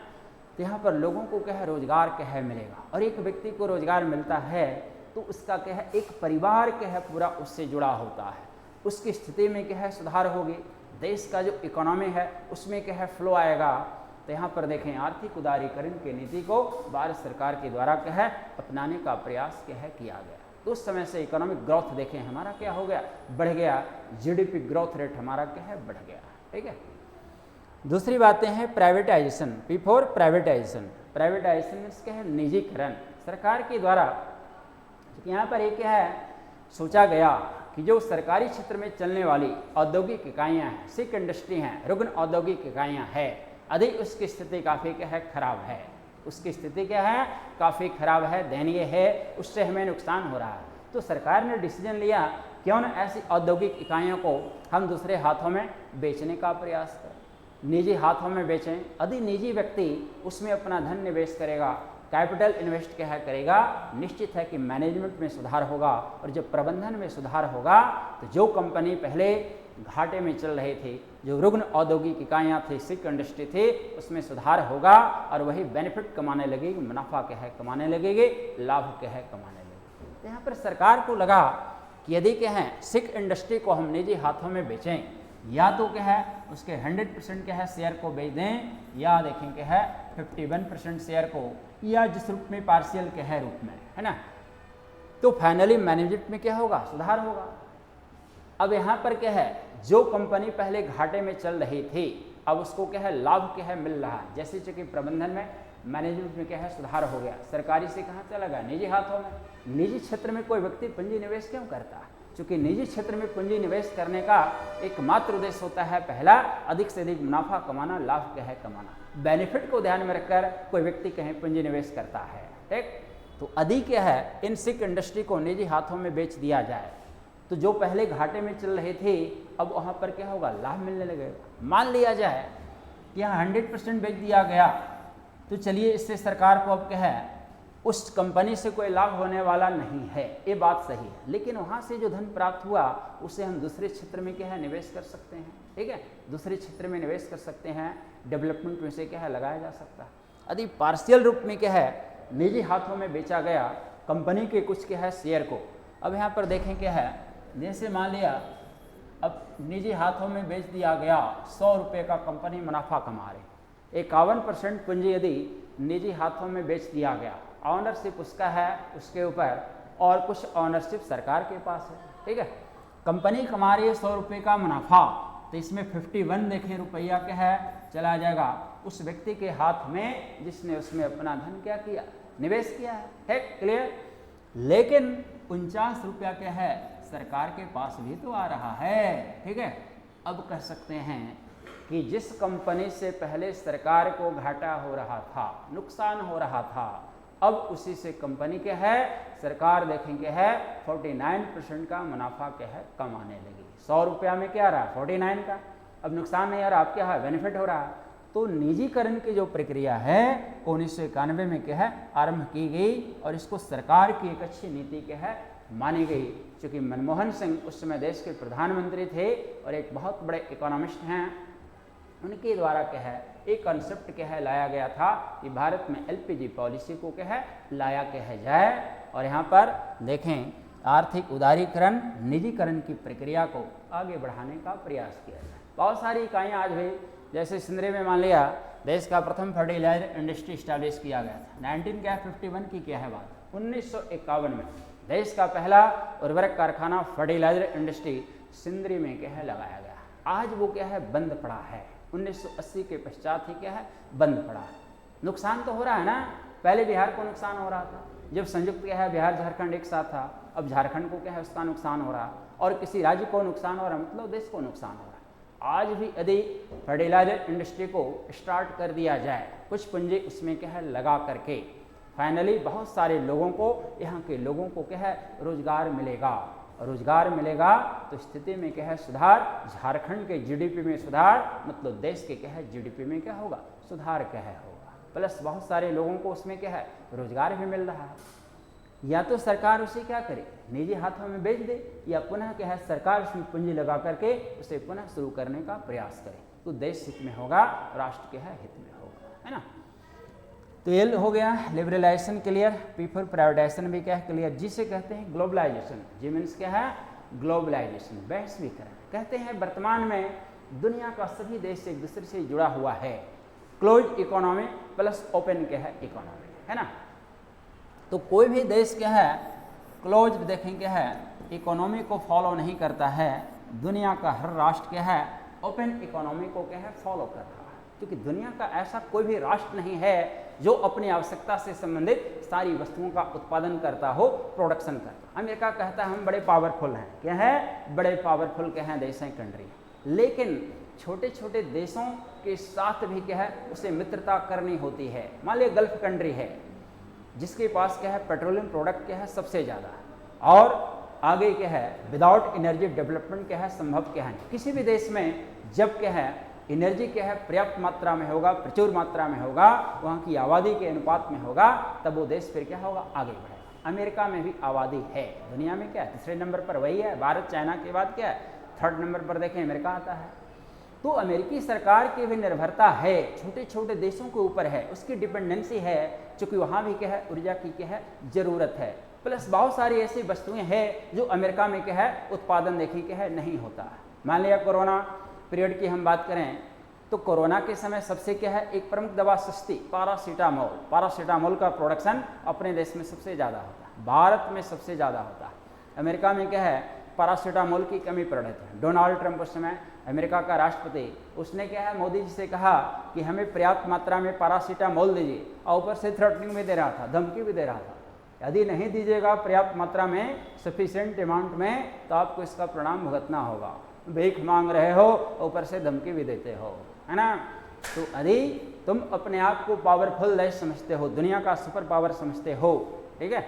तो यहाँ पर लोगों को क्या है रोजगार क्या है मिलेगा, और एक व्यक्ति को रोजगार मिलता है तो उसका क्या है एक परिवार क्या है पूरा उससे जुड़ा होता है, उसकी स्थिति में क्या है सुधार होगी, देश का जो इकोनॉमी है उसमें क्या है फ्लो आएगा। तो यहाँ पर देखें आर्थिक उदारीकरण की नीति को भारत सरकार के द्वारा क्या है अपनाने का प्रयास क्या है किया गया। तो उस समय से इकोनॉमिक ग्रोथ देखें हमारा क्या हो गया, बढ़ गया, जीडीपी ग्रोथ रेट हमारा क्या है बढ़ गया, ठीक है। दूसरी बातें हैं privatisation, P for privatisation. Privatisation means क्या है निजीकरण। सरकार के द्वारा यहाँ पर एक क्या है सोचा गया कि जो सरकारी क्षेत्र में चलने वाली औद्योगिक इकाइयाँ हैं, सिक इंडस्ट्री हैं, रुग्ण औद्योगिक इकाइयाँ हैं, यदि उसकी स्थिति काफ़ी क्या है खराब है, उसकी स्थिति क्या है काफ़ी खराब है, दयनीय है, उससे हमें नुकसान हो रहा है। तो सरकार ने डिसीजन लिया क्यों न ऐसी औद्योगिक इकाइयों को हम दूसरे हाथों में बेचने का प्रयास करें, निजी हाथों में बेचें। यदि निजी व्यक्ति उसमें अपना धन निवेश करेगा, कैपिटल इन्वेस्ट क्या है करेगा, निश्चित है कि मैनेजमेंट में सुधार होगा, और जब प्रबंधन में सुधार होगा तो जो कंपनी पहले घाटे में चल रही थी, जो रुग्ण औद्योगिक इकाइयाँ थी, सिक इंडस्ट्री थी, उसमें सुधार होगा और वही बेनिफिट कमाने लगेगी, मुनाफा क्या है कमाने लगेगी, लाभ क्या है कमाने लगेगी। तो यहाँ पर सरकार को लगा कि यदि क्या है सिक इंडस्ट्री को हम निजी हाथों में बेचें, या तो क्या है उसके 100% क्या है शेयर को बेच दें, या देखें क्या है 51% शेयर को, या जिस रूप में पार्शियल क्या है रूप में, है ना। तो फाइनली मैनेजमेंट में क्या होगा सुधार होगा। अब यहाँ पर क्या है जो कंपनी पहले घाटे में चल रही थी अब उसको क्या है लाभ क्या है मिल रहा है, जैसे चूंकि प्रबंधन में मैनेजमेंट में क्या है सुधार हो गया, सरकारी से कहाँ चला गया निजी हाथों में। निजी क्षेत्र में कोई व्यक्ति पूंजी निवेश क्यों करता है, क्योंकि निजी क्षेत्र में पूंजी निवेश करने का एकमात्र उद्देश्य होता है पहला अधिक से अधिक मुनाफा कमाना, लाभ क्या है कमाना। बेनिफिट को ध्यान में रखकर कोई व्यक्ति कहीं पूंजी निवेश करता है, ठीक। तो यदि क्या है इन सिक इंडस्ट्री को निजी हाथों में बेच दिया जाए तो जो पहले घाटे में चल रहे थे अब वहाँ पर क्या होगा लाभ मिलने लगेगा। मान लिया जाए कि यहाँ 100% बेच दिया गया तो चलिए इससे सरकार को अब क्या है उस कंपनी से कोई लाभ होने वाला नहीं है, ये बात सही है, लेकिन वहाँ से जो धन प्राप्त हुआ उसे हम दूसरे क्षेत्र में क्या है निवेश कर सकते हैं, ठीक है, दूसरे क्षेत्र में निवेश कर सकते हैं, डेवलपमेंट में से क्या है लगाया जा सकता है। यदि पार्शियल रूप में क्या है निजी हाथों में बेचा गया कंपनी के कुछ क्या है शेयर को, अब यहाँ पर देखें क्या है जैसे मान लिया अब निजी हाथों में बेच दिया गया 100 रुपये का कंपनी मुनाफा कमा रही, 51% पूंजी यदि निजी हाथों में बेच दिया गया, ऑनरशिप उसका है उसके ऊपर और कुछ ऑनरशिप सरकार के पास है, ठीक है। कंपनी कमा रही है 100 रुपये का मुनाफा, तो इसमें 51 देखें रुपया क्या है चला जाएगा उस व्यक्ति के हाथ में जिसने उसमें अपना धन क्या किया निवेश किया है, ठीक क्लियर। लेकिन 49 रुपया क्या है सरकार के पास भी तो आ रहा है, ठीक है। अब कह सकते हैं कि जिस कंपनी से पहले सरकार को घाटा हो रहा था, नुकसान हो रहा था, अब उसी से कंपनी क्या है सरकार देखेंगे है 49% का मुनाफा क्या है कमाने लगी। 100 रुपया में क्या आ रहा है 49 का, अब नुकसान नहीं आ रहा, अब क्या है बेनिफिट हो रहा है। तो निजीकरण की जो प्रक्रिया है 1991 में क्या है आरंभ की गई और इसको सरकार की एक अच्छी नीति क्या है मानी गई, क्योंकि मनमोहन सिंह उस समय देश के प्रधानमंत्री थे और एक बहुत बड़े इकोनॉमिस्ट हैं, उनके द्वारा क्या है एक कॉन्सेप्ट क्या है लाया गया था कि भारत में एलपीजी पॉलिसी को क्या है लाया क्या है जाए, और यहाँ पर देखें आर्थिक उदारीकरण निजीकरण की प्रक्रिया को आगे बढ़ाने का प्रयास किया जाए। बहुत सारी इकाइयाँ आज भी जैसे सिंदरी में मान लिया देश का प्रथम फर्टिलाइजर इंडस्ट्री स्टैब्लिश किया गया था 1951 की क्या है बात, 1951 में देश का पहला उर्वरक कारखाना फर्टिलाइजर इंडस्ट्री सिंदरी में क्या है लगाया गया। आज वो क्या है बंद पड़ा है, 1980 के पश्चात ही क्या है बंद पड़ा है। नुकसान तो हो रहा है ना, पहले बिहार को नुकसान हो रहा था जब संयुक्त क्या है बिहार झारखंड एक साथ था, अब झारखंड को क्या है उसका नुकसान हो रहा और किसी राज्य को नुकसान हो रहा मतलब देश को नुकसान हो रहा है। आज भी यदि फर्टिलाइजर इंडस्ट्री को स्टार्ट कर दिया जाए, कुछ पूंजी उसमें क्या है लगा करके, फाइनली बहुत सारे लोगों को यहाँ के लोगों को क्या है रोजगार मिलेगा, रोजगार मिलेगा तो स्थिति में क्या है सुधार, झारखंड के जीडीपी में सुधार, मतलब देश के क्या है जीडीपी में क्या होगा सुधार क्या है होगा, प्लस बहुत सारे लोगों को उसमें क्या है रोजगार भी मिल रहा है। या तो सरकार उसे क्या करे निजी हाथों में बेच दे, या पुनः क्या है सरकार उसमें पूंजी लगा करके उसे पुनः शुरू करने का प्रयास करे, तो देश हित में होगा, राष्ट्र के है हित में होगा, है ना। तो ये हो गया liberalisation clear, P for privatisation भी क्या है क्लियर, जिसे कहते हैं ग्लोबलाइजेशन। जी मीन्स क्या है ग्लोबलाइजेशन, वैश्वीकरण। कहते हैं वर्तमान में दुनिया का सभी देश एक दूसरे से जुड़ा हुआ है, क्लोज इकोनॉमी प्लस ओपन क्या है इकोनॉमी, है ना। तो कोई भी देश क्या है क्लोज देखें क्या है इकोनॉमी को फॉलो नहीं करता है, दुनिया का हर राष्ट्र क्या है ओपन इकोनॉमी को क्या है फॉलो कर रहा है, क्योंकि दुनिया का ऐसा कोई भी राष्ट्र नहीं है जो अपनी आवश्यकता से संबंधित सारी वस्तुओं का उत्पादन करता हो, प्रोडक्शन करता। अमेरिका कहता है हम बड़े पावरफुल हैं, क्या है बड़े पावरफुल क्या हैं देश हैं, कंट्री, लेकिन छोटे छोटे देशों के साथ भी क्या है उसे मित्रता करनी होती है। मान लिया गल्फ कंट्री है जिसके पास क्या है पेट्रोलियम प्रोडक्ट क्या है सबसे ज़्यादा, और आगे क्या है विदाउट एनर्जी डेवलपमेंट क्या है संभव क्या है। किसी भी देश में जब क्या है एनर्जी क्या है पर्याप्त मात्रा में होगा, प्रचुर मात्रा में होगा, वहाँ की आबादी के अनुपात में होगा, तब वो देश फिर क्या होगा आगे बढ़ेगा। अमेरिका में भी आबादी है, दुनिया में क्या है तीसरे नंबर पर वही है, भारत चाइना के बाद क्या है थर्ड नंबर पर देखें अमेरिका आता है। तो अमेरिकी सरकार की भी निर्भरता है, छोटे छोटे देशों के ऊपर है, उसकी डिपेंडेंसी है, क्योंकि वहाँ भी क्या है ऊर्जा की क्या है ज़रूरत है, प्लस बहुत सारी ऐसी वस्तुएं हैं जो अमेरिका में क्या है उत्पादन देखिए क्या है नहीं होता है। मान लिया कोरोना पीरियड की हम बात करें तो कोरोना के समय सबसे क्या है एक प्रमुख दवा सस्ती पैरासीटामोल, पैरासीटामोल का प्रोडक्शन अपने देश में सबसे ज़्यादा होता है, भारत में सबसे ज़्यादा होता है। अमेरिका में क्या है पैरासीटामोल की कमी पड़ रही थी। डोनाल्ड ट्रंप उस समय अमेरिका का राष्ट्रपति, उसने क्या है मोदी जी से कहा कि हमें पर्याप्त मात्रा में पैरासीटामोल दीजिए, और ऊपर से थ्रेटनिंग भी दे रहा था, धमकी भी दे रहा था, यदि नहीं दीजिएगा पर्याप्त मात्रा में सफिशिएंट अमाउंट में तो आपको इसका परिणाम भुगतना होगा। भीख मांग रहे हो ऊपर से धमकी भी देते हो, है ना। तो यदि तुम अपने आप को पावरफुल देश समझते हो, दुनिया का सुपर पावर समझते हो, ठीक है,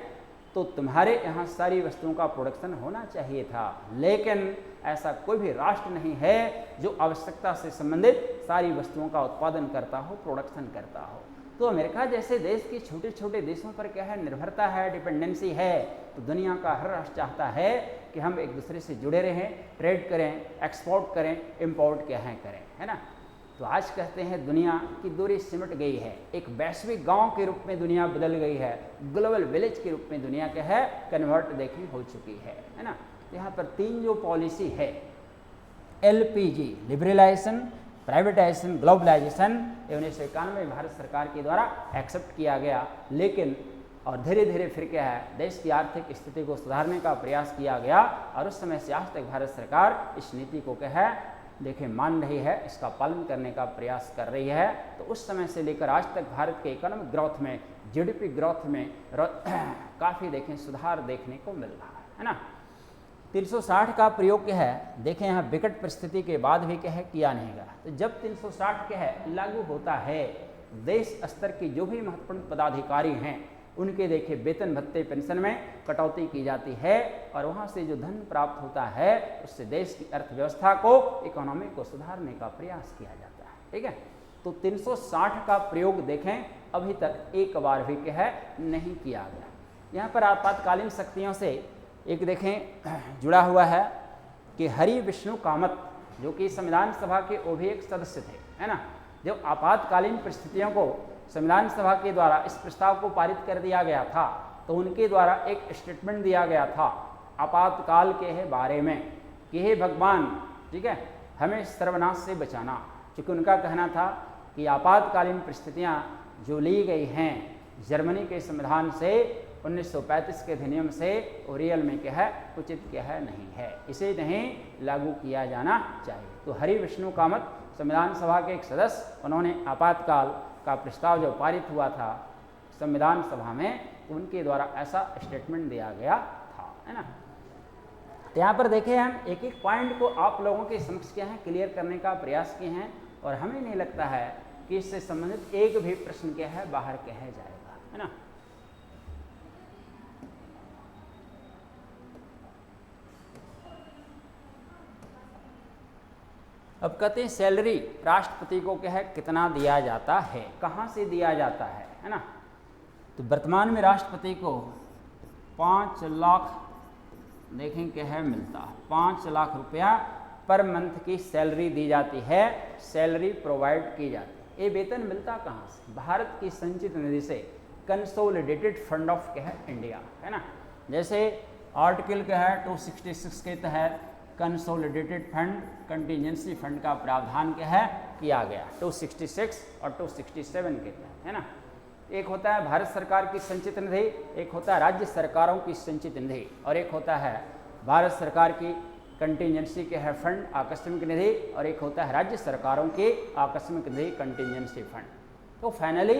तो तुम्हारे यहाँ सारी वस्तुओं का प्रोडक्शन होना चाहिए था, लेकिन ऐसा कोई भी राष्ट्र नहीं है जो आवश्यकता से संबंधित सारी वस्तुओं का उत्पादन करता हो, प्रोडक्शन करता हो। तो अमेरिका जैसे देश के छोटे छोटे देशों पर क्या है निर्भरता है, डिपेंडेंसी है। तो दुनिया का हर राष्ट्र चाहता है कि हम एक दूसरे से जुड़े रहें, ट्रेड करें, एक्सपोर्ट करें, इम्पोर्ट क्या है करें, है ना। तो आज कहते हैं दुनिया की दूरी सिमट गई है, एक वैश्विक गांव के रूप में दुनिया बदल गई है, ग्लोबल विलेज के रूप में दुनिया क्या है कन्वर्ट देखी हो चुकी है ना। यहाँ पर तीन जो पॉलिसी है LPG लिबरलाइजेशन, प्राइवेटाइजेशन, ग्लोबलाइजेशन, 1991 भारत सरकार के द्वारा एक्सेप्ट किया गया, लेकिन और धीरे धीरे फिर क्या है देश की आर्थिक स्थिति को सुधारने का प्रयास किया गया, और उस समय से आज तक भारत सरकार इस नीति को क्या है देखिए मान रही है, इसका पालन करने का प्रयास कर रही है। तो उस समय से लेकर आज तक भारत के इकोनॉमिक ग्रोथ में, GDP ग्रोथ में काफ़ी देखें सुधार देखने को मिल रहा है ना। 360 का प्रयोग क्या है देखें यहाँ विकट परिस्थिति के बाद भी क्या है किया नहीं गया। तो जब 360 क्या है लागू होता है, देश स्तर के जो भी महत्वपूर्ण पदाधिकारी हैं उनके देखिए वेतन भत्ते पेंशन में कटौती की जाती है, और वहाँ से जो धन प्राप्त होता है उससे देश की अर्थव्यवस्था को, इकोनॉमी को सुधारने का प्रयास किया जाता है, ठीक है। तो 360 का प्रयोग देखें अभी तक एक बार भी क्या है नहीं किया गया। यहाँ पर आपातकालीन शक्तियों से एक देखें जुड़ा हुआ है कि हरि विष्णु कामत, जो कि संविधान सभा के वो भी एक सदस्य थे, है ना। जब आपातकालीन परिस्थितियों को संविधान सभा के द्वारा इस प्रस्ताव को पारित कर दिया गया था, तो उनके द्वारा एक स्टेटमेंट दिया गया था आपातकाल के बारे में कि हे भगवान, ठीक है, हमें सर्वनाश से बचाना, क्योंकि उनका कहना था कि आपातकालीन परिस्थितियां जो ली गई हैं जर्मनी के संविधान से 1935 के अधिनियम से, और रियल में क्या है उचित क्या है नहीं है, इसे नहीं लागू किया जाना चाहिए। तो हरि विष्णु कामत संविधान सभा के एक सदस्य, उन्होंने आपातकाल का प्रस्ताव जो पारित हुआ था संविधान सभा में, उनके द्वारा ऐसा स्टेटमेंट दिया गया था, है ना। तो यहाँ पर देखें हम एक एक पॉइंट को आप लोगों के समक्ष क्या है क्लियर करने का प्रयास किए हैं, और हमें नहीं लगता है कि इससे संबंधित एक भी प्रश्न क्या है बाहर कहा जाएगा, है ना। अब कहते हैं सैलरी राष्ट्रपति को क्या है कितना दिया जाता है, कहाँ से दिया जाता है ना। तो वर्तमान में राष्ट्रपति को 5 लाख देखें क्या है मिलता, 5 लाख रुपया पर मंथ की सैलरी दी जाती है, सैलरी प्रोवाइड की जाती है। ये वेतन मिलता कहाँ से, भारत की संचित निधि से, कंसोलिडेटेड फंड ऑफ क्या है इंडिया, है ना। जैसे आर्टिकल क्या है 266 के तहत कंसोलिडेटेड फंड कंटीजेंसी फंड का प्रावधान क्या है किया गया 266 और 267 के तहत, है ना। एक होता है भारत सरकार की संचित निधि, एक होता है राज्य सरकारों की संचित निधि, और एक होता है भारत सरकार की कंटीजेंसी के है फंड आकस्मिक निधि, और एक होता है राज्य सरकारों की आकस्मिक निधि कंटीजेंसी फंड। तो फाइनली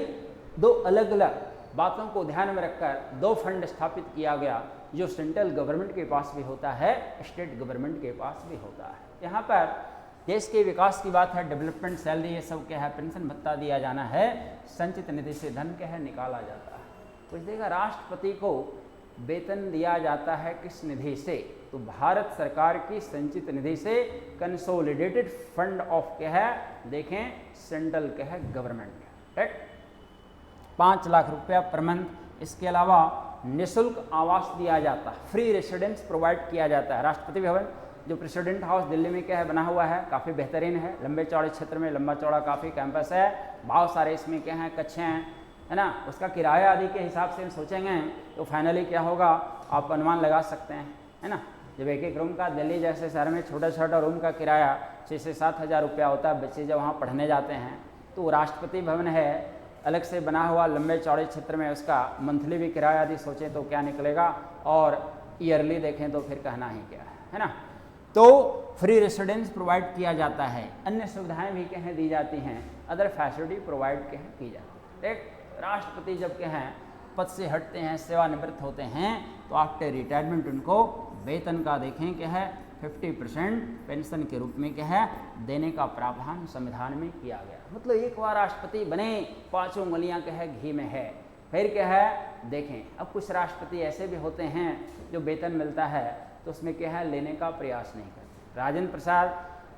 दो अलग अलग बातों को ध्यान में रखकर 2 फंड स्थापित किया गया, जो सेंट्रल गवर्नमेंट के पास भी होता है, स्टेट गवर्नमेंट के पास भी होता है। यहाँ पर देश के विकास की बात है, डेवलपमेंट सैलरी ये सब क्या है, पेंशन भत्ता दिया जाना है, संचित निधि से धन क्या है निकाला जाता है। कुछ देखा राष्ट्रपति को वेतन दिया जाता है किस निधि से, तो भारत सरकार की संचित निधि से, कंसोलिडेटेड फंड ऑफ क्या है देखें सेंट्रल क्या है गवर्नमेंट, राइट। 5 लाख रुपया पर मंथ। इसके अलावा निःशुल्क आवास दिया जाता है, फ्री रेसिडेंस प्रोवाइड किया जाता है। राष्ट्रपति भवन जो प्रेसिडेंट हाउस दिल्ली में क्या है बना हुआ है, काफ़ी बेहतरीन है, लंबे चौड़े क्षेत्र में लंबा चौड़ा काफ़ी कैंपस है, बहुत सारे इसमें क्या हैं कक्षे हैं, है ना। उसका किराया आदि के हिसाब से हम सोचेंगे तो फाइनली क्या होगा आप अनुमान लगा सकते हैं, है ना। जब एक रूम का दिल्ली जैसे शहर में छोटा छोटा रूम का किराया 6 से 7 हज़ार रुपया होता है, बच्चे जब वहाँ पढ़ने जाते हैं, तो राष्ट्रपति भवन है अलग से बना हुआ लंबे चौड़े क्षेत्र में, उसका मंथली भी किराया यदि सोचें तो क्या निकलेगा, और ईयरली देखें तो फिर कहना ही क्या है ना। तो फ्री रेसिडेंस प्रोवाइड किया जाता है, अन्य सुविधाएं भी कहें दी जाती हैं, अदर फैसिलिटी प्रोवाइड कहें की जाती है। एक राष्ट्रपति जब कहें पद से हटते हैं, सेवानिवृत्त होते हैं, तो आफ्टर रिटायरमेंट उनको वेतन का देखें क्या है 50% पेंशन के रूप में क्या है देने का प्रावधान संविधान में किया गया। मतलब एक बार राष्ट्रपति बने 5 उंगलियां क्या है घी में है, फिर क्या है देखें। अब कुछ राष्ट्रपति ऐसे भी होते हैं जो वेतन मिलता है तो उसमें क्या है लेने का प्रयास नहीं करते। राजेंद्र प्रसाद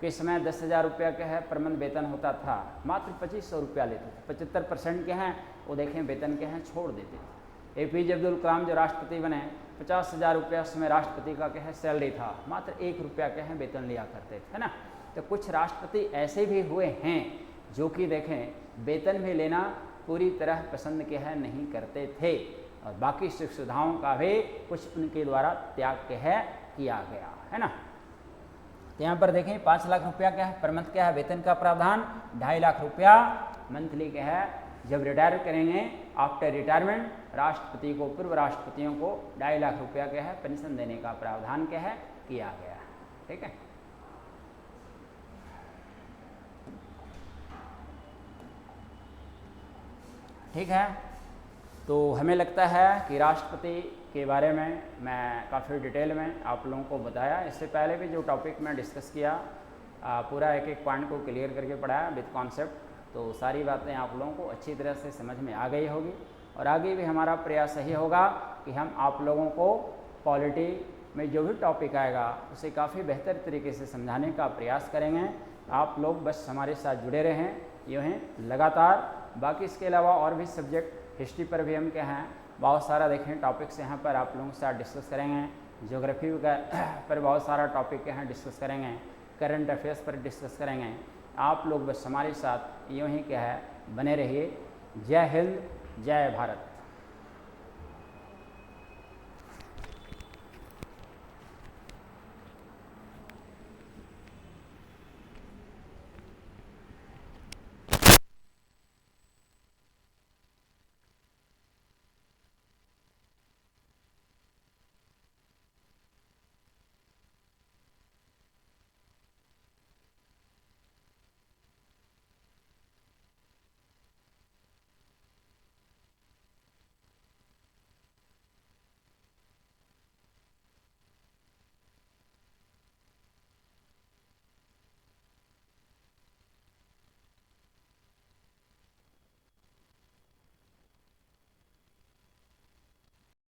के समय 10,000 रुपया क्या है पर मंथ वेतन होता था, मात्र 2500 रुपया लेते थे। 75% के हैं वो देखें वेतन के हैं छोड़ देते थे। APJ अब्दुल कलाम जो राष्ट्रपति बने 50,000 रुपया उसमें राष्ट्रपति का क्या है सैलरी था, मात्र 1 रुपया क्या है वेतन लिया करते थे, है ना। तो कुछ राष्ट्रपति ऐसे भी हुए हैं जो कि देखें वेतन भी लेना पूरी तरह पसंद क्या है नहीं करते थे, और बाकी सुख सुविधाओं का भी कुछ उनके द्वारा त्याग क्या है किया गया, है ना। तो यहाँ पर देखें 5 लाख रुपया क्या है पर मंथ क्या है वेतन का प्रावधान, 2.5 लाख रुपया मंथली क्या है जब रिटायर करेंगे आफ्टर रिटायरमेंट राष्ट्रपति को, पूर्व राष्ट्रपतियों को 2.5 लाख रुपया क्या है पेंशन देने का प्रावधान क्या है किया गया, ठीक है। ठीक है, तो हमें लगता है कि राष्ट्रपति के बारे में मैं काफ़ी डिटेल में आप लोगों को बताया। इससे पहले भी जो टॉपिक मैं डिस्कस किया पूरा एक एक पॉइंट को क्लियर करके पढ़ाया विद कॉन्सेप्ट, तो सारी बातें आप लोगों को अच्छी तरह से समझ में आ गई होगी। और आगे भी हमारा प्रयास यही होगा कि हम आप लोगों को पॉलिटी में जो भी टॉपिक आएगा उसे काफ़ी बेहतर तरीके से समझाने का प्रयास करेंगे। आप लोग बस हमारे साथ जुड़े रहें यूँ हैं लगातार। बाकी इसके अलावा और भी सब्जेक्ट हिस्ट्री पर भी हम क्या हैं बहुत सारा देखें टॉपिक्स यहाँ पर आप लोगों के साथ डिस्कस करेंगे, ज्योग्राफी पर बहुत सारा टॉपिक यहाँ डिस्कस करेंगे, करंट अफेयर्स पर डिस्कस करेंगे। आप लोग बस हमारे साथ यूँ ही क्या है बने रहिए। जय हिंद, जय भारत।